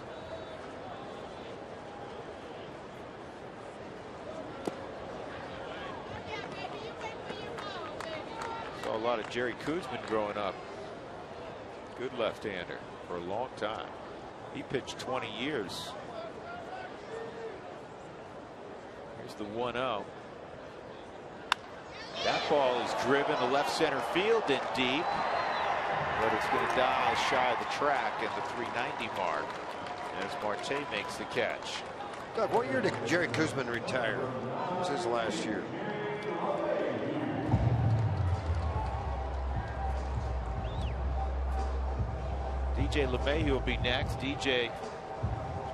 Saw a lot of Jerry Kuzman growing up. Good left-hander for a long time. He pitched 20 years. Here's the 1-0. That ball is driven to left center field and deep, but it's going to die shy of the track at the 390 mark as Marte makes the catch. Doug, what year did Jerry Kuzman retire? It was his last year. DJ LeMahieu will be next. DJ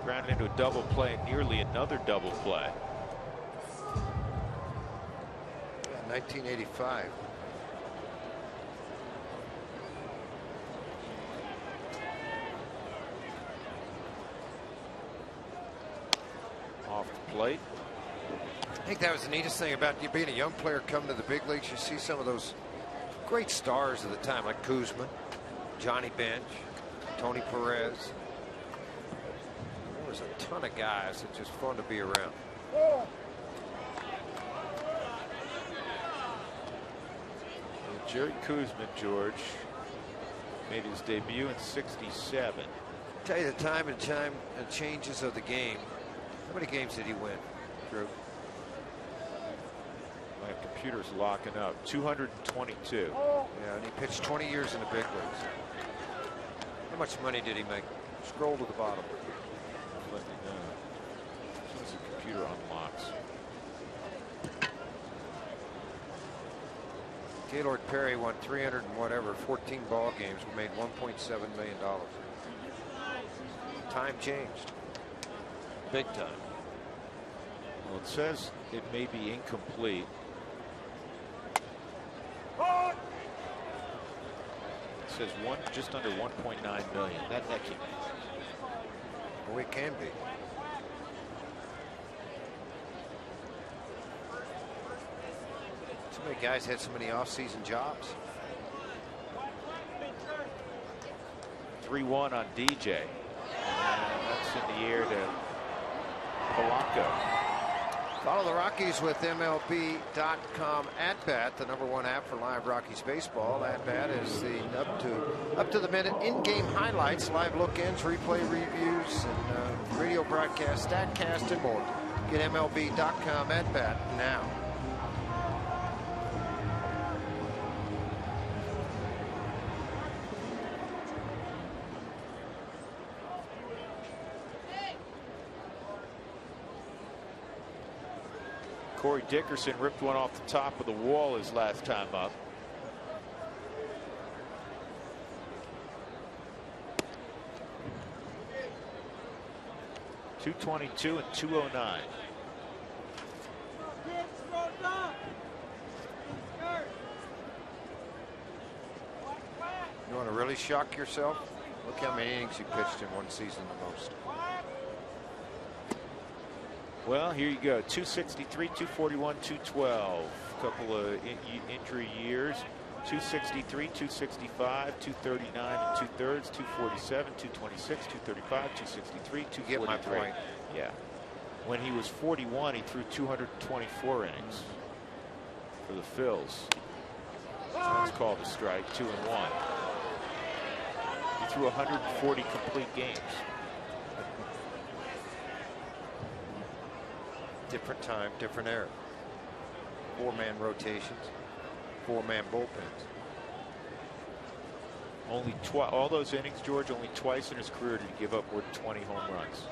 grounded into a double play, nearly another double play. 1985. Off the plate. I think that was the neatest thing about you being a young player coming to the big leagues. You see some of those great stars of the time, like Kuzman, Johnny Bench, Tony Perez. There was a ton of guys that's just fun to be around. Jerry Kuzman, George, made his debut in '67. Tell you the time and changes of the game. How many games did he win, Drew? My computer's locking up. 222. Yeah, and he pitched 20 years in the big leagues. How much money did he make? Scroll to the bottom. Let me know as soon as the computer unlocks. Gaylord Perry won 300 and whatever, 14 ball games. We made $1.7 million. Time changed. Big time. Well, it says it may be incomplete. It says just under 1.9 million. That can be. Well, it can be. So many guys had so many off-season jobs. 3-1 on DJ. And that's in the air to Polanco. Follow the Rockies with MLB.com @bat, the #1 app for live Rockies baseball. @bat is the up to the minute in-game highlights, live look-ins, replay reviews, and radio broadcast, statcast, and more. Get MLB.com @bat now. Corey Dickerson ripped one off the top of the wall his last time up. .222 and .209. You want to really shock yourself? Look how many innings you pitched in one season the most. Well, here you go. 263, 241, 212. A couple of injury years. 263, 265, 239 and 2/3, 247, 226, 235, 263, 243. You get my point. Yeah. When he was 41, he threw 224 innings for the Phils. That's called a strike. 2-1. He threw 140 complete games. Different time, different era. 4-man rotations, 4-man bullpens. Only all those innings, George, only twice in his career did he give up more than 20 home runs.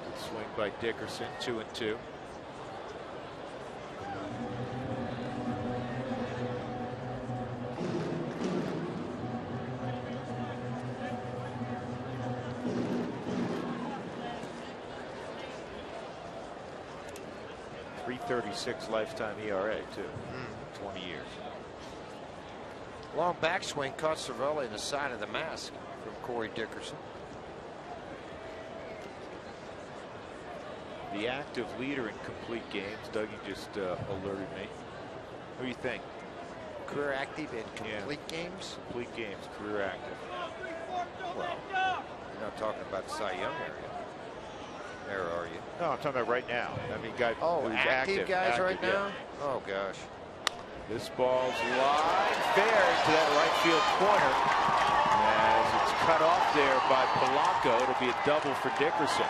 Good swing by Dickerson, 2-2. .336 lifetime ERA too. 20 years. Long backswing caught Cervelli in the side of the mask from Corey Dickerson. The active leader in complete games. Dougie just alerted me. What do you think? Career active in complete games? Complete games, career active. Well, you're not talking about the Cy Young area. There are you? No, I'm talking about right now. I mean, guy who's active guys active, right now? Oh, gosh. This ball's line fair to that right field corner. As it's cut off there by Polanco, it'll be a double for Dickerson.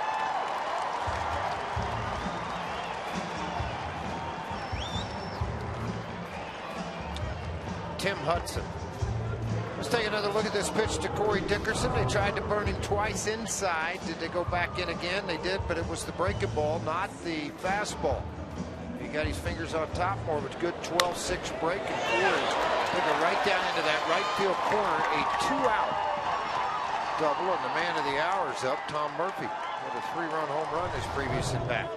Tim Hudson. Let's take another look at this pitch to Corey Dickerson. They tried to burn him twice inside. Did they go back in again? They did, but it was the breaking ball, not the fastball. He got his fingers on top more, but good 12-6 break, and Corey took it right down into that right field corner. A 2-out double, and the man of the hour is up, Tom Murphy, with a 3-run home run his previous at bat.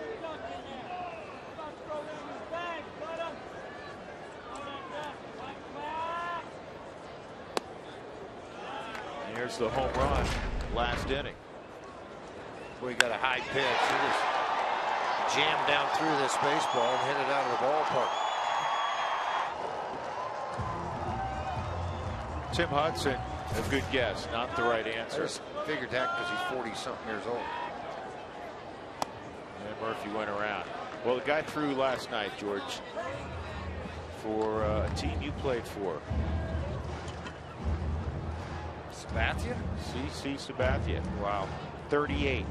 Here's the home run last inning. We got a high pitch. He just jammed down through this baseball and hit it out of the ballpark. Tim Hudson, a good guess, not the right answer. I just figured that because he's 40-something years old. And Murphy went around. Well, the guy threw last night, George, for a team you played for. Sabathia? CC Sabathia. Wow. 38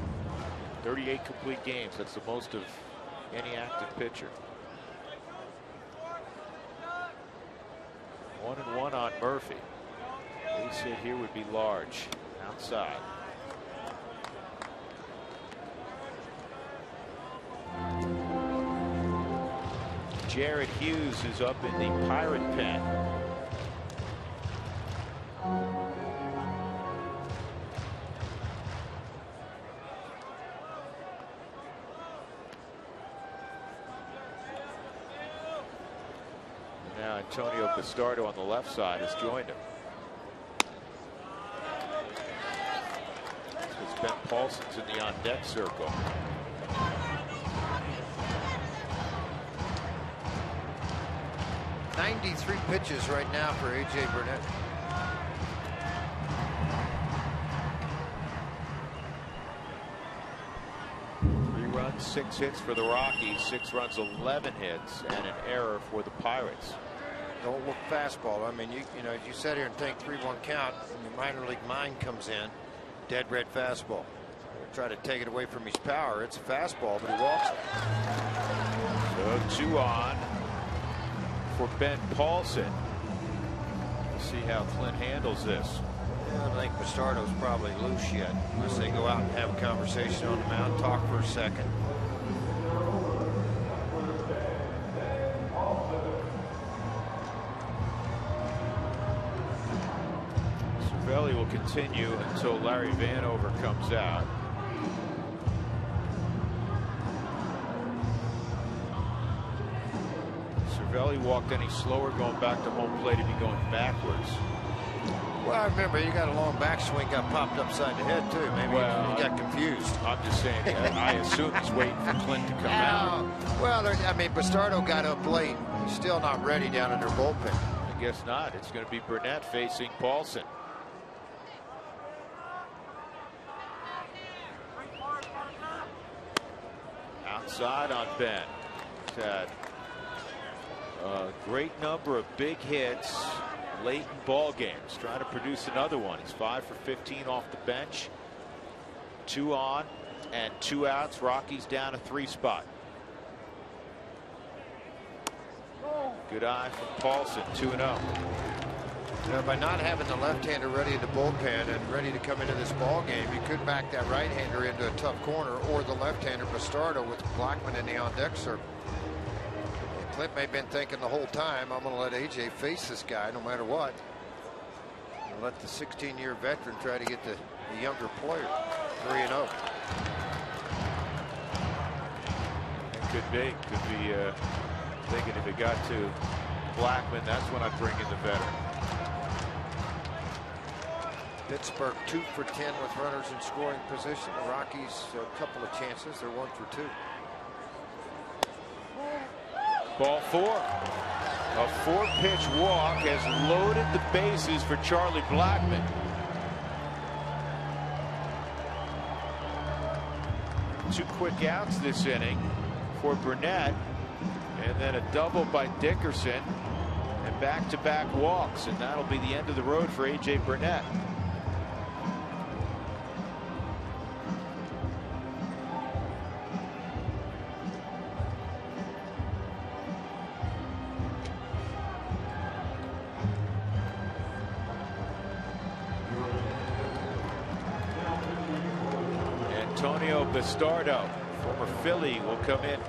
complete games. That's the most of any active pitcher. 1-1 on Murphy. Base hit here would be large. Outside. Jared Hughes is up in the Pirate pen. Now Antonio Castardo on the left side has joined him. It's Ben Paulson's in the on-deck circle. .93 pitches right now for A.J. Burnett. Runs, 6 hits for the Rockies, 6 runs, 11 hits, and an error for the Pirates. Don't look fastball. I mean, you know, you sit here and think 3-1 count, and your minor league mind comes in, dead red fastball. Try to take it away from his power. It's a fastball, but he walks it. So 2 on for Ben Paulson. We'll see how Clint handles this. I don't think Bastardo's probably loose yet, unless they go out and have a conversation on the mound, talk for a second. Cervelli will continue until Larry Vanover comes out. Cervelli walked any slower going back to home plate, he'd be going backwards. Well, I remember he got a long backswing, got popped upside the head too. Maybe he got confused. I'm just saying, I assume he's waiting for Clint to come out. Well, I mean, Bastardo got up late. He's still not ready down in their bullpen. I guess not. It's going to be Burnett facing Paulson. Outside on Ben. He's had a great number of big hits late in ball games. Trying to produce another one. He's 5 for 15 off the bench. 2 on. And 2 outs. Rockies down a 3 spot. Good eye from Paulson. 2-0. By not having the left-hander ready in the bullpen and ready to come into this ball game, you could back that right-hander into a tough corner, or the left-hander Bastardo with Blackman in the on-deck circle. And Clint may have been thinking the whole time, I'm going to let AJ face this guy no matter what. And let the 16-year veteran try to get the younger player. 3-0. It could be. Thinking if it got to Blackman, that's when I'd bring in the veteran. Pittsburgh 2 for 10 with runners in scoring position. The Rockies a couple of chances. They're 1 for 2. Ball 4. A 4-pitch walk has loaded the bases for Charlie Blackman. Two quick outs this inning for Burnett, and then a double by Dickerson, and back-to-back walks, and that'll be the end of the road for A.J. Burnett. Antonio Bastardo, former Philly, will come in.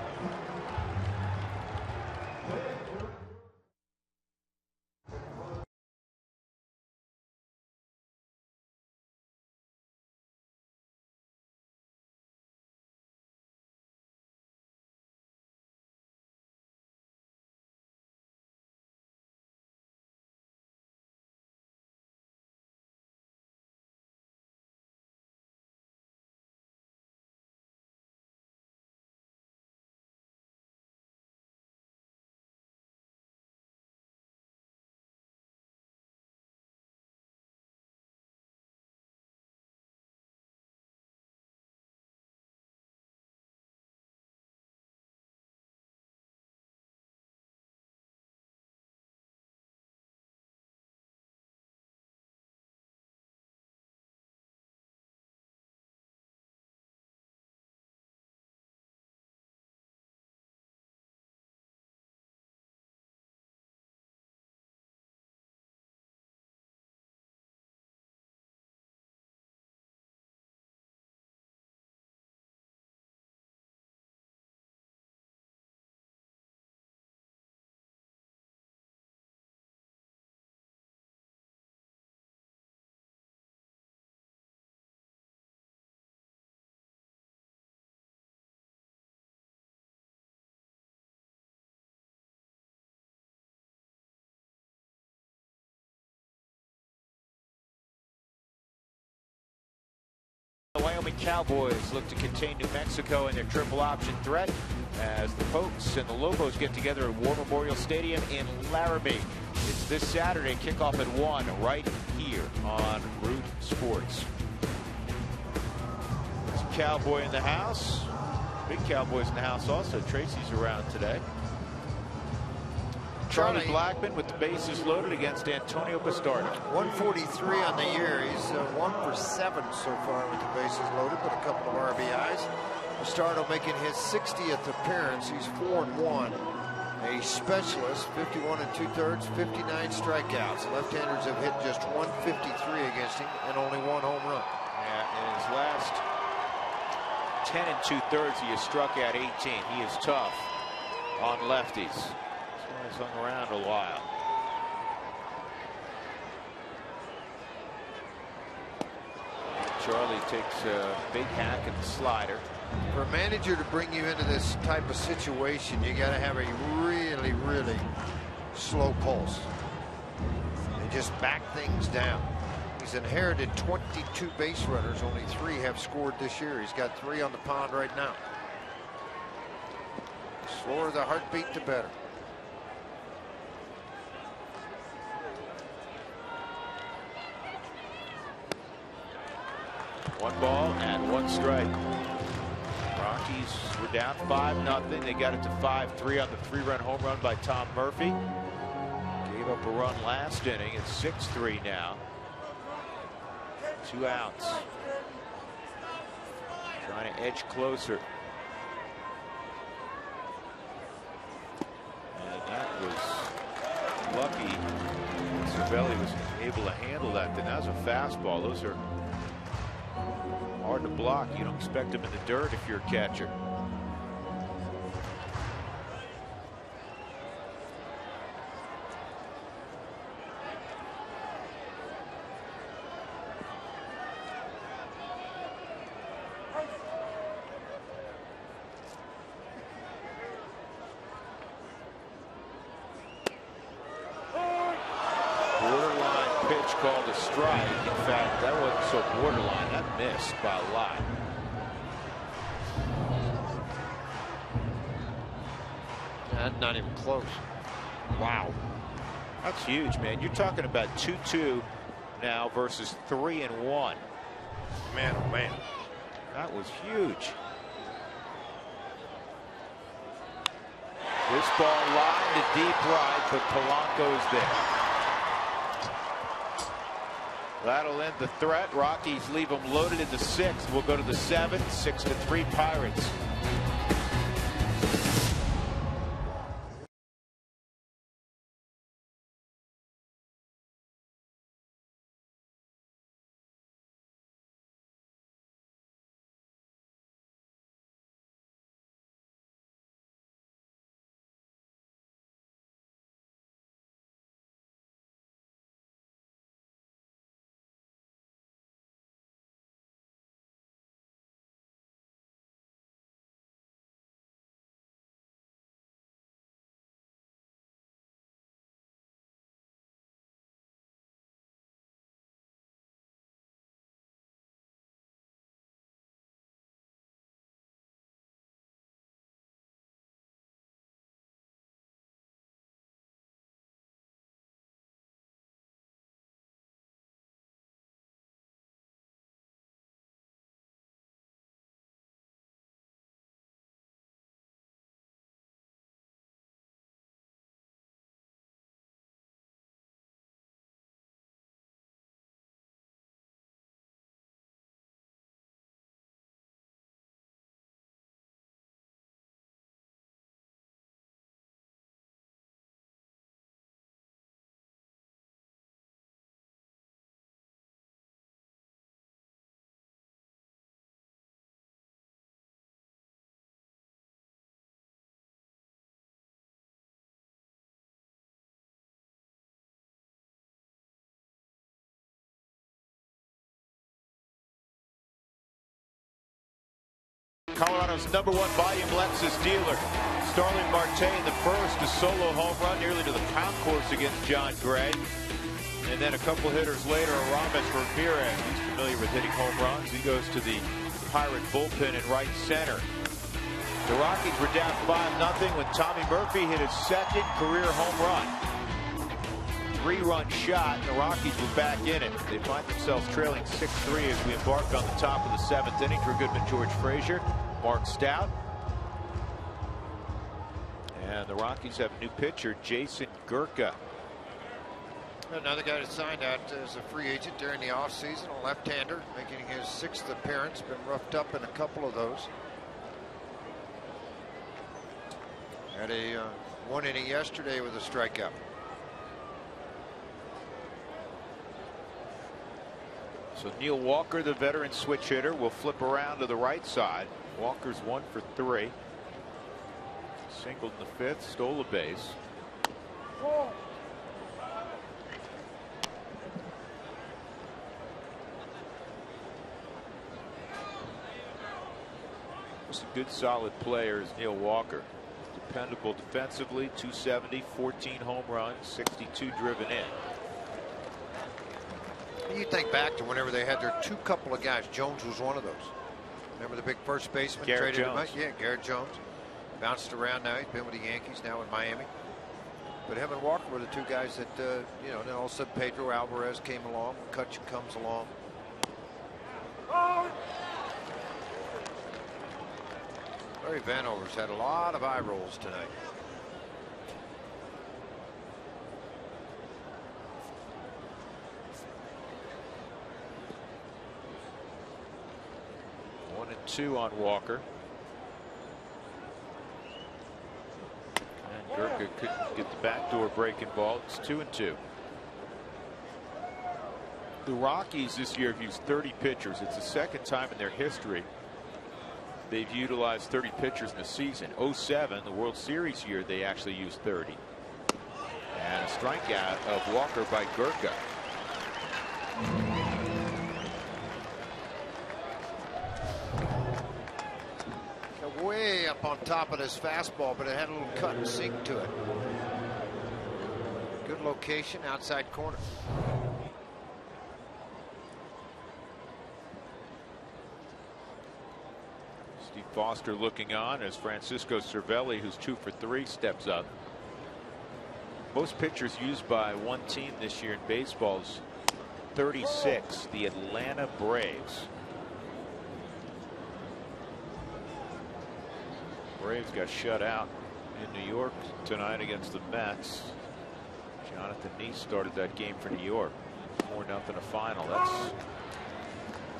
The Wyoming Cowboys look to contain New Mexico in their triple option threat as the Pokes and the Lobos get together at War Memorial Stadium in Laramie. It's this Saturday, kickoff at 1 right here on Root Sports. There's a Cowboy in the house. Big Cowboys in the house also. Tracy's around today. Charlie Blackman with the bases loaded against Antonio Bastardo. 143 on the year. He's 1 for 7 so far with the bases loaded, but a couple of RBIs. Bastardo making his 60th appearance. He's 4-1. A specialist, 51 2/3, 59 strikeouts. Left-handers have hit just 153 against him and only 1 home run. Yeah, in his last 10 2/3, he has struck out 18. He is tough on lefties. He's hung around a while. Charlie takes a big hack at the slider. For a manager to bring you into this type of situation, you got to have a really, really slow pulse and just back things down. He's inherited 22 base runners. Only 3 have scored this year. He's got 3 on the pond right now. The slower the heartbeat, the better. One ball and 1 strike. Rockies were down 5-0. They got it to 5-3 on the 3-run home run by Tom Murphy. Gave up a run last inning. It's 6-3 now. 2 outs. Trying to edge closer. And that was lucky. Cervelli was able to handle that. Then that was a fastball. Those are hard to block. You don't expect them in the dirt if you're a catcher. Called a strike. In fact, that wasn't so borderline. That missed by a lot. Not even close. Wow. That's huge, man. You're talking about 2-2 now versus 3-1. Man, oh man. That was huge. This ball lined to deep right, but Polanco's there. That'll end the threat. Rockies leave them loaded in the 6th. We'll go to the 7th. 6-3 Pirates. Colorado's #1 volume Lexus dealer. Starling Marte in the first, a solo home run nearly to the concourse against John Gray. And then a couple hitters later, Aramis Ramirez. He's familiar with hitting home runs. He goes to the Pirate bullpen in right center. The Rockies were down 5-0 when Tommy Murphy hit his 2nd career home run. 3-run shot, and the Rockies were back in it. They find themselves trailing 6-3 as we embark on the top of the 7th inning. Drew Goodman, George Frazier, Mark Stout. And the Rockies have a new pitcher, Jason Gurka. Another guy that signed out as a free agent during the offseason, a left-hander, making his 6th appearance. Been roughed up in a couple of those. Had a 1 inning yesterday with a strikeout. So Neil Walker, the veteran switch hitter, will flip around to the right side. Walker's 1 for 3. Singled in the 5th, stole a base. Just a good solid player is Neil Walker. Dependable defensively, 270, 14 home runs, 62 driven in. You think back to whenever they had their couple of guys. Jones was one of those. Remember the big first baseman? Garrett Jones. Yeah, Garrett Jones. Bounced around now. He's been with the Yankees, now in Miami. But him and Walker were the 2 guys that, you know, then all of a sudden Pedro Alvarez came along. McCutcheon comes along. Larry Vanover's had a lot of eye rolls tonight. 1-2 on Walker. And Gurka couldn't get the backdoor breaking ball. It's 2-2. The Rockies this year have used 30 pitchers. It's the second time in their history they've utilized 30 pitchers in a season. 07, the World Series year, they actually used 30. And a strikeout of Walker by Gurka. Way up on top of this fastball, but it had a little cut and sink to it. Good location, outside corner. Steve Foster looking on as Francisco Cervelli, who's 2 for 3, steps up. Most pitchers used by one team this year in baseball is 36, the Atlanta Braves. Braves got shut out in New York tonight against the Mets. Jonathan Neese started that game for New York. 4-0 a final. That's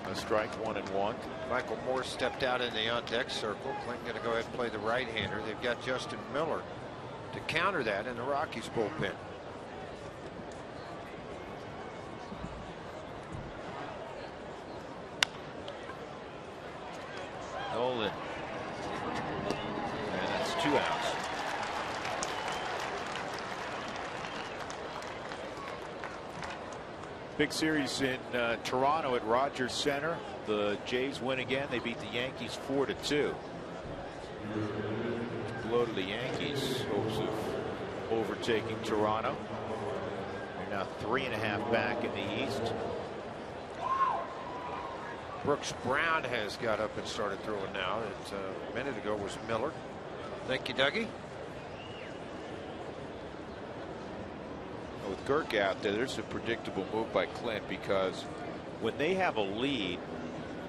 a strike, 1-1. Michael Moore stepped out in the on-deck circle. Clinton going to go ahead and play the right-hander. They've got Justin Miller to counter that in the Rockies bullpen. Nolan. And that's 2 outs. Big series in Toronto at Rogers Center. The Jays win again. They beat the Yankees 4-2. Blow to the Yankees. Hopes of overtaking Toronto. They're now 3.5 back in the East. Brooks Brown has got up and started throwing now. A minute ago was Miller. Thank you, Dougie. With Gurk out there, there's a predictable move by Clint, because when they have a lead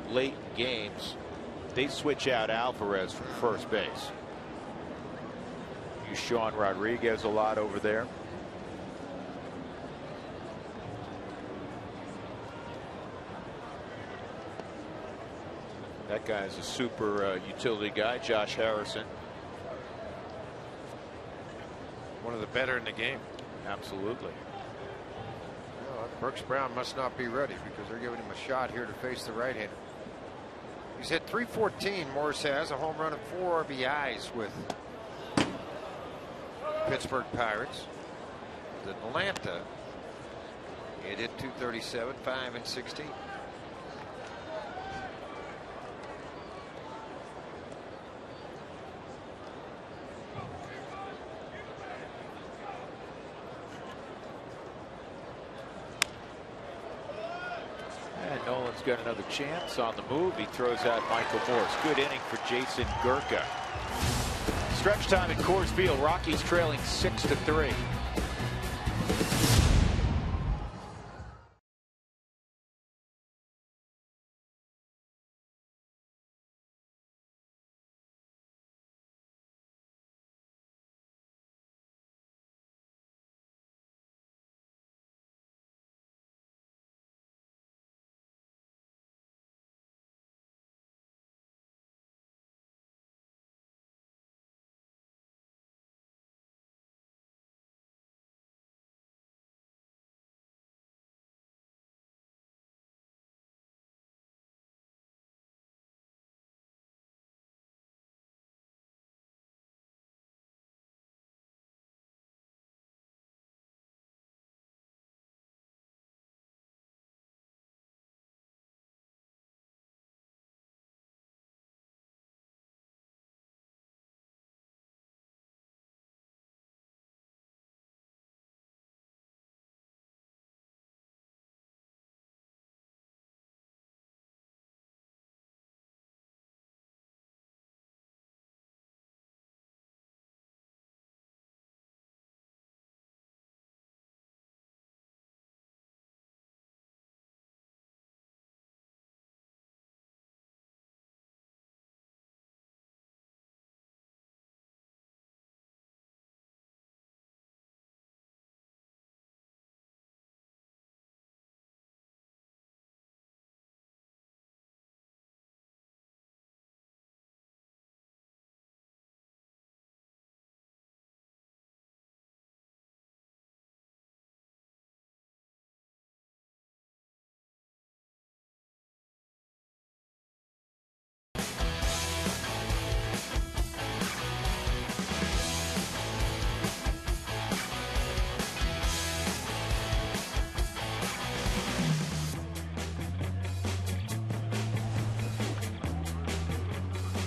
late in games, they switch out Alvarez from first base. Use Sean Rodriguez a lot over there. That guy's a super utility guy, Josh Harrison. One of the better in the game. Absolutely. Well, Brooks Brown must not be ready, because they're giving him a shot here to face the right-hander. He's hit .314. Morris has a home run and 4 RBIs with Pittsburgh Pirates. With Atlanta, he hit .237, 5 and 16. Nolan's got another chance on the move. He throws out Michael Morris. Good inning for Jason Gurka. Stretch time at Coors Field. Rockies trailing 6-3.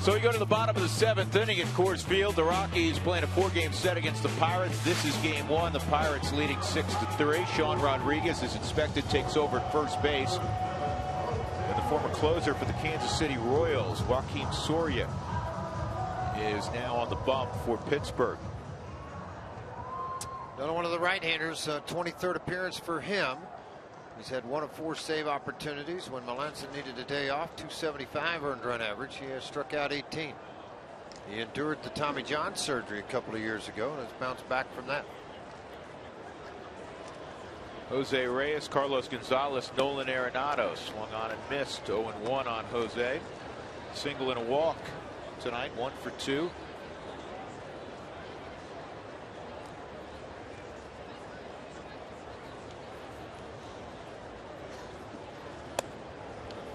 So we go to the bottom of the 7th inning at Coors Field. The Rockies playing a 4-game set against the Pirates. This is game 1. The Pirates leading 6-3. Sean Rodriguez, as expected, takes over at first base. And the former closer for the Kansas City Royals, Joakim Soria, is now on the bump for Pittsburgh. Another one of the right-handers, 23rd appearance for him. He's had 1 of 4 save opportunities. When Melanson needed a day off, 275 earned run average. He has struck out 18. He endured the Tommy John surgery a couple of years ago and has bounced back from that. Jose Reyes, Carlos Gonzalez, Nolan Arenado swung on and missed. 0-1 on Jose. Single and a walk tonight, 1 for 2.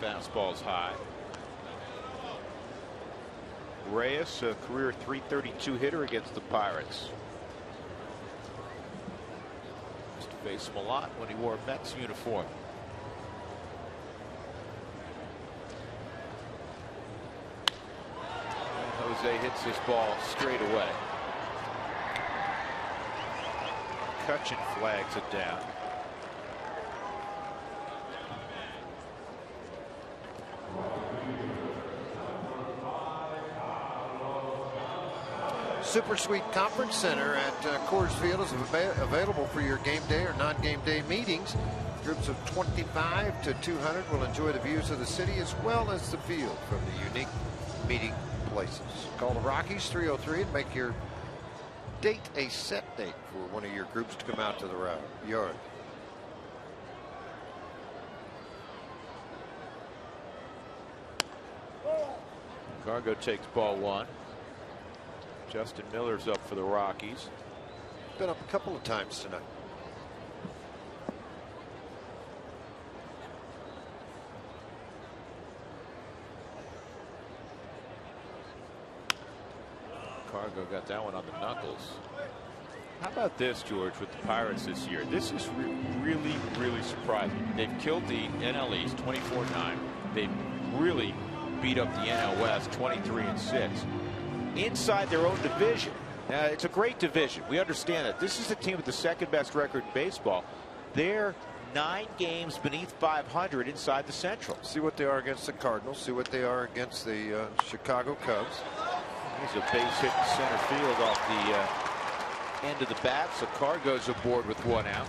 Fastball's high. Reyes, a career .332 hitter against the Pirates. Used to face him a lot when he wore a Mets uniform. And Jose hits this ball straight away. Cutchin flags it down. Super Suite Conference Center at Coors Field is available for your game day or non-game day meetings. Groups of 25 to 200 will enjoy the views of the city as well as the field from the unique meeting places. Call the Rockies 303 and make your date a set date for one of your groups to come out to the yard. Gargo takes ball 1. Justin Miller's up for the Rockies. Been up a couple of times tonight. Cargo got that one on the knuckles. How about this, George, with the Pirates this year? This is really, really surprising. They've killed the NL East 24-9. They've really beat up the NL West 23-6. Inside their own division. It's a great division. We understand that. This is the team with the 2nd best record in baseball. They're 9 games beneath 500 inside the Central. See what they are against the Cardinals. See what they are against the Chicago Cubs. He's a base hit in center field off the end of the bat. So Carr goes aboard with 1 out.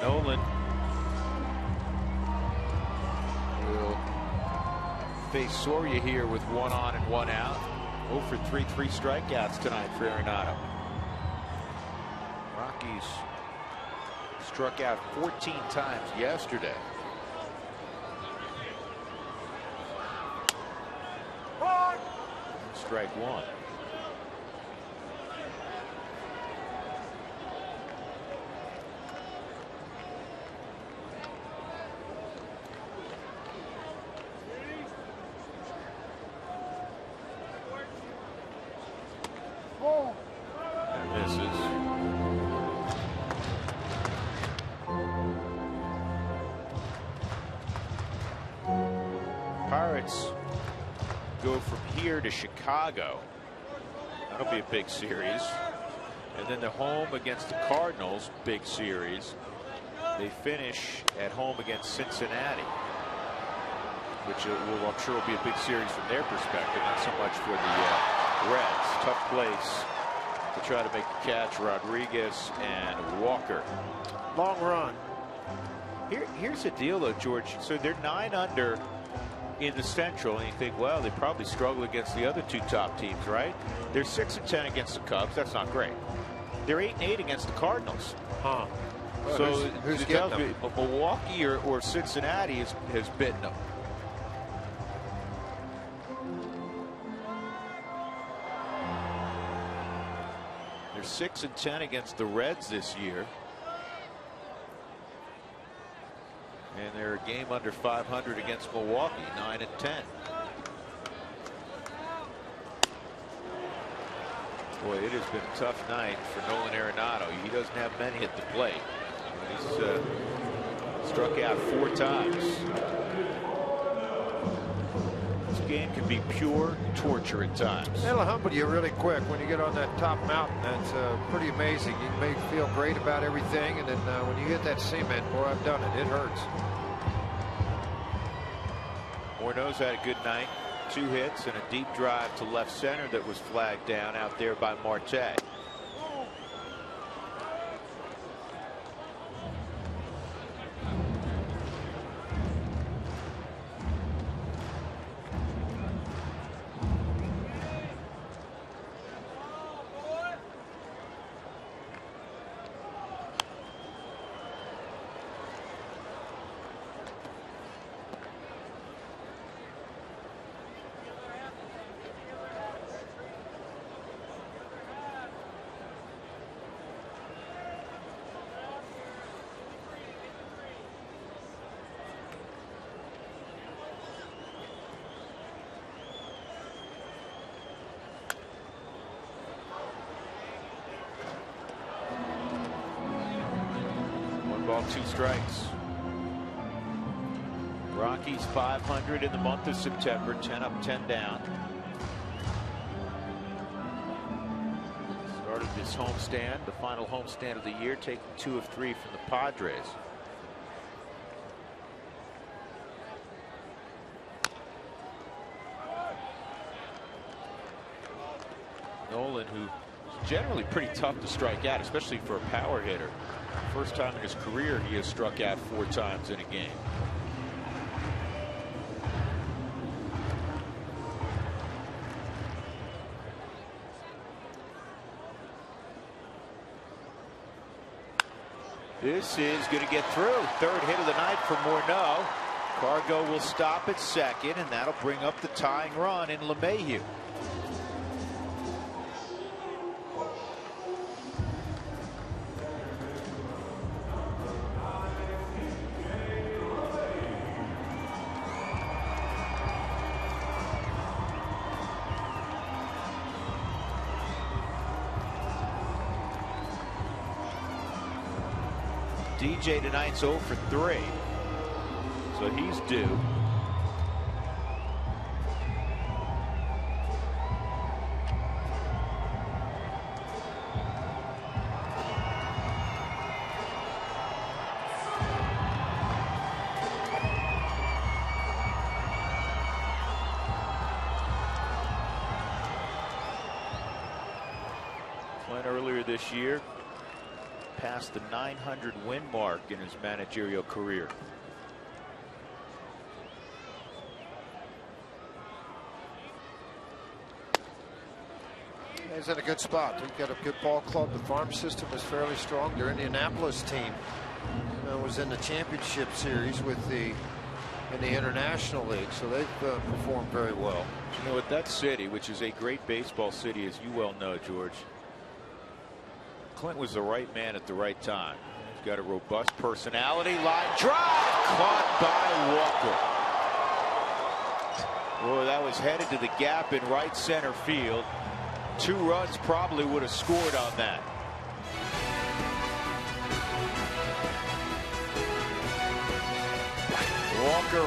Nolan will face Soria here with 1 on and 1 out. 0 for 3 strikeouts tonight for Arenado. Rockies struck out 14 times yesterday. Strike 1. Pirates go from here to Chicago. That'll be a big series. And then they're home against the Cardinals, big series. They finish at home against Cincinnati, which I'm sure will be a big series from their perspective, not so much for the Reds. Tough place to try to make the catch. Rodriguez and Walker. Long run. Here's the deal, though, George. So they're 9 under in the Central, and you think, well, they probably struggle against the other 2 top teams, right? They're 6-10 against the Cubs. That's not great. They're 8-8 against the Cardinals. Huh. Well, so who's getting them? Milwaukee or Cincinnati has bitten them. They're 6-10 against the Reds this year. And they're a game under 500 against Milwaukee, 9-10. Boy, it has been a tough night for Nolan Arenado. He doesn't have many at the plate. He's struck out 4 times. This game can be pure torture at times. It'll humble you really quick when you get on that top mountain. That's pretty amazing. You may feel great about everything, and then when you hit that cement, boy, I've done it. It hurts. Morneau's had a good night. 2 hits and a deep drive to left center that was flagged down out there by Marte. Ball, 2 strikes. Rockies 500 in the month of September, 10 up, 10 down. Started this homestand, the final homestand of the year, taking 2 of 3 from the Padres. Nolan, who's generally pretty tough to strike out, especially for a power hitter. First time in his career he has struck out 4 times in a game. This is going to get through. 3rd hit of the night for Morneau. Cargo will stop at second, and that'll bring up the tying run in LeMahieu. DJ tonight's 0 for 3, so he's due. Went earlier this year. Passed the 900 win mark in his managerial career. He's in a good spot. They've got a good ball club. The farm system is fairly strong. Their Indianapolis team was in the championship series with in the International League, so they've performed very well. You know, at that city, which is a great baseball city, as you well know, George, Clint was the right man at the right time. He's got a robust personality. Line drive caught by Walker. Boy, that was headed to the gap in right center field. 2 runs probably would have scored on that. Walker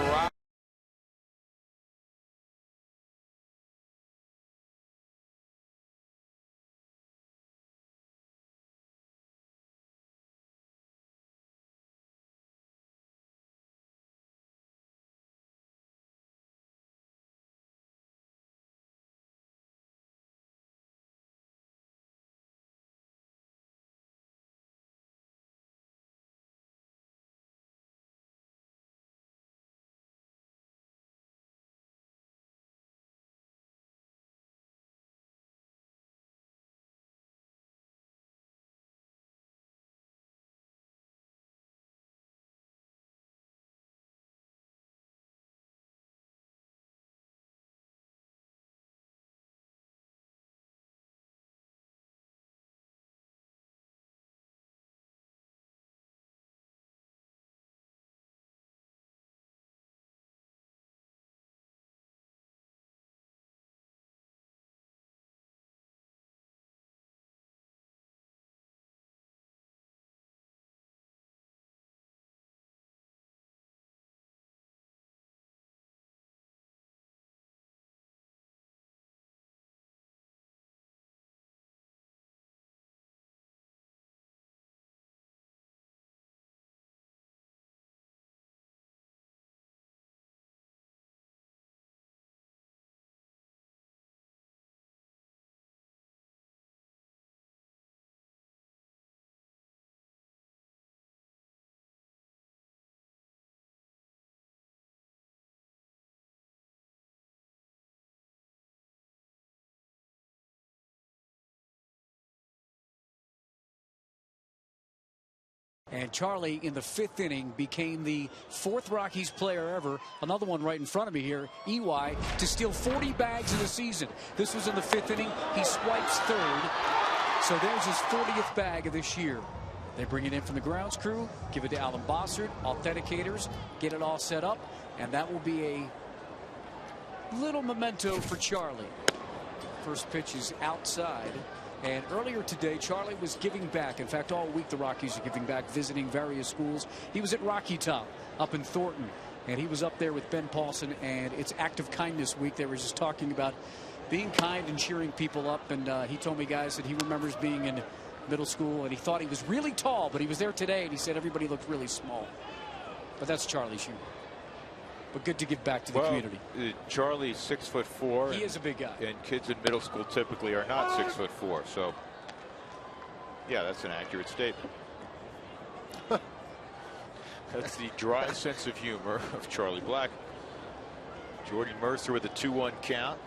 And Charlie, in the 5th inning, became the 4th Rockies player ever, another one right in front of me here, EY, to steal 40 bags in a season. This was in the 5th inning. He swipes 3rd. So there's his 40th bag of this year. They bring it in from the grounds crew, give it to Alan Bossert, authenticators, get it all set up, and that will be a little memento for Charlie. First pitch is outside. And earlier today, Charlie was giving back. In fact, all week the Rockies are giving back, visiting various schools. He was at Rocky Top up in Thornton, and he was up there with Ben Paulson, and it's Act of Kindness week. They were just talking about being kind and cheering people up, and he told me, guys, that he remembers being in middle school, and he thought he was really tall, but he was there today, and he said everybody looked really small. But that's Charlie's humor. But good to give back to the community. Charlie's 6'4". He is a big guy. And kids in middle school typically are not 6'4". So, yeah, that's an accurate statement. That's the dry sense of humor of Charlie Black. Jordy Mercer with a 2-1 count.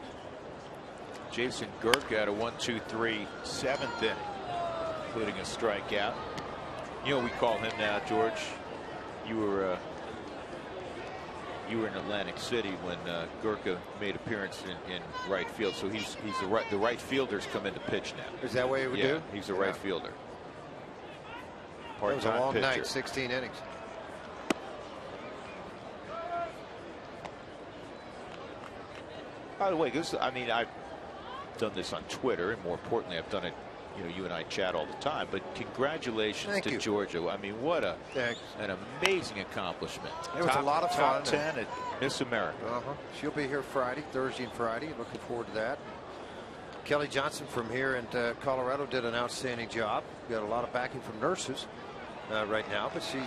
Jason Gurka at a 1-2-3 7th inning, including a strikeout. You know, we call him now, George. You were in Atlantic City when Gurka made appearance in right field, so he's the right fielders come in to pitch now. Is that what he would do? He's a right fielder. It was a long night, 16 innings. By the way, I've done this on Twitter, and more importantly, I've done it. You know, you and I chat all the time, but congratulations to Georgia. I mean, what an amazing accomplishment. It was a lot of fun. Top 10 at Miss America. She'll be here Thursday and Friday. Looking forward to that. Kelly Johnson from here in Colorado did an outstanding job. We got a lot of backing from nurses right now, but she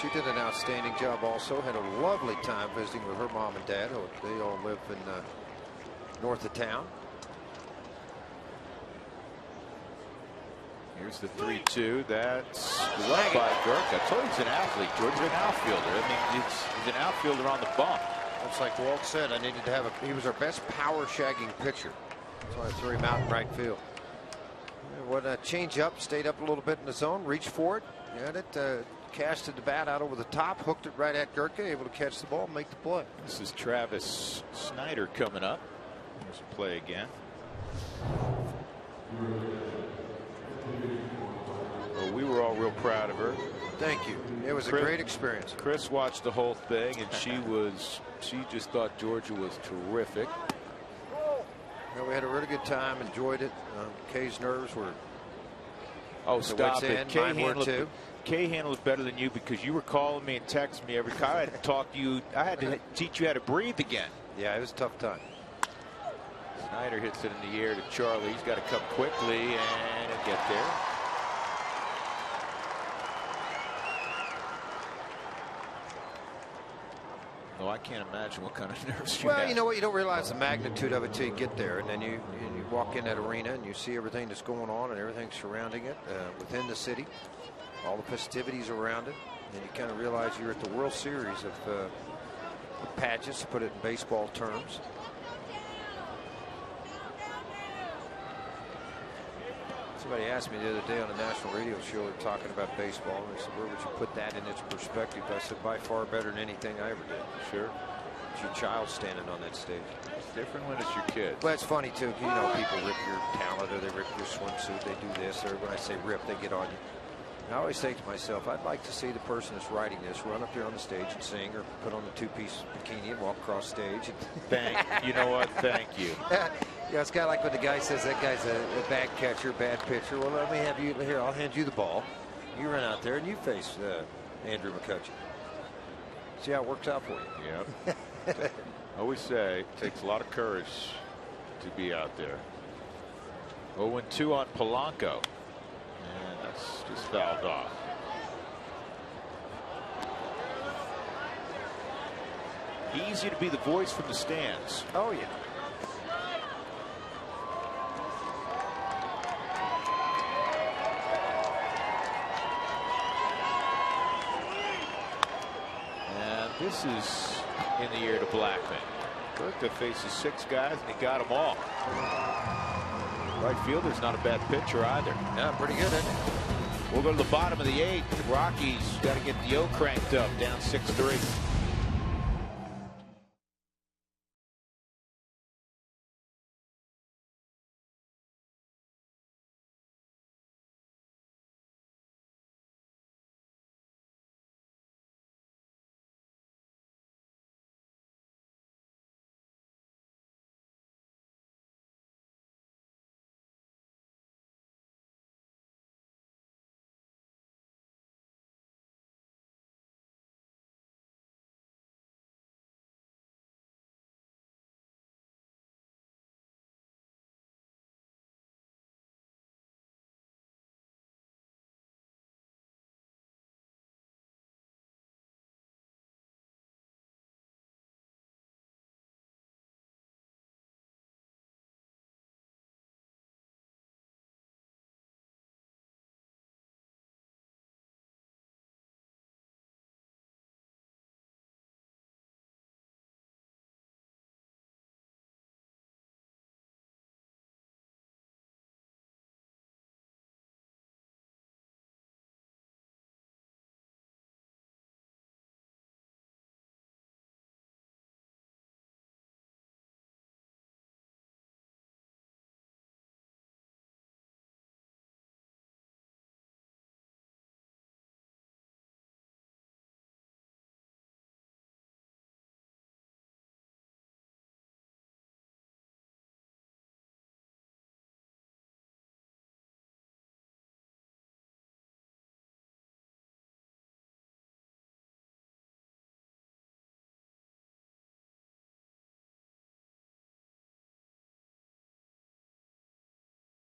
did an outstanding job also. Had a lovely time visiting with her mom and dad. They all live in north of town. Here's the 3-2. That's left by Gurka. I told you he's an athlete, George. He's an outfielder. I mean, he's an outfielder on the bump. It's like Walt said, I needed to have he was our best power shagging pitcher. So I threw him out in right field. What a change up, stayed up a little bit in the zone, reached for it, had it, casted the bat out over the top, hooked it right at Gurka, able to catch the ball and make the play. This is Travis Snyder coming up. There's a play again. Well, we were all real proud of her. Thank you. It was a great experience. Chris watched the whole thing, and she just thought Georgia was terrific. We had a really good time, enjoyed it. Kay's nerves were. Oh, stop it. Kay handled it better than you because you were calling me and texting me every time. I had to talk to you. I had to teach you how to breathe again. Yeah, it was a tough time. Snyder hits it in the air to Charlie. He's got to come quickly and get there. No, I can't imagine what kind of nerves you have. Well, you know what? You don't realize the magnitude of it till you get there, and then you walk in that arena and you see everything that's going on and everything surrounding it within the city, all the festivities around it, and you kind of realize you're at the World Series of pageants, to put it in baseball terms. Somebody asked me the other day on a national radio show talking about baseball, and they said, where would you put that in its perspective? I said, by far better than anything I ever did. Sure. It's your child standing on that stage. It's different when it's your kid. Well, it's funny, too. You know, people rip your talent or they rip your swimsuit. They do this. Or when I say rip, they get on you. And I always think to myself, I'd like to see the person that's writing this run up there on the stage and sing, or put on a two-piece bikini and walk across stage. You know what? Thank you. Yeah, it's kind of like when the guy says that guy's a bad catcher, bad pitcher. Well, let me have you here. I'll hand you the ball. You run out there and you face Andrew McCutcheon. See how it works out for you. Yeah. I always say it takes a lot of courage to be out there. 0-2 on Polanco. And that's just fouled off. Easy to be the voice from the stands. Oh, yeah. This is in the air to Blackman. Gurka faces 6 guys, and he got them all. Right fielder's not a bad pitcher either. Yeah, pretty good, isn't it? We'll go to the bottom of the 8th. The Rockies got to get the O cranked up, down 6-3.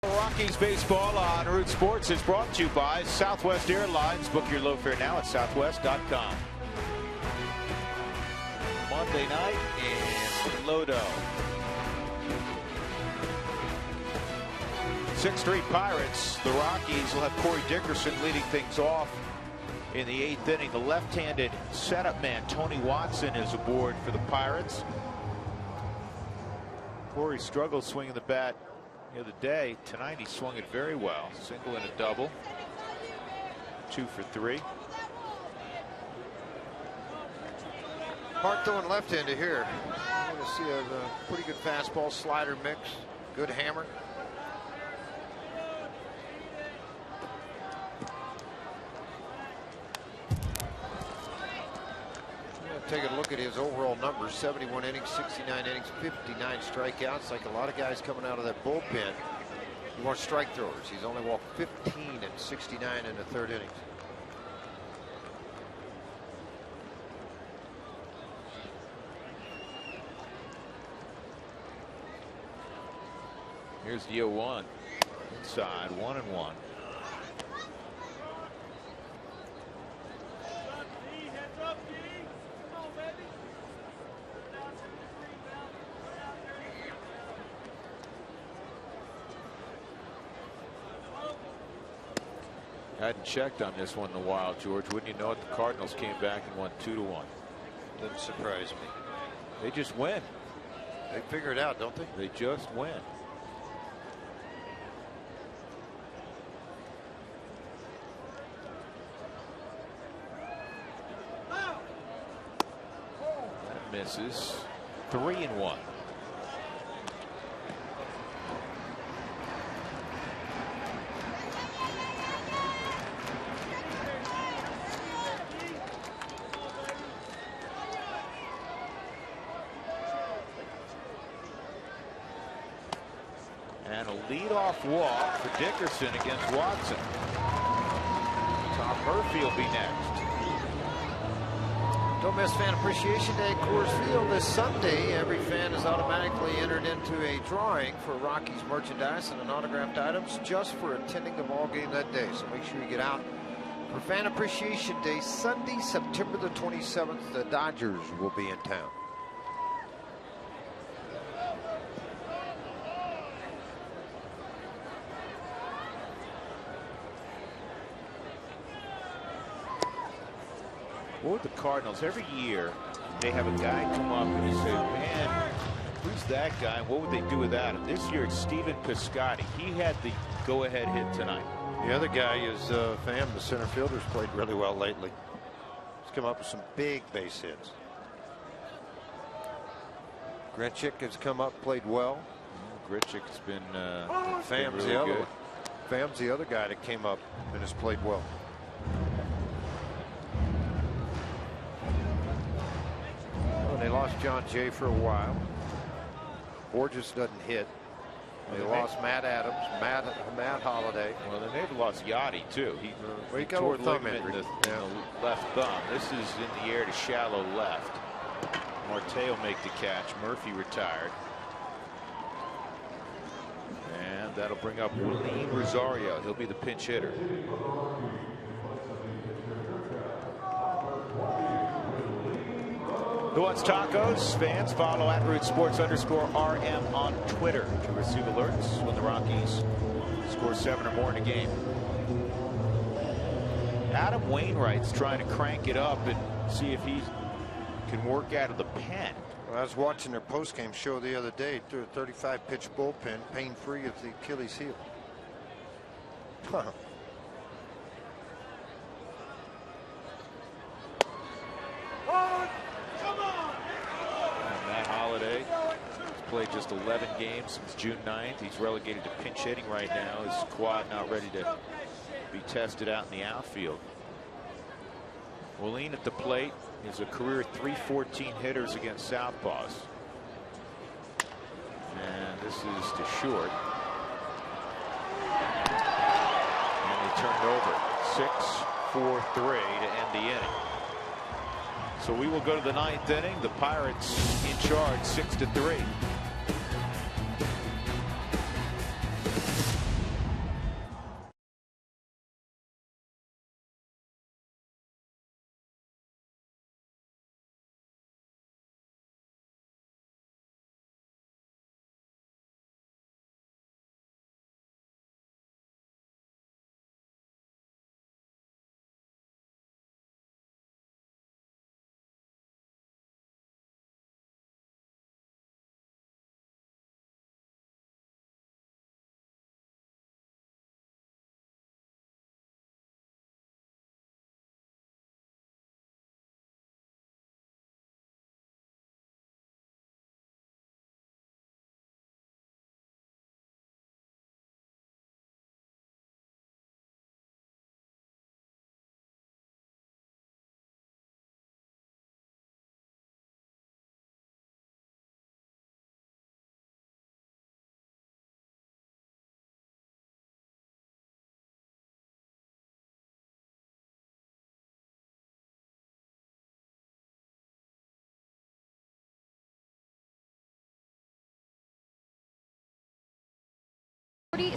Rockies baseball on Root Sports is brought to you by Southwest Airlines. Book your low fare now at southwest.com. Monday night in Lodo. 6-3 Pirates. The Rockies will have Corey Dickerson leading things off in the 8th inning. The left-handed setup man Tony Watson is aboard for the Pirates. Corey struggled swinging the bat the other day. Tonight he swung it very well. Single and a double. 2 for 3. Hard throwing left-hander here. I'm going to see a pretty good fastball slider mix. Good hammer. Take a look at his overall numbers: 71 innings, 69 innings, 59 strikeouts. Like a lot of guys coming out of that bullpen, you want strike throwers. He's only walked 15 and 69 in the 3rd inning. Here's the 0-1. Inside, 1-1. Hadn't checked on this one in a while, George. Wouldn't you know it? The Cardinals came back and won 2-1. Doesn't surprise me. They just win. They figure it out, don't they? They just win. That misses. 3-1. And a leadoff walk for Dickerson against Watson. Tom Murphy will be next. Don't miss Fan Appreciation Day at Coors Field this Sunday. Every fan is automatically entered into a drawing for Rockies merchandise and autographed items just for attending the ball game that day. So make sure you get out for Fan Appreciation Day Sunday, September the 27th. The Dodgers will be in town. What with the Cardinals, every year they have a guy come up and you say, man, who's that guy? And what would they do without him? This year it's Stephen Piscotty. He had the go-ahead hit tonight. The other guy is Pham, the center fielder's played really well lately. He's come up with some big base hits. Grichuk has come up, played well. Grichuk's been Pham's really the other good. one. Pham's the other guy that came up and has played well. Well, they lost John Jay for a while. Borges doesn't hit. They lost Matt Adams, Matt Holliday. Well, then they've lost Yachty too. He got tore a the thumb ligament in injury. the left thumb. This is in the air to shallow left. Marte will make the catch. Murphy retired. And that'll bring up Willie Rosario. He'll be the pinch hitter. Who Wants Tacos? Fans follow @RootsSports_RM on Twitter to receive alerts when the Rockies score 7 or more in a game. Adam Wainwright's trying to crank it up and see if he can work out of the pen. Well, I was watching their postgame show the other day. Threw a 35-pitch bullpen, pain-free of the Achilles heel. Huh. Matt Holliday has played just 11 games since June 9th. He's relegated to pinch hitting right now. His quad not ready to be tested out in the outfield. Willeen at the plate is a career .314 hitters against southpaws. And this is to short. And they turn it over. 6-4-3 to end the inning. So we will go to the 9th inning. The Pirates in charge, 6-3.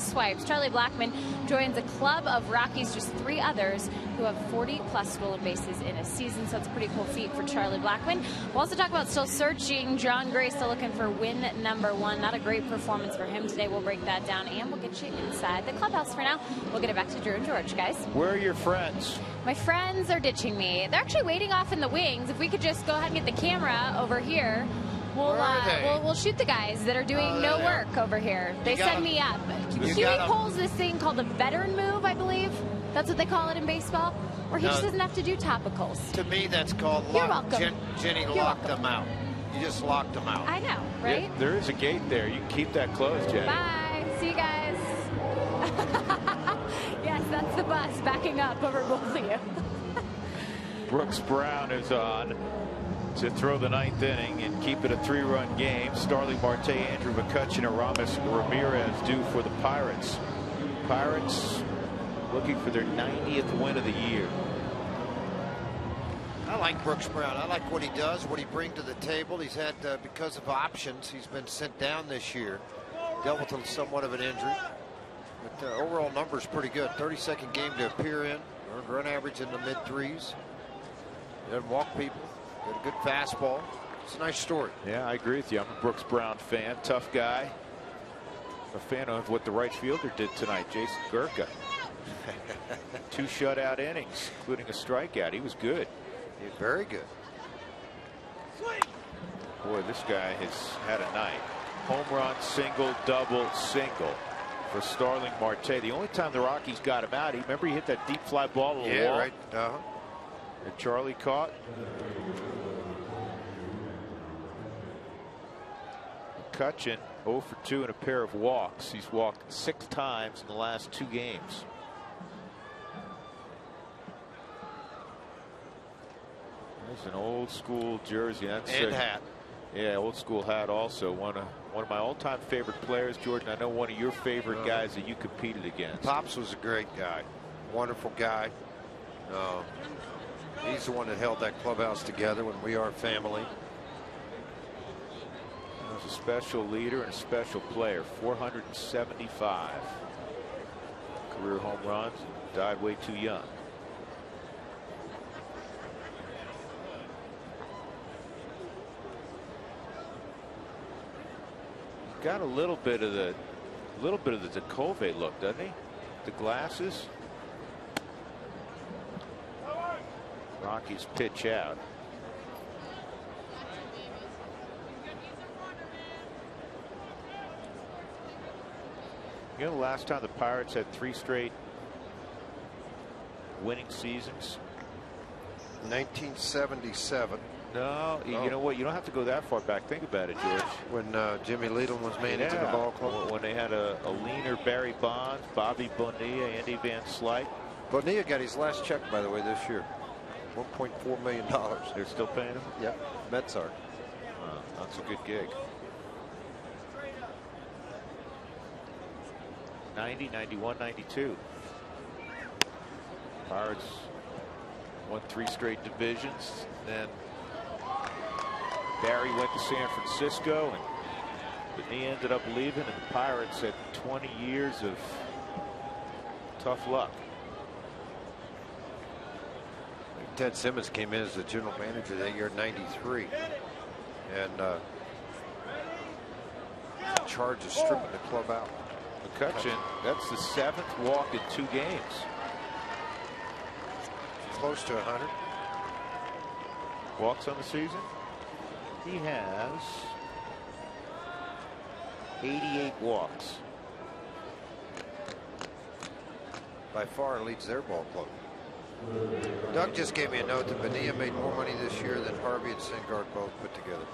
Swipes. Charlie Blackmon joins a club of Rockies, just 3 others who have 40-plus stolen bases in a season, so that's a pretty cool feat for Charlie Blackmon. We'll also talk about still searching. John Gray still looking for win number 1. Not a great performance for him today. We'll break that down, and we'll get you inside the clubhouse. For now, we'll get it back to Drew and George, guys. Where are your friends? My friends are ditching me. They're actually waiting off in the wings. If we could just go ahead and get the camera over here, we'll shoot the guys that are doing no work over here. They send me up. Huey pulls this thing called the veteran move, I believe. That's what they call it in baseball, where he just doesn't have to do topicals. To me, that's called Jenny locked them out. You just locked them out. I know, right? Yeah, there is a gate there. You can keep that closed, Jenny. Bye. See you guys. Yes, that's the bus backing up over both of you. Brooks Brown is on to throw the 9th inning and keep it a 3-run game. Starling Marte, Andrew McCutchen, and Aramis Ramirez due for the Pirates. Pirates looking for their 90th win of the year. I like Brooks Brown. I like what he does, what he brings to the table. He's had, because of options, he's been sent down this year. Dealt with somewhat of an injury. But the overall number is pretty good. 32nd game to appear in. Earned run average in the mid-3s. He doesn't walk people. Got a good fastball. It's a nice story. Yeah, I agree with you. I'm a Brooks Brown fan. Tough guy. A fan of what the right fielder did tonight, Jason Gurka. 2 shutout innings, including a strikeout. He was good. He's very good. Boy, this guy has had a night. Home run, single, double, single. for Starling Marte. The only time the Rockies got him out, remember he hit that deep fly ball to the wall? Right. That Charlie caught. McCutchen 0 for 2 in a pair of walks. He's walked 6 times in the last 2 games. There's an old school jersey. That's and hat. Yeah, old school hat also. One of my all-time favorite players, Jordan. I know one of your favorite guys that you competed against. Pops was a great guy. Wonderful guy. He's the one that held that clubhouse together when we are family. He was a special leader and a special player. 475 career home runs. Died way too young. Got a little bit of the DeColve look, doesn't he? The glasses. Rockies pitch out. You know, the last time the Pirates had 3 straight winning seasons? 1977. No, you know what? You don't have to go that far back. Think about it, George. When Jimmy Leland was managing the ball club. When they had a leaner Barry Bonds, Bobby Bonilla, Andy Van Slyke. Bonilla got his last check, by the way, this year. $1.4 million. They're still paying him? Yeah, Mets are. That's a good gig. 90, 91, 92. Pirates won 3 straight divisions. Then Barry went to San Francisco, and he ended up leaving, and the Pirates had 20 years of tough luck. Ted Simmons came in as the general manager that year, '93, and charged of stripping the club out. McCutchen, that's the 7th walk in 2 games. Close to 100 walks on the season. He has 88 walks. By far leads their ball club. Doug just gave me a note that Bonilla made more money this year than Harvey and Singard both put together.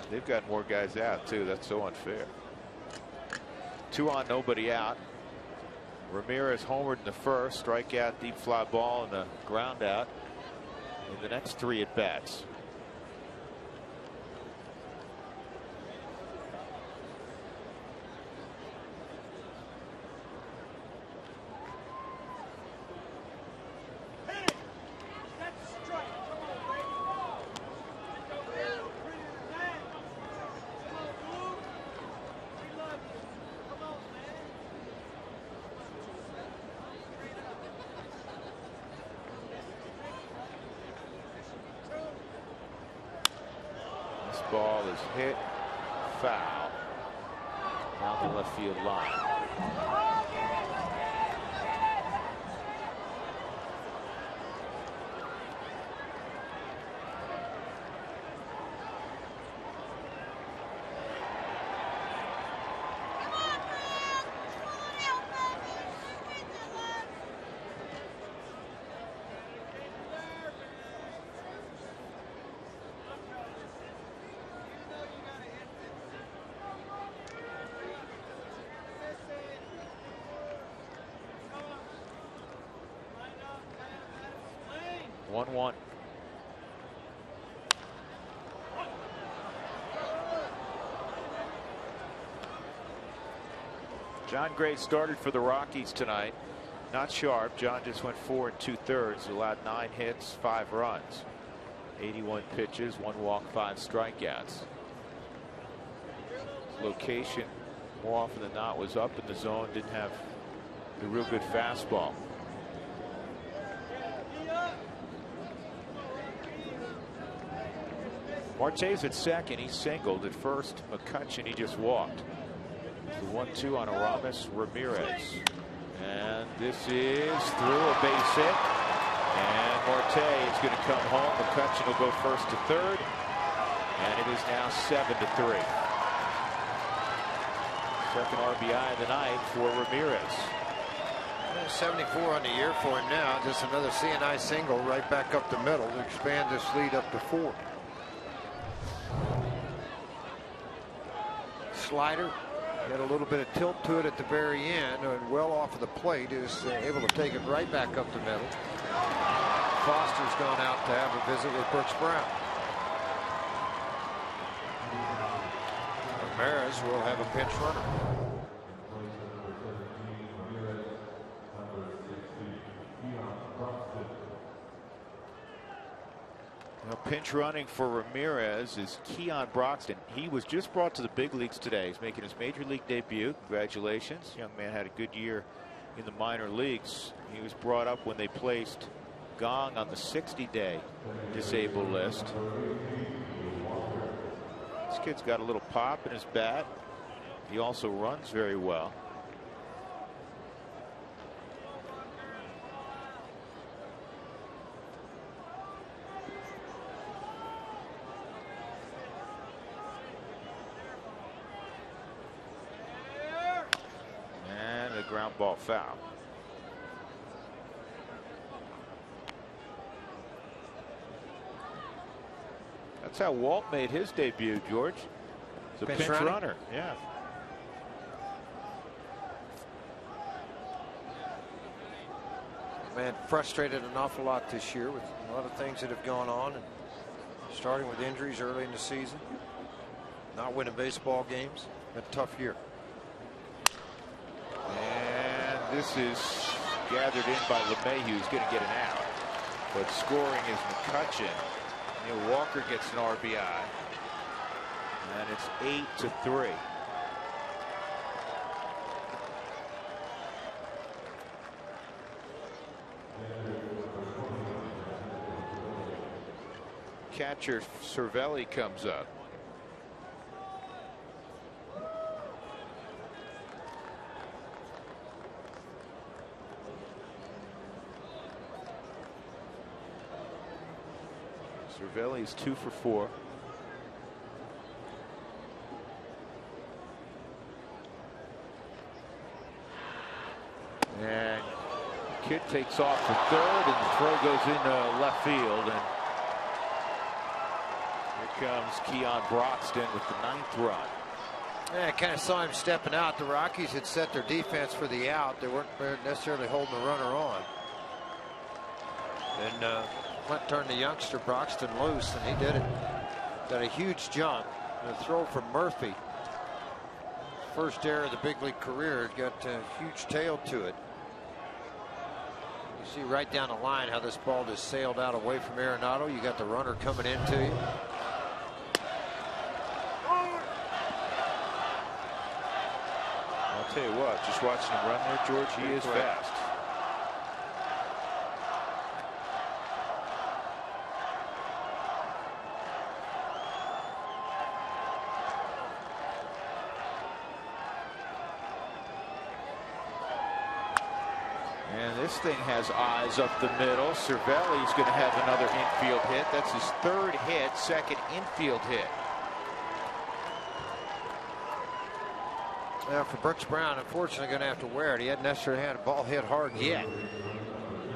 They've got more guys out too. That's so unfair. 2 on, nobody out. Ramirez homered in the first, strikeout, deep fly ball, and a ground out in the next 3 at bats. Ball is hit foul down the left field line. One. John Gray started for the Rockies tonight. Not sharp. John just went 4 2/3, allowed 9 hits, 5 runs, 81 pitches, 1 walk, 5 strikeouts. Location more often than not was up in the zone. Didn't have a real good fastball. Marte's at second. He singled at first. McCutchen, he just walked. The 1-2 on Aramis Ramirez. And this is through a base hit. And Marte is going to come home. McCutchen will go 1st to 3rd. And it is now 7-3. Second RBI of the night for Ramirez. 74 on the year for him now. Just another CNI single right back up the middle to expand this lead up to 4. Slider got a little bit of tilt to it at the very end, and well off of the plate is able to take it right back up the middle. Foster's gone out to have a visit with Brooks Brown. Ramirez will have a pinch runner. Now, pinch running for Ramirez is Keon Broxton. He was just brought to the big leagues today. He's making his major league debut. Congratulations. Young man had a good year in the minor leagues. He was brought up when they placed Gong on the 60-day disabled list. This kid's got a little pop in his bat. He also runs very well. And a ground ball foul. That's how Walt made his debut, George. It's a pinch runner. Yeah. Man, frustrated an awful lot this year with a lot of things that have gone on, and starting with injuries early in the season, not winning baseball games. Been a tough year. And this is gathered in by LeMahieu, who's going to get an out. But scoring is McCutchen. Neil Walker gets an RBI. And it's 8-3. Catcher Cervelli comes up. Cervelli's 2 for 4. And kid takes off for third, and the throw goes into left field. And here comes Keon Broxton with the 9th run. Yeah, I kind of saw him stepping out. The Rockies had set their defense for the out. They weren't necessarily holding the runner on. And Clint turned the youngster Broxton loose, and he did it. Got a huge jump. And a throw from Murphy. First error of the big league career. It got a huge tail to it. You see right down the line how this ball just sailed out away from Arenado. You got the runner coming into you. I'll tell you what, just watching him run there, George, he is fast. This thing has eyes up the middle. Cervelli's going to have another infield hit. That's his 3rd hit, 2nd infield hit. Now for Brooks Brown, unfortunately going to have to wear it. He hadn't necessarily had a ball hit hard yet.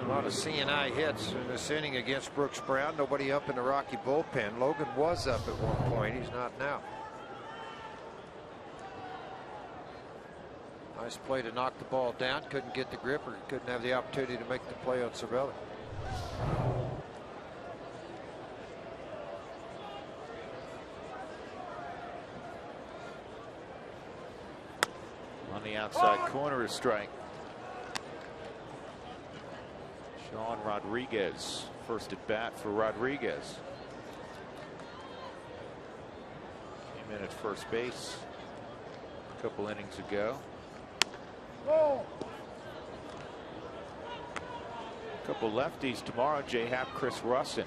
A lot of CNI hits in this inning against Brooks Brown. Nobody up in the Rocky bullpen. Logan was up at one point. He's not now. Nice play to knock the ball down. Couldn't get the grip, or couldn't have the opportunity to make the play on Cervelli. On the outside corner, a strike. Sean Rodriguez, first at bat for Rodriguez. Came in at first base a couple innings ago. A couple lefties tomorrow. J-Hap, Chris Russin.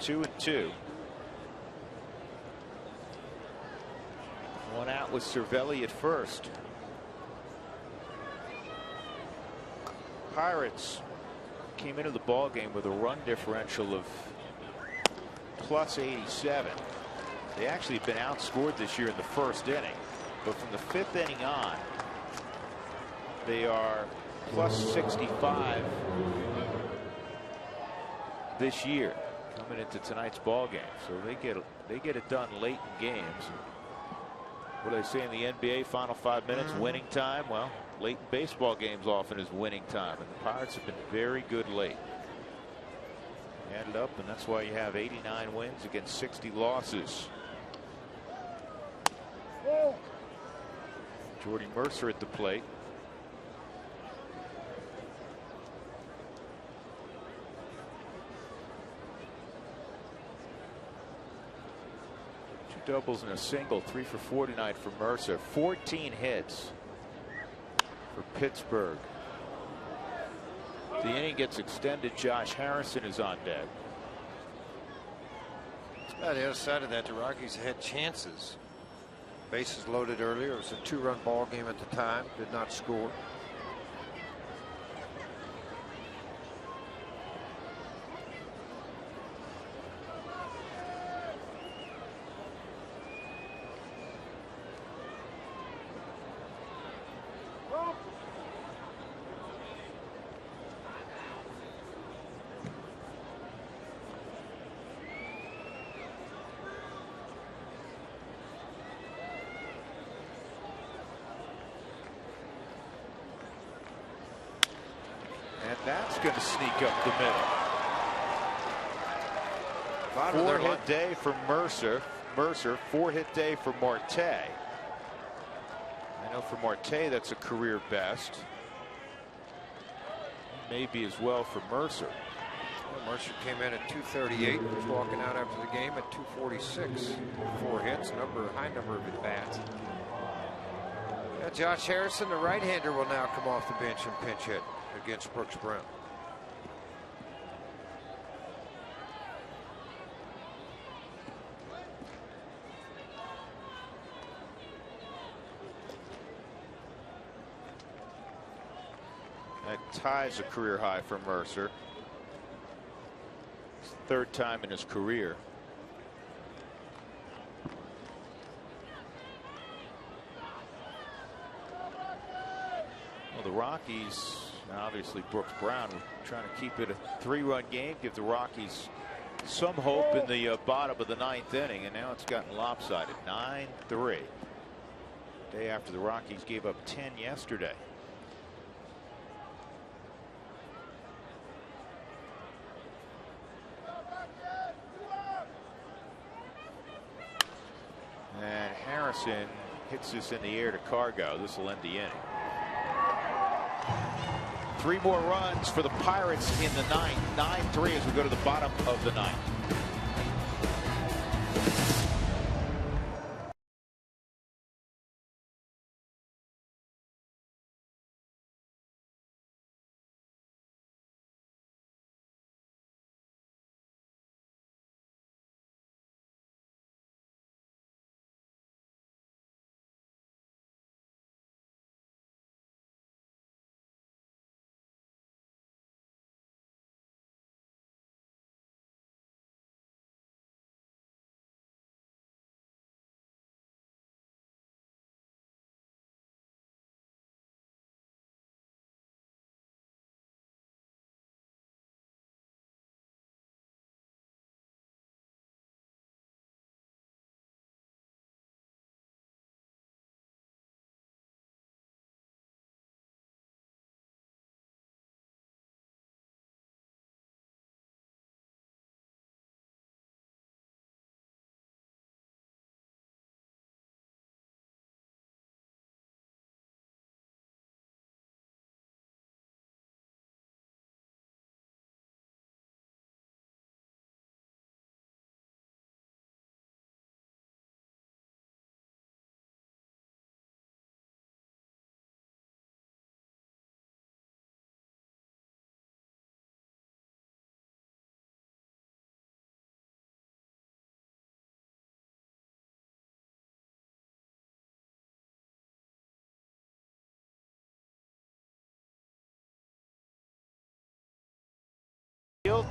2-2. One out with Cervelli at first. Pirates came into the ball game with a run differential of plus 87. They actually have been outscored this year in the first inning, but from the 5th inning on, they are plus 65 this year coming into tonight's ball game. So they get it done late in games. What do they say in the NBA? Final 5 minutes, winning time. Well, late in baseball games often is winning time, and the Pirates have been very good late. Add it up, and that's why you have 89 wins against 60 losses. Jordy Mercer at the plate. Two doubles and a single, 3 for 4 tonight for Mercer. 14 hits for Pittsburgh. The inning gets extended. Josh Harrison is on deck. On the other side of that, the Rockies had chances. Bases loaded earlier. It was a 2-run ball game at the time. Did not score. And that's going to sneak up the middle. 4-hit day for Mercer. 4-hit day for Marte. I know for Marte that's a career best. Maybe as well for Mercer. Well, Mercer came in at 238. Was walking out after the game at 246. 4 hits, high number of at bats. Josh Harrison, the right-hander, will now come off the bench and pinch hit against Brooks Brown. That ties a career high for Mercer. It's the 3rd time in his career. Well, the Rockies, obviously Brooks Brown, trying to keep it a 3-run game, give the Rockies some hope in the bottom of the 9th inning, and now it's gotten lopsided. 9-3. Day after the Rockies gave up 10 yesterday. And Harrison hits this in the air to Cargo. This will end the inning. 3 more runs for the Pirates in the 9th. 9-3 as we go to the bottom of the 9th.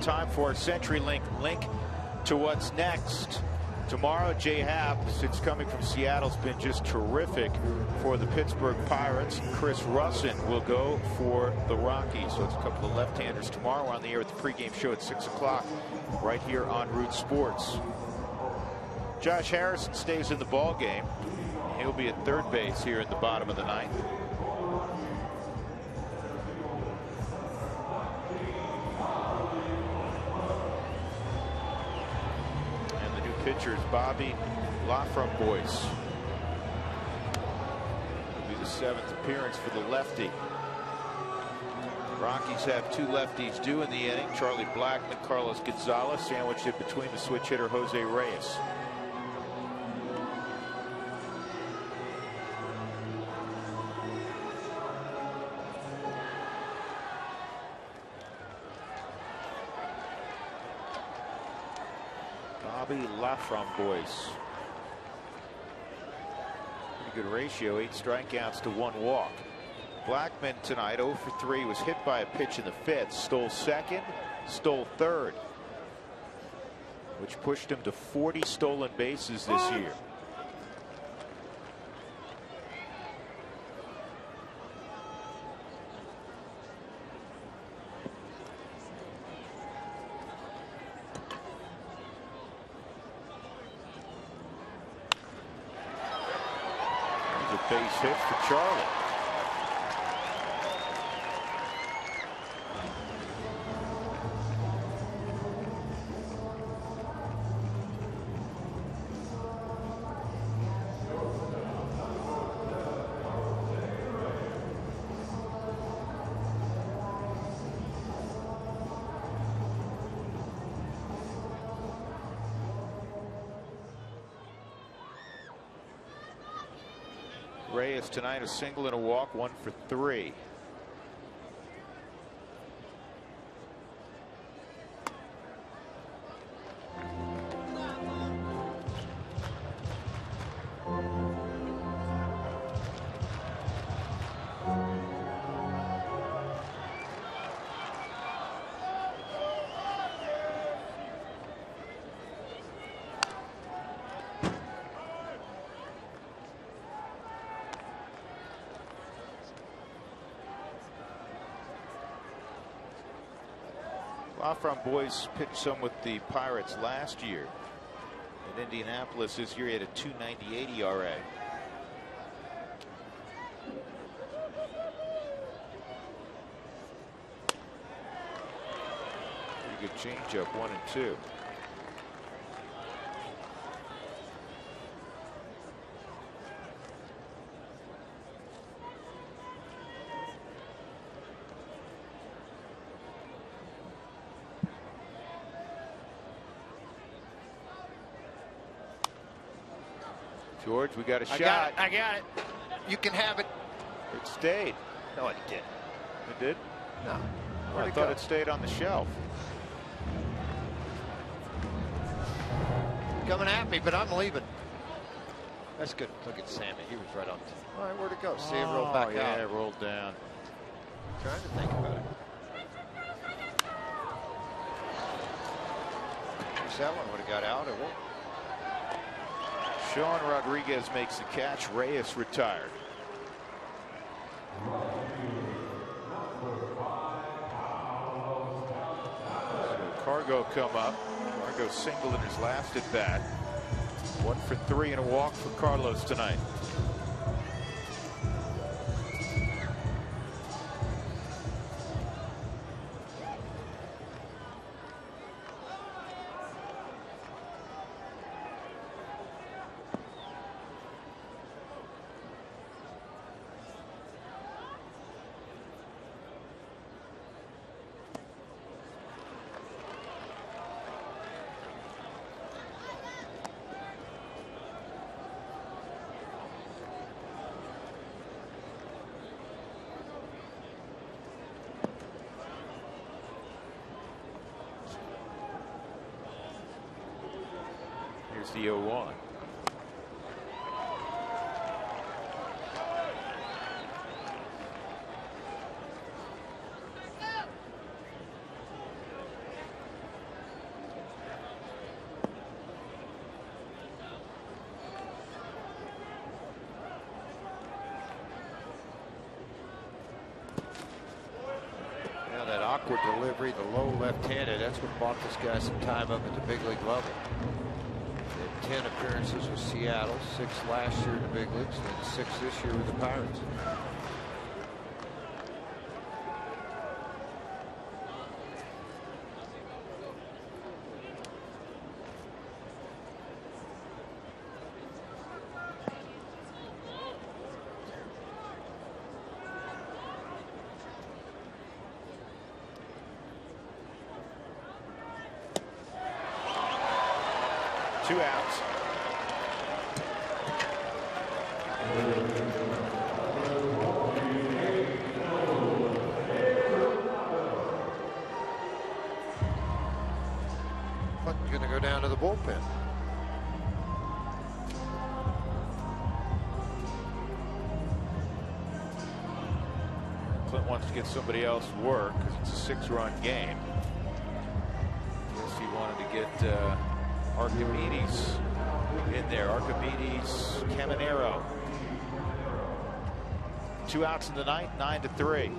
Time for our CenturyLink link to what's next. Tomorrow, Jay Happ, since coming from Seattle, has been just terrific for the Pittsburgh Pirates. Chris Russin will go for the Rockies. So it's a couple of left-handers tomorrow. We're on the air with the pregame show at 6 o'clock right here on Root Sports. Josh Harrison stays in the ball game. He'll be at third base here in the bottom of the ninth. Pitchers Bobby Laframboise. Will be the 7th appearance for the lefty. Rockies have 2 lefties due in the inning. Charlie Blackmon, Carlos Gonzalez, sandwiched in between the switch hitter Jose Reyes. Bobby Laframboise. Pretty good ratio, 8 strikeouts to 1 walk. Blackmon tonight 0 for 3, was hit by a pitch in the 5th, stole 2nd, stole 3rd, which pushed him to 40 stolen bases this year. Base hit for Charlie. Reyes tonight a single and a walk, 1 for 3. Laframboise pitched some with the Pirates last year. In Indianapolis this year, he had a 2.98 ERA. Pretty good changeup, 1 and 2. George, we got a shot. I got it. You can have it. It stayed. No, it didn't. It did? No. I thought it stayed on the shelf. Coming at me, but I'm leaving. That's good. Look at Sammy. He was right on. All right, where'd it go? See it roll back out. Yeah, it rolled down. Trying to think about it. Wish that one would have got out. It won't. Sean Rodriguez makes the catch. Reyes retired. So Cargo come up. Cargo singled in his last at bat. 1 for 3 and a walk for Carlos tonight. Here's the 0-1. backward delivery, the low left-handed. That's what bought this guy some time up at the big league level. He had 10 appearances with Seattle, 6 last year in the big leagues, and 6 this year with the Pirates. Two outs. Clinton's going to go down to the bullpen. Clint wants to get somebody else work because it's a 6-run game. Guess he wanted to get Archimedes in there. Archimedes, Caminero. 2 outs in the ninth, 9-3.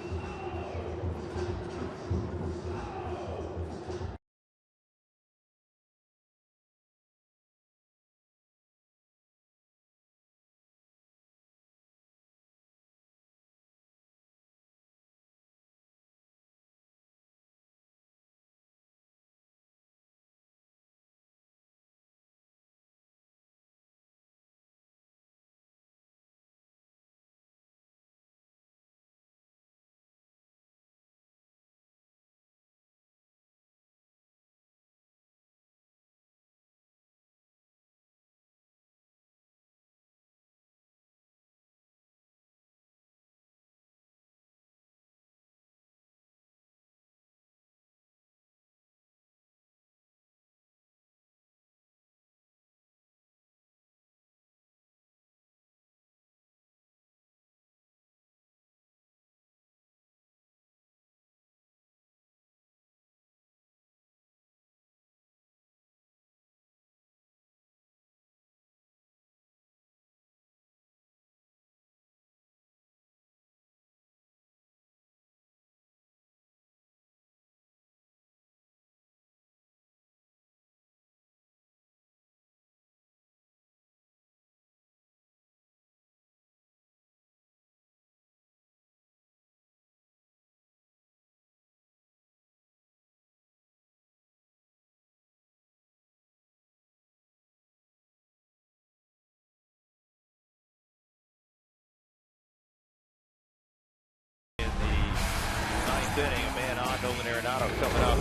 Inning, a man on. Nolan Arenado coming up.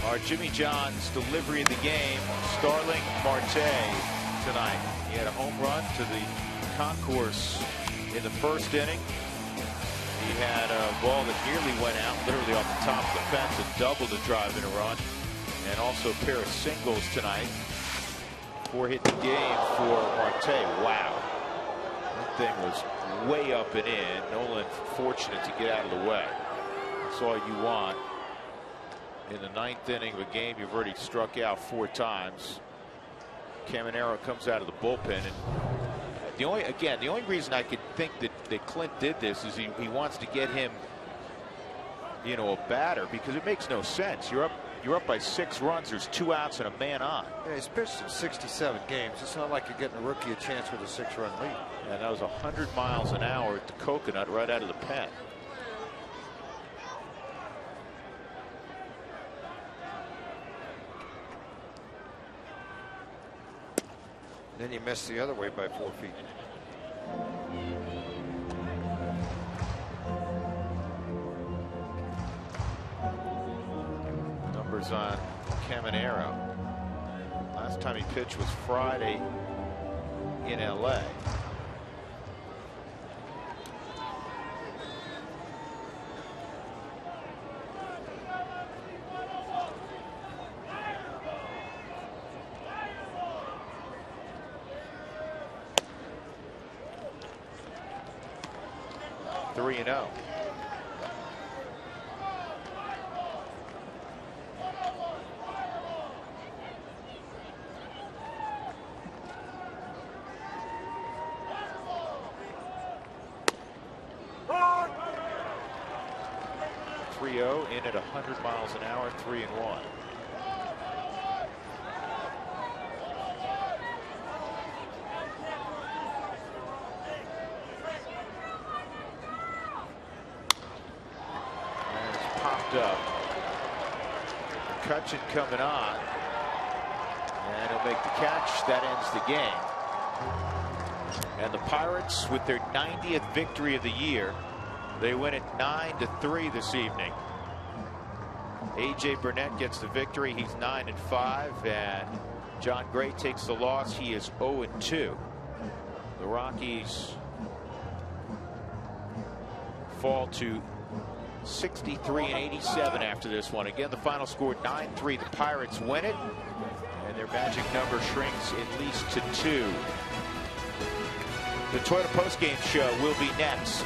Our Jimmy John's delivery of the game. Starling Marte tonight. He had a home run to the concourse in the first inning. He had a ball that nearly went out, literally off the top of the fence, and doubled a drive in a run, and also a pair of singles tonight. 4-hit the game for Marte. Wow, that thing was way up and in. Nolan fortunate to get out of the way. That's all you want in the ninth inning of a game you've already struck out 4 times. Caminero comes out of the bullpen, and the only reason I could think that Clint did this is he wants to get him, you know, a batter, because it makes no sense. You're up by 6 runs. There's 2 outs and a man on. Yeah, he's pitched in 67 games. It's not like you're getting a rookie a chance with a 6-run lead. And that was 100 miles an hour at the Coconut right out of the pen. Then you missed the other way by 4 feet. Numbers on Caminero. Last time he pitched was Friday in LA. Three and 0. 3-0 in at 100 miles an hour, 3-1. And it's popped up. McCutchen coming on. And he'll make the catch. That ends the game. And the Pirates, with their 90th victory of the year, they win it 9-3 this evening. A.J. Burnett gets the victory. He's 9-5, and John Gray takes the loss. He is 0-2. The Rockies fall to 63-87 after this one. Again, the final score 9-3. The Pirates win it, and their magic number shrinks at least to 2. The Toyota postgame show will be next.